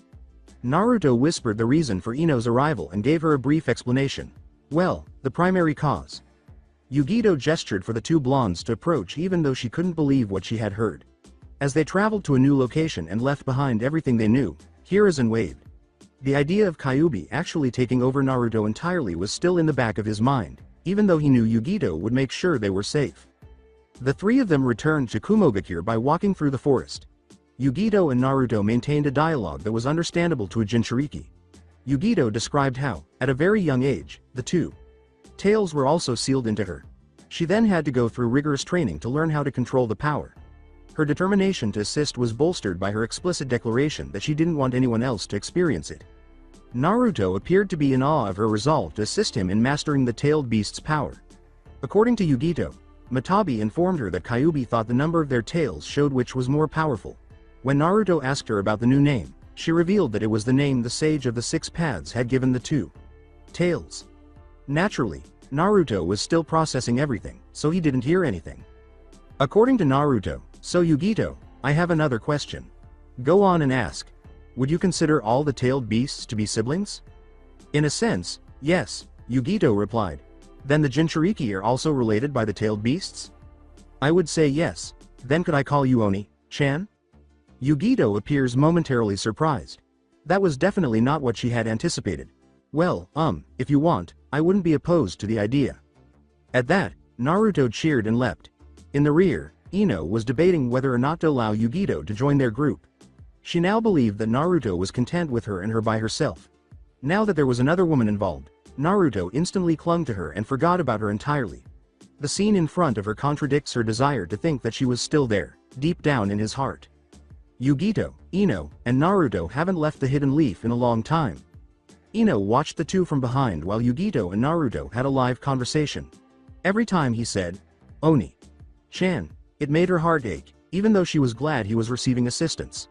Naruto whispered the reason for Ino's arrival and gave her a brief explanation. "Well, the primary cause." Yugito gestured for the two blondes to approach even though she couldn't believe what she had heard. As they traveled to a new location and left behind everything they knew, Hiruzen waved. The idea of Kyuubi actually taking over Naruto entirely was still in the back of his mind, even though he knew Yugito would make sure they were safe. The three of them returned to Kumogakure by walking through the forest. Yugito and Naruto maintained a dialogue that was understandable to a Jinchuriki. Yugito described how, at a very young age, the two tails were also sealed into her. She then had to go through rigorous training to learn how to control the power. Her determination to assist was bolstered by her explicit declaration that she didn't want anyone else to experience it. Naruto appeared to be in awe of her resolve to assist him in mastering the tailed beast's power. According to Yugito, Matabi informed her that Kyuubi thought the number of their tails showed which was more powerful. When Naruto asked her about the new name, she revealed that it was the name the Sage of the Six Paths had given the two tails. Naturally, Naruto was still processing everything, so he didn't hear anything. According to Naruto, "So Yugito, I have another question. Go on and ask. Would you consider all the tailed beasts to be siblings?" "In a sense, yes," Yugito replied. "Then the Jinchuriki are also related by the tailed beasts?" "I would say yes. Then could I call you Oni-chan?" Yugito appears momentarily surprised. That was definitely not what she had anticipated. "Well, if you want, I wouldn't be opposed to the idea." At that, Naruto cheered and leapt. In the rear, Ino was debating whether or not to allow Yugito to join their group. She now believed that Naruto was content with her and her by herself. Now that there was another woman involved, Naruto instantly clung to her and forgot about her entirely. The scene in front of her contradicts her desire to think that she was still there, deep down in his heart. Yugito, Ino, and Naruto haven't left the hidden leaf in a long time. Ino watched the two from behind while Yugito and Naruto had a live conversation. Every time he said, "Oni-chan," it made her heart ache, even though she was glad he was receiving assistance.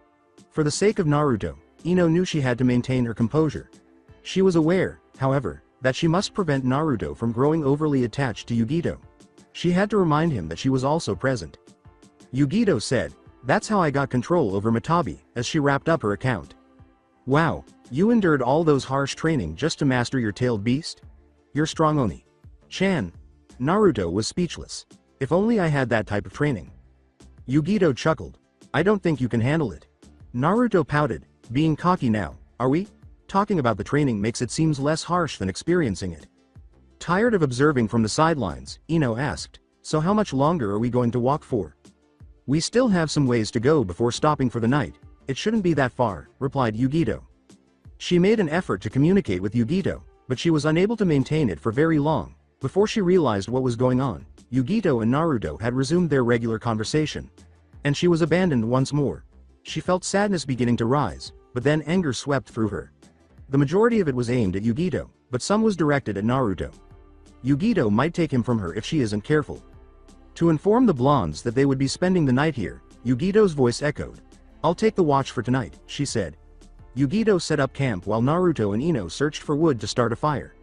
For the sake of Naruto, Ino knew she had to maintain her composure. She was aware, however, that she must prevent Naruto from growing overly attached to Yugito. She had to remind him that she was also present. Yugito said, "That's how I got control over Matabi," as she wrapped up her account. "Wow, you endured all those harsh training just to master your tailed beast? You're strong, Oni-chan." Naruto was speechless. "If only I had that type of training." Yugito chuckled. "I don't think you can handle it." Naruto pouted, being cocky now. "Are we? Talking about the training makes it seems less harsh than experiencing it." Tired of observing from the sidelines, Ino asked, "So how much longer are we going to walk for?" "We still have some ways to go before stopping for the night. It shouldn't be that far," replied Yugito. She made an effort to communicate with Yugito, but she was unable to maintain it for very long. Before she realized what was going on, Yugito and Naruto had resumed their regular conversation. And she was abandoned once more. She felt sadness beginning to rise, but then anger swept through her. The majority of it was aimed at Yugito, but some was directed at Naruto. Yugito might take him from her if she isn't careful. To inform the blondes that they would be spending the night here, Yugito's voice echoed. "I'll take the watch for tonight," she said. Yugito set up camp while Naruto and Ino searched for wood to start a fire.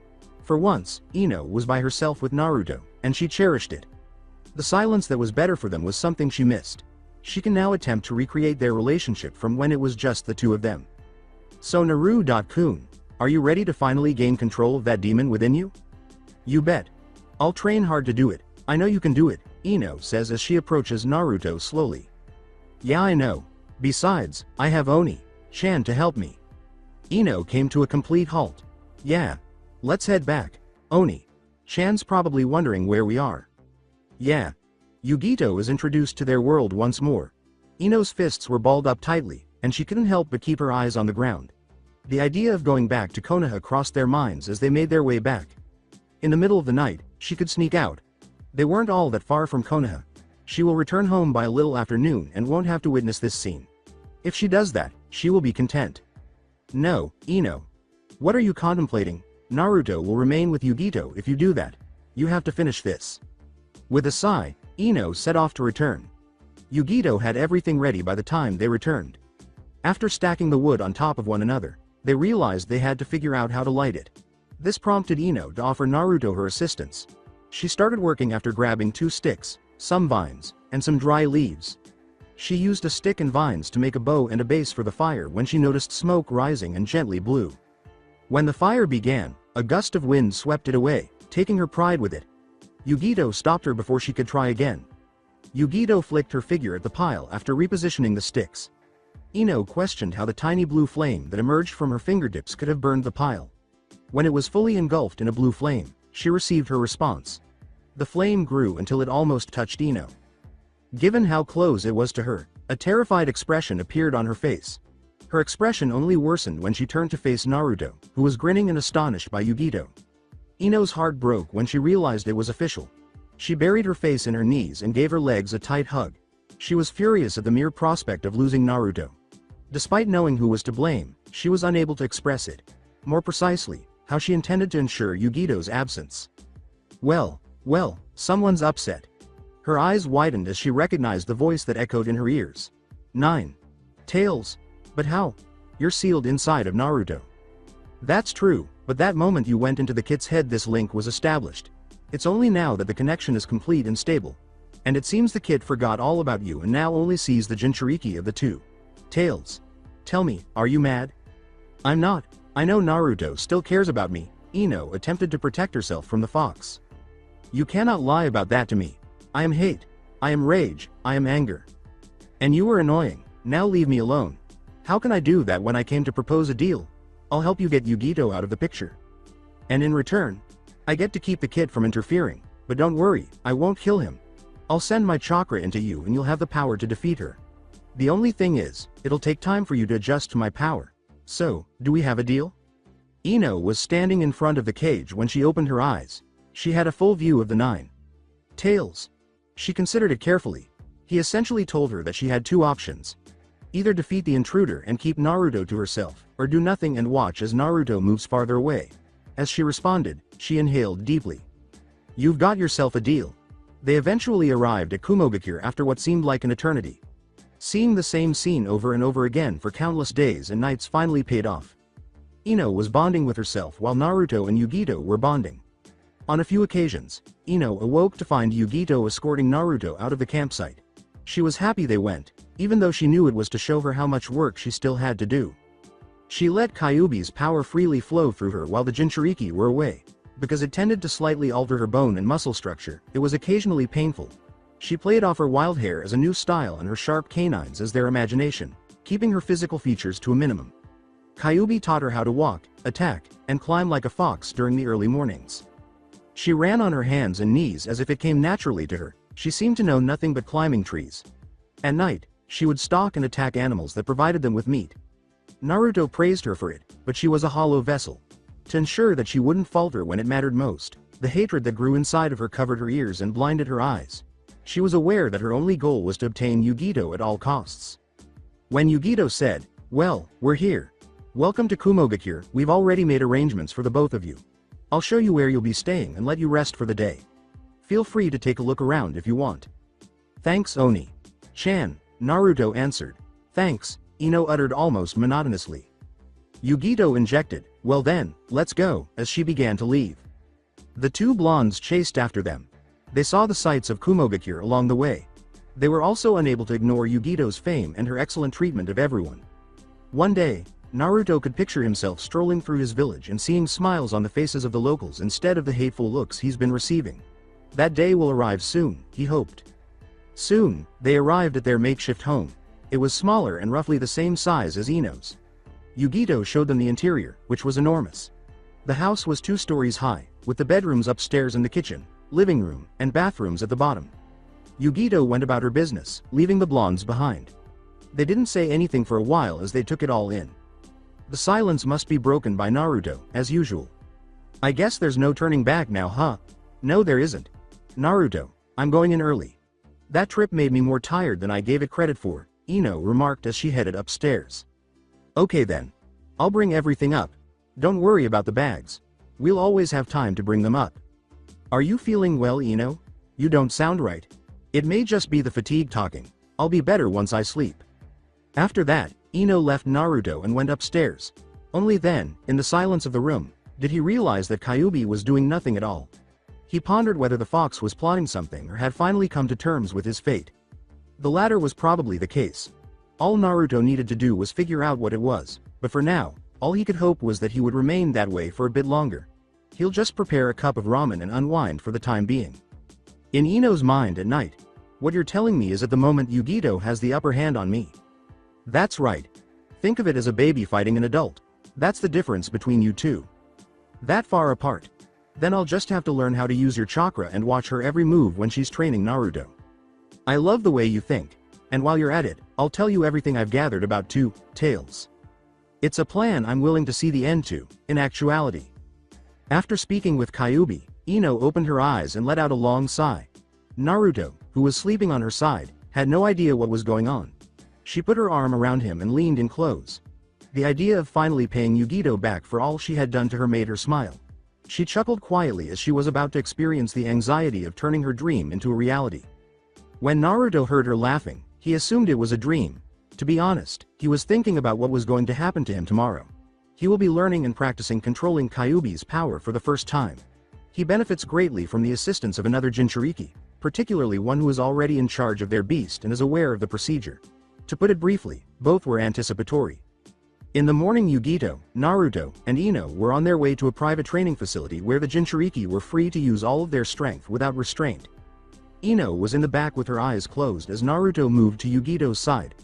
For once, Ino was by herself with Naruto, and she cherished it. The silence that was better for them was something she missed. She can now attempt to recreate their relationship from when it was just the two of them. "So Naru-kun, are you ready to finally gain control of that demon within you?" "You bet. I'll train hard to do it. I know you can do it," Ino says as she approaches Naruto slowly. "Yeah, I know. Besides, I have Oni-chan to help me." Ino came to a complete halt. "Yeah. Let's head back. Oni-chan's probably wondering where we are." "Yeah." Yugito is introduced to their world once more. Ino's fists were balled up tightly, and she couldn't help but keep her eyes on the ground. The idea of going back to Konoha crossed their minds as they made their way back. In the middle of the night, she could sneak out. They weren't all that far from Konoha. She will return home by a little after noon and won't have to witness this scene. If she does that, she will be content. "No, Ino. What are you contemplating? Naruto will remain with Yugito if you do that. You have to finish this." With a sigh, Ino set off to return. Yugito had everything ready by the time they returned. After stacking the wood on top of one another, they realized they had to figure out how to light it. This prompted Ino to offer Naruto her assistance. She started working after grabbing 2 sticks, some vines, and some dry leaves. She used a stick and vines to make a bow and a base for the fire when she noticed smoke rising and gently blew. When the fire began, a gust of wind swept it away, taking her pride with it. Yugito stopped her before she could try again. Yugito flicked her figure at the pile after repositioning the sticks. Ino questioned how the tiny blue flame that emerged from her fingertips could have burned the pile. When it was fully engulfed in a blue flame, she received her response. The flame grew until it almost touched Ino. Given how close it was to her, A terrified expression appeared on her face. Her expression only worsened when she turned to face Naruto, who was grinning and astonished by Yugito. Ino's heart broke when she realized it was official. She buried her face in her knees and gave her legs a tight hug. She was furious at the mere prospect of losing Naruto. Despite knowing who was to blame, she was unable to express it. More precisely, how she intended to ensure Yugito's absence. Well, someone's upset. Her eyes widened as she recognized the voice that echoed in her ears. 9. Tails. But how? You're sealed inside of Naruto. That's true, but that moment you went into the kid's head this link was established. It's only now that the connection is complete and stable. And it seems the kid forgot all about you and now only sees the Jinchuriki of the two. Tails. Tell me, are you mad? I'm not. I know Naruto still cares about me. Ino attempted to protect herself from the fox. You cannot lie about that to me. I am hate. I am rage. I am anger. And you were annoying. Now leave me alone. How can I do that when I came to propose a deal? I'll help you get Yugito out of the picture. And in return, I get to keep the kid from interfering, but don't worry, I won't kill him. I'll send my chakra into you and you'll have the power to defeat her. The only thing is, it'll take time for you to adjust to my power. So, do we have a deal? Ino was standing in front of the cage when she opened her eyes. She had a full view of the 9. Tails. She considered it carefully. He essentially told her that she had two options. Either defeat the intruder and keep Naruto to herself, or do nothing and watch as Naruto moves farther away. As she responded, she inhaled deeply. You've got yourself a deal. They eventually arrived at Kumogakure after what seemed like an eternity. Seeing the same scene over and over again for countless days and nights finally paid off. Ino was bonding with herself while Naruto and Yugito were bonding. On a few occasions, Ino awoke to find Yugito escorting Naruto out of the campsite. She was happy they went, even though she knew it was to show her how much work she still had to do. She let Kyuubi's power freely flow through her while the Jinchuriki were away. Because it tended to slightly alter her bone and muscle structure, it was occasionally painful. She played off her wild hair as a new style and her sharp canines as their imagination, keeping her physical features to a minimum. Kyuubi taught her how to walk, attack, and climb like a fox during the early mornings. She ran on her hands and knees as if it came naturally to her. She seemed to know nothing but climbing trees. At night, she would stalk and attack animals that provided them with meat. Naruto praised her for it, but she was a hollow vessel. To ensure that she wouldn't falter when it mattered most, the hatred that grew inside of her covered her ears and blinded her eyes. She was aware that her only goal was to obtain Yugito at all costs. When Yugito said, "Well, we're here. Welcome to Kumogakure, we've already made arrangements for the both of you. I'll show you where you'll be staying and let you rest for the day. Feel free to take a look around if you want." "Thanks, Oni-chan," Naruto answered. "Thanks," Ino uttered almost monotonously. Yugito injected, "Well then, let's go," as she began to leave. The two blondes chased after them. They saw the sights of Kumogakure along the way. They were also unable to ignore Yugito's fame and her excellent treatment of everyone. One day, Naruto could picture himself strolling through his village and seeing smiles on the faces of the locals instead of the hateful looks he's been receiving. That day will arrive soon, he hoped. Soon, they arrived at their makeshift home. It was smaller and roughly the same size as Ino's. Yugito showed them the interior, which was enormous. The house was 2 stories high, with the bedrooms upstairs and the kitchen, living room, and bathrooms at the bottom. Yugito went about her business, leaving the blondes behind. They didn't say anything for a while as they took it all in. The silence must be broken by Naruto, as usual. "I guess there's no turning back now, huh?" "No, there isn't. Naruto, I'm going in early. That trip made me more tired than I gave it credit for," Ino remarked as she headed upstairs. "Okay then. I'll bring everything up. Don't worry about the bags. We'll always have time to bring them up." "Are you feeling well, Ino? You don't sound right." "It may just be the fatigue talking. I'll be better once I sleep." After that, Ino left Naruto and went upstairs. Only then, in the silence of the room, did he realize that Kyuubi was doing nothing at all. He pondered whether the fox was plotting something or had finally come to terms with his fate. The latter was probably the case. All Naruto needed to do was figure out what it was, but for now, all he could hope was that he would remain that way for a bit longer. He'll just prepare a cup of ramen and unwind for the time being. In Ino's mind at night, "What you're telling me is at the moment Yugito has the upper hand on me." "That's right. Think of it as a baby fighting an adult. That's the difference between you two. That far apart. Then I'll just have to learn how to use your chakra and watch her every move when she's training Naruto." "I love the way you think. And while you're at it, I'll tell you everything I've gathered about two tails. It's a plan I'm willing to see the end to, in actuality. After speaking with Kyuubi, Ino opened her eyes and let out a long sigh. Naruto, who was sleeping on her side, had no idea what was going on. She put her arm around him and leaned in close. The idea of finally paying Yugito back for all she had done to her made her smile. She chuckled quietly as she was about to experience the anxiety of turning her dream into a reality. When Naruto heard her laughing, he assumed it was a dream. To be honest, he was thinking about what was going to happen to him tomorrow. He will be learning and practicing controlling Kyuubi's power for the first time. He benefits greatly from the assistance of another Jinchuriki, particularly one who is already in charge of their beast and is aware of the procedure. To put it briefly, both were anticipatory. In the morning, Yugito, Naruto, and Ino were on their way to a private training facility where the Jinchuriki were free to use all of their strength without restraint. Ino was in the back with her eyes closed as Naruto moved to Yugito's side.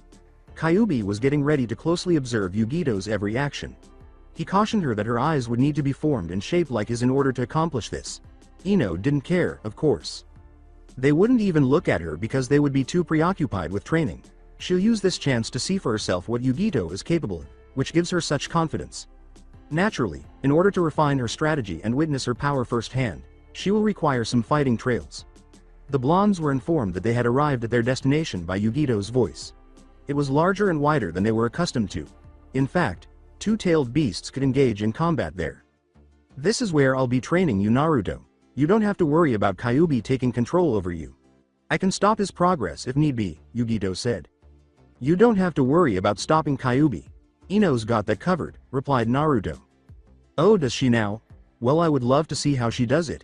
Kyuubi was getting ready to closely observe Yugito's every action. He cautioned her that her eyes would need to be formed and shaped like his in order to accomplish this. Ino didn't care, of course. They wouldn't even look at her because they would be too preoccupied with training. She'll use this chance to see for herself what Yugito is capable of, which gives her such confidence. Naturally, in order to refine her strategy and witness her power firsthand, she will require some fighting trails. The blondes were informed that they had arrived at their destination by Yugito's voice. It was larger and wider than they were accustomed to. In fact, two-tailed beasts could engage in combat there. This is where I'll be training you, Naruto. You don't have to worry about Kyuubi taking control over you. I can stop his progress if need be, Yugito said. You don't have to worry about stopping Kyuubi. Ino's got that covered, replied Naruto. Oh, does she now? Well, I would love to see how she does it.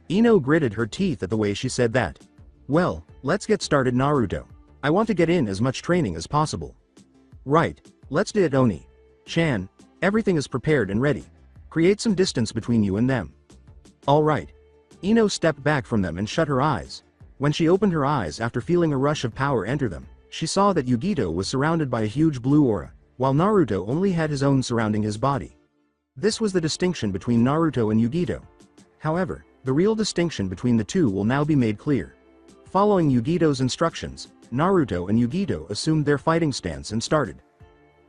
Ino gritted her teeth at the way she said that. Well, let's get started, Naruto. I want to get in as much training as possible. Right, let's do it, Oni-chan. Everything is prepared and ready. Create some distance between you and them. All right. Ino stepped back from them and shut her eyes. When she opened her eyes after feeling a rush of power enter them, she saw that Yugito was surrounded by a huge blue aura, while Naruto only had his own surrounding his body. This was the distinction between Naruto and Yugito. However, the real distinction between the two will now be made clear. Following Yugito's instructions, Naruto and Yugito assumed their fighting stance and started.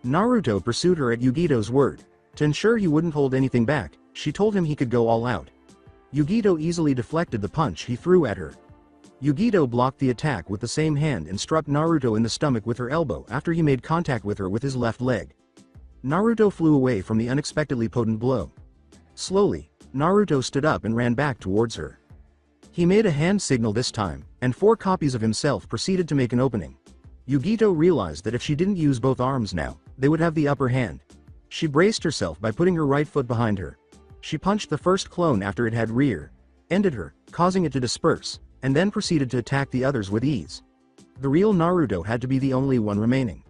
Naruto pursued her at Yugito's word. To ensure he wouldn't hold anything back, she told him he could go all out. Yugito easily deflected the punch he threw at her. Yugito blocked the attack with the same hand and struck Naruto in the stomach with her elbow after he made contact with her with his left leg. Naruto flew away from the unexpectedly potent blow. Slowly, Naruto stood up and ran back towards her. He made a hand signal this time, and 4 copies of himself proceeded to make an opening. Yugito realized that if she didn't use both arms now, they would have the upper hand. She braced herself by putting her right foot behind her. She punched the first clone after it had ended her, causing it to disperse, and then proceeded to attack the others with ease. The real Naruto had to be the only one remaining.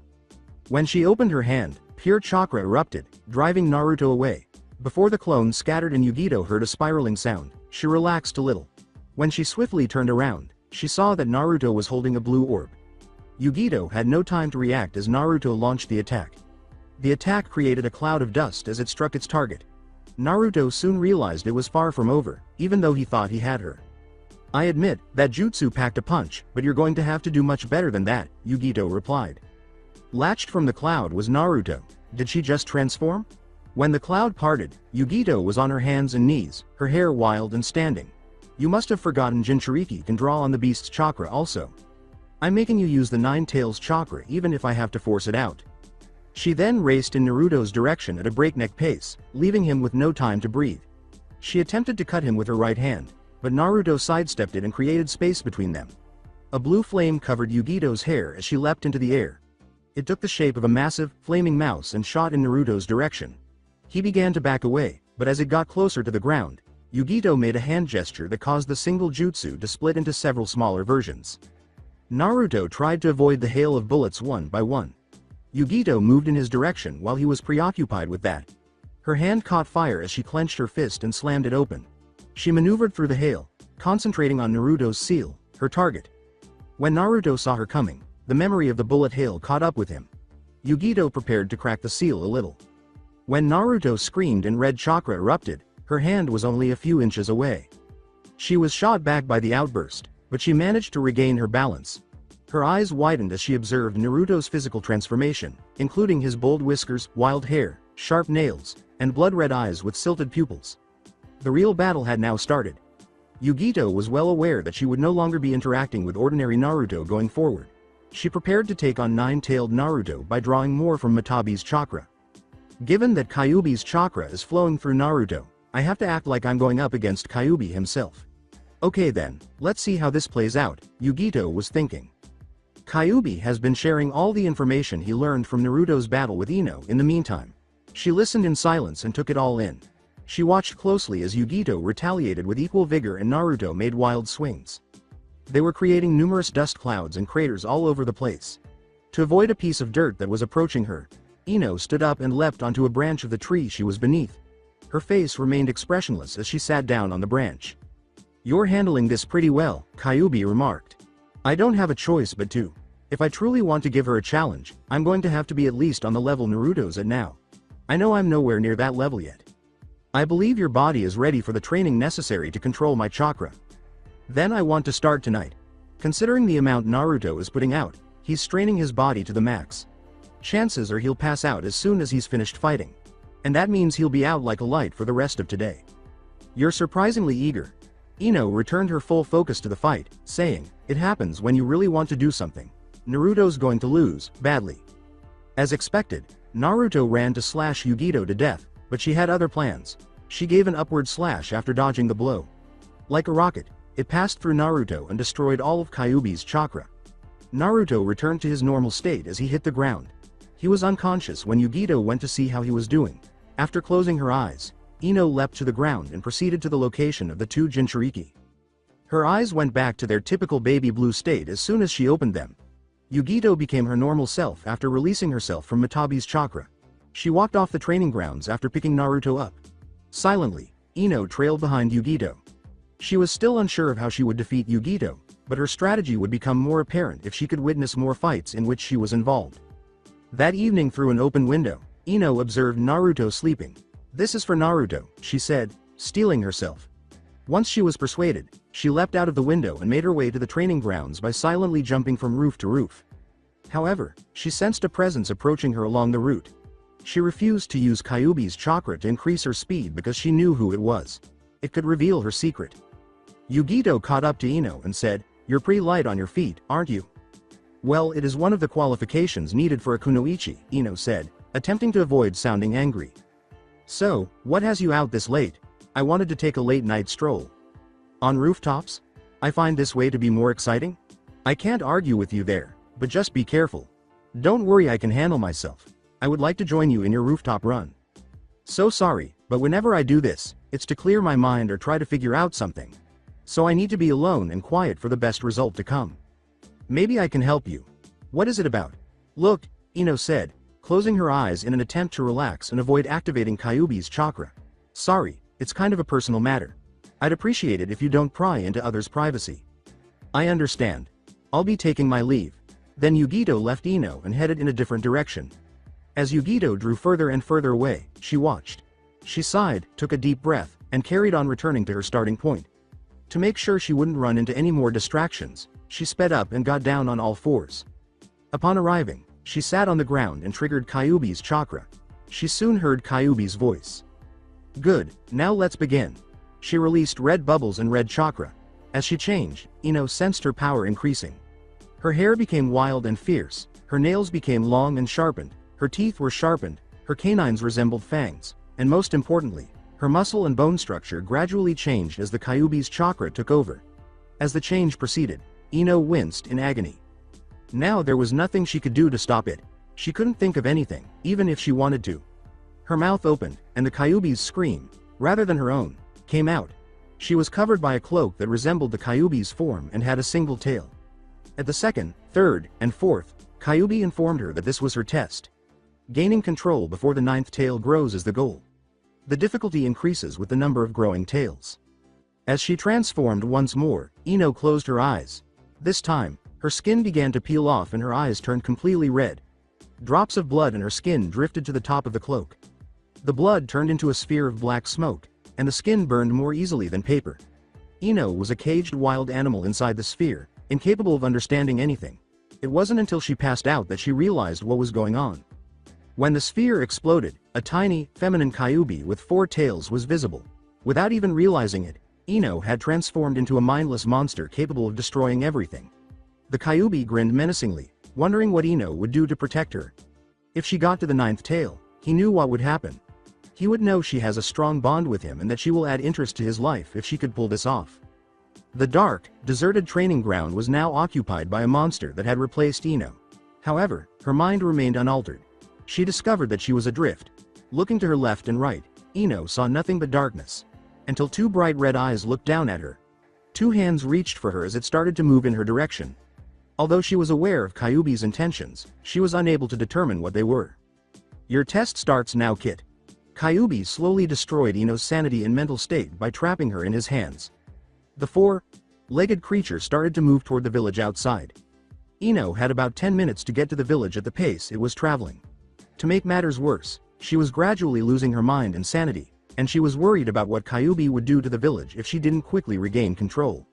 When she opened her hand, pure chakra erupted, driving Naruto away. Before the clone scattered and Yugito heard a spiraling sound, she relaxed a little. When she swiftly turned around, she saw that Naruto was holding a blue orb. Yugito had no time to react as Naruto launched the attack. The attack created a cloud of dust as it struck its target. Naruto soon realized it was far from over, even though he thought he had her. I admit, that jutsu packed a punch, but you're going to have to do much better than that, Yugito replied. Latched from the cloud was Naruto. Did she just transform? When the cloud parted, Yugito was on her hands and knees, her hair wild and standing. You must have forgotten Jinchuriki can draw on the beast's chakra also. I'm making you use the 9 tails chakra even if I have to force it out. She then raced in Naruto's direction at a breakneck pace, leaving him with no time to breathe. She attempted to cut him with her right hand, but Naruto sidestepped it and created space between them. A blue flame covered Yugito's hair as she leapt into the air. It took the shape of a massive, flaming mouse and shot in Naruto's direction. He began to back away, but as it got closer to the ground, Yugito made a hand gesture that caused the single jutsu to split into several smaller versions. Naruto tried to avoid the hail of bullets one by one. Yugito moved in his direction while he was preoccupied with that. Her hand caught fire as she clenched her fist and slammed it open. She maneuvered through the hail, concentrating on Naruto's seal, her target. When Naruto saw her coming, the memory of the bullet hail caught up with him. Yugito prepared to crack the seal a little. When Naruto screamed and red chakra erupted, her hand was only a few inches away. She was shot back by the outburst, but she managed to regain her balance. Her eyes widened as she observed Naruto's physical transformation, including his bold whiskers, wild hair, sharp nails, and blood-red eyes with silted pupils. The real battle had now started. Yugito was well aware that she would no longer be interacting with ordinary Naruto going forward. She prepared to take on nine-tailed Naruto by drawing more from Matabi's chakra. Given that Kyuubi's chakra is flowing through Naruto, I have to act like I'm going up against Kyuubi himself. Okay then, let's see how this plays out, Yugito was thinking. Kyuubi has been sharing all the information he learned from Naruto's battle with Ino in the meantime. She listened in silence and took it all in. She watched closely as Yugito retaliated with equal vigor and Naruto made wild swings. They were creating numerous dust clouds and craters all over the place. To avoid a piece of dirt that was approaching her, Ino stood up and leapt onto a branch of the tree she was beneath. Her face remained expressionless as she sat down on the branch. "You're handling this pretty well," Kyuubi remarked. "I don't have a choice but to. If I truly want to give her a challenge, I'm going to have to be at least on the level Naruto's at now. I know I'm nowhere near that level yet. I believe your body is ready for the training necessary to control my chakra. Then I want to start tonight. Considering the amount Naruto is putting out, he's straining his body to the max. Chances are he'll pass out as soon as he's finished fighting. And that means he'll be out like a light for the rest of today. You're surprisingly eager." Ino returned her full focus to the fight, saying, "It happens when you really want to do something. Naruto's going to lose, badly." As expected, Naruto ran to slash Yugito to death, but she had other plans. She gave an upward slash after dodging the blow. Like a rocket, it passed through Naruto and destroyed all of Kyuubi's chakra. Naruto returned to his normal state as he hit the ground. He was unconscious when Yugito went to see how he was doing. After closing her eyes, Ino leapt to the ground and proceeded to the location of the two Jinchuriki. Her eyes went back to their typical baby blue state as soon as she opened them. Yugito became her normal self after releasing herself from Matabi's chakra. She walked off the training grounds after picking Naruto up. Silently, Ino trailed behind Yugito. She was still unsure of how she would defeat Yugito, but her strategy would become more apparent if she could witness more fights in which she was involved. That evening through an open window, Ino observed Naruto sleeping. "This is for Naruto," she said, steeling herself. Once she was persuaded, she leapt out of the window and made her way to the training grounds by silently jumping from roof to roof. However, she sensed a presence approaching her along the route. She refused to use Kyuubi's chakra to increase her speed because she knew who it was. It could reveal her secret. Yugito caught up to Ino and said, "You're pretty light on your feet, aren't you?" "Well, it is one of the qualifications needed for a kunoichi," Ino said, attempting to avoid sounding angry. "So, what has you out this late?" "I wanted to take a late-night stroll." "On rooftops? I find this way to be more exciting." "I can't argue with you there, but just be careful." "Don't worry, I can handle myself. I would like to join you in your rooftop run." "So sorry, but whenever I do this, it's to clear my mind or try to figure out something. So I need to be alone and quiet for the best result to come. Maybe I can help you." "What is it about?" "Look," Ino said, closing her eyes in an attempt to relax and avoid activating Kyuubi's chakra. "Sorry, it's kind of a personal matter. I'd appreciate it if you don't pry into others' privacy." "I understand. I'll be taking my leave." Then Yugito left Ino and headed in a different direction. As Yugito drew further and further away, she watched. She sighed, took a deep breath, and carried on returning to her starting point. To make sure she wouldn't run into any more distractions, she sped up and got down on all fours. Upon arriving, she sat on the ground and triggered Kyuubi's chakra. She soon heard Kyuubi's voice. "Good, now let's begin." She released red bubbles and red chakra. As she changed, Ino sensed her power increasing. Her hair became wild and fierce, her nails became long and sharpened, her teeth were sharpened, her canines resembled fangs, and most importantly, her muscle and bone structure gradually changed as the Kyuubi's chakra took over. As the change proceeded, Ino winced in agony. Now there was nothing she could do to stop it. She couldn't think of anything, even if she wanted to. Her mouth opened, and the Kyuubi's scream, rather than her own, came out. She was covered by a cloak that resembled the Kyuubi's form and had a single tail. At the second, third, and fourth, Kyuubi informed her that this was her test. Gaining control before the ninth tail grows is the goal. The difficulty increases with the number of growing tails. As she transformed once more, Ino closed her eyes. This time, her skin began to peel off and her eyes turned completely red. Drops of blood in her skin drifted to the top of the cloak. The blood turned into a sphere of black smoke, and the skin burned more easily than paper. Ino was a caged wild animal inside the sphere, incapable of understanding anything. It wasn't until she passed out that she realized what was going on. When the sphere exploded, a tiny, feminine Kyuubi with 4 tails was visible. Without even realizing it, Ino had transformed into a mindless monster capable of destroying everything. The Kyuubi grinned menacingly, wondering what Ino would do to protect her. If she got to the 9th tail, he knew what would happen. He would know she has a strong bond with him and that she will add interest to his life if she could pull this off. The dark, deserted training ground was now occupied by a monster that had replaced Ino. However, her mind remained unaltered. She discovered that she was adrift. Looking to her left and right, Ino saw nothing but darkness. Until 2 bright red eyes looked down at her. 2 hands reached for her as it started to move in her direction. Although she was aware of Kyuubi's intentions, she was unable to determine what they were. Your test starts now, Kit. Kyuubi slowly destroyed Ino's sanity and mental state by trapping her in his hands. The 4-legged creature started to move toward the village outside. Ino had about 10 minutes to get to the village at the pace it was traveling. To make matters worse, she was gradually losing her mind and sanity, and she was worried about what Kyuubi would do to the village if she didn't quickly regain control.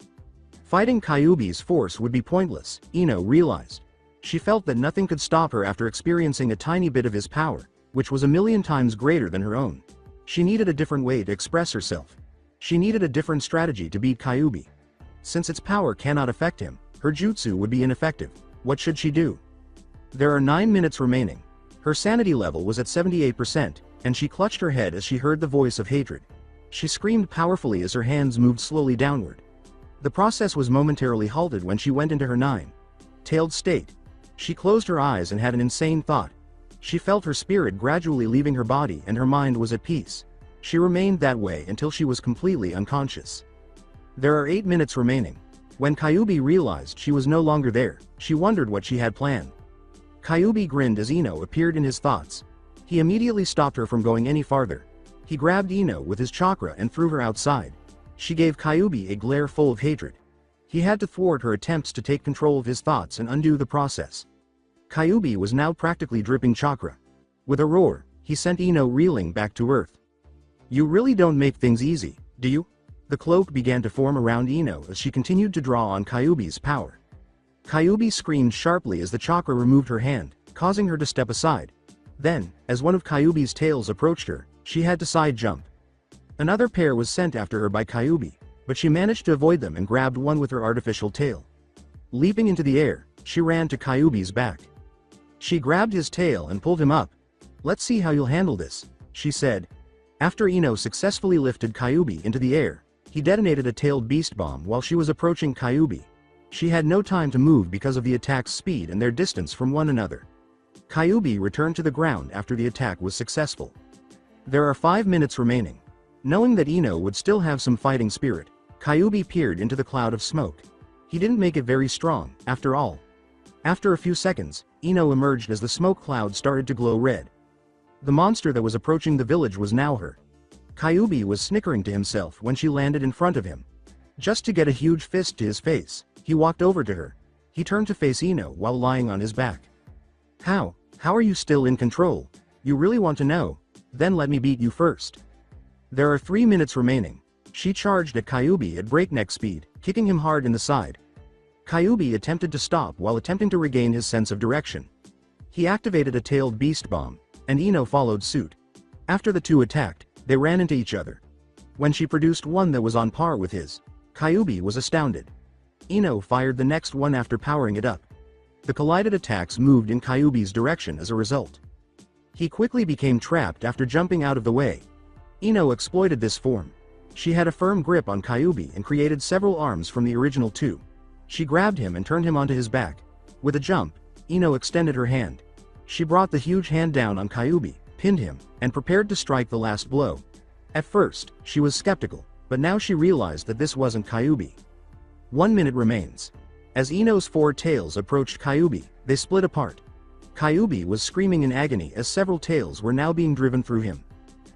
Fighting Kyuubi's force would be pointless, Ino realized. She felt that nothing could stop her after experiencing a tiny bit of his power, which was 1,000,000 times greater than her own. She needed a different way to express herself. She needed a different strategy to beat Kyuubi. Since its power cannot affect him, her jutsu would be ineffective. What should she do? There are 9 minutes remaining. Her sanity level was at 78%, and she clutched her head as she heard the voice of hatred. She screamed powerfully as her hands moved slowly downward. The process was momentarily halted when she went into her 9-tailed state. She closed her eyes and had an insane thought. She felt her spirit gradually leaving her body and her mind was at peace. She remained that way until she was completely unconscious. There are 8 minutes remaining. When Kyuubi realized she was no longer there, she wondered what she had planned. Kyuubi grinned as Ino appeared in his thoughts. He immediately stopped her from going any farther. He grabbed Ino with his chakra and threw her outside. She gave Kyuubi a glare full of hatred. He had to thwart her attempts to take control of his thoughts and undo the process. Kyuubi was now practically dripping chakra. With a roar, he sent Ino reeling back to earth. You really don't make things easy, do you? The cloak began to form around Ino as she continued to draw on Kyuubi's power. Kyuubi screamed sharply as the chakra removed her hand, causing her to step aside. Then, as one of Kyuubi's tails approached her, she had to side jump. Another pair was sent after her by Kyuubi, but she managed to avoid them and grabbed one with her artificial tail. Leaping into the air, she ran to Kyuubi's back. She grabbed his tail and pulled him up. Let's see how you'll handle this, she said. After Ino successfully lifted Kyuubi into the air, he detonated a tailed beast bomb while she was approaching Kyuubi. She had no time to move because of the attack's speed and their distance from one another. Kyuubi returned to the ground after the attack was successful. There are 5 minutes remaining. Knowing that Ino would still have some fighting spirit, Kyuubi peered into the cloud of smoke. He didn't make it very strong, after all. After a few seconds, Ino emerged as the smoke cloud started to glow red. The monster that was approaching the village was now her. Kyuubi was snickering to himself when she landed in front of him. Just to get a huge fist to his face, he walked over to her. He turned to face Ino while lying on his back. How are you still in control? You really want to know? Then let me beat you first. There are 3 minutes remaining. She charged at Kyuubi at breakneck speed, kicking him hard in the side. Kyuubi attempted to stop while attempting to regain his sense of direction. He activated a tailed beast bomb, and Ino followed suit. After the two attacked, they ran into each other. When she produced one that was on par with his, Kyuubi was astounded. Ino fired the next one after powering it up. The collided attacks moved in Kyuubi's direction as a result. He quickly became trapped after jumping out of the way. Ino exploited this form. She had a firm grip on Kyuubi and created several arms from the original two. She grabbed him and turned him onto his back. With a jump, Ino extended her hand. She brought the huge hand down on Kyuubi, pinned him, and prepared to strike the last blow. At first, she was skeptical, but now she realized that this wasn't Kyuubi. 1 minute remains. As Ino's 4 tails approached Kyuubi, they split apart. Kyuubi was screaming in agony as several tails were now being driven through him.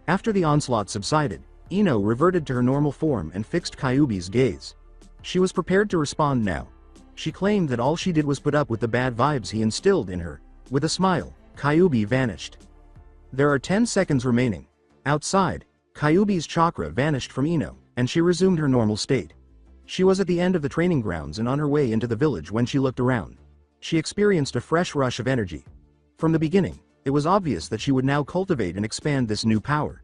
After the onslaught subsided, Ino reverted to her normal form and fixed Kyuubi's gaze. She was prepared to respond now. She claimed that all she did was put up with the bad vibes he instilled in her. With a smile, Kyuubi vanished. There are 10 seconds remaining. Outside, Kyuubi's chakra vanished from Ino, and she resumed her normal state. She was at the end of the training grounds and on her way into the village when she looked around. she experienced a fresh rush of energy. From the beginning, it was obvious that she would now cultivate and expand this new power.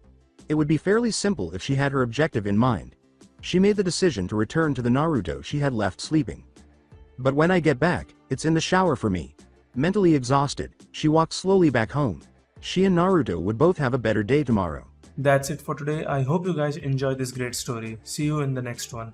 It would be fairly simple if she had her objective in mind. She made the decision to return to the Naruto she had left sleeping. But when I get back, it's in the shower for me. Mentally exhausted, she walked slowly back home. She and Naruto would both have a better day tomorrow. That's it for today. I hope you guys enjoyed this great story. See you in the next one.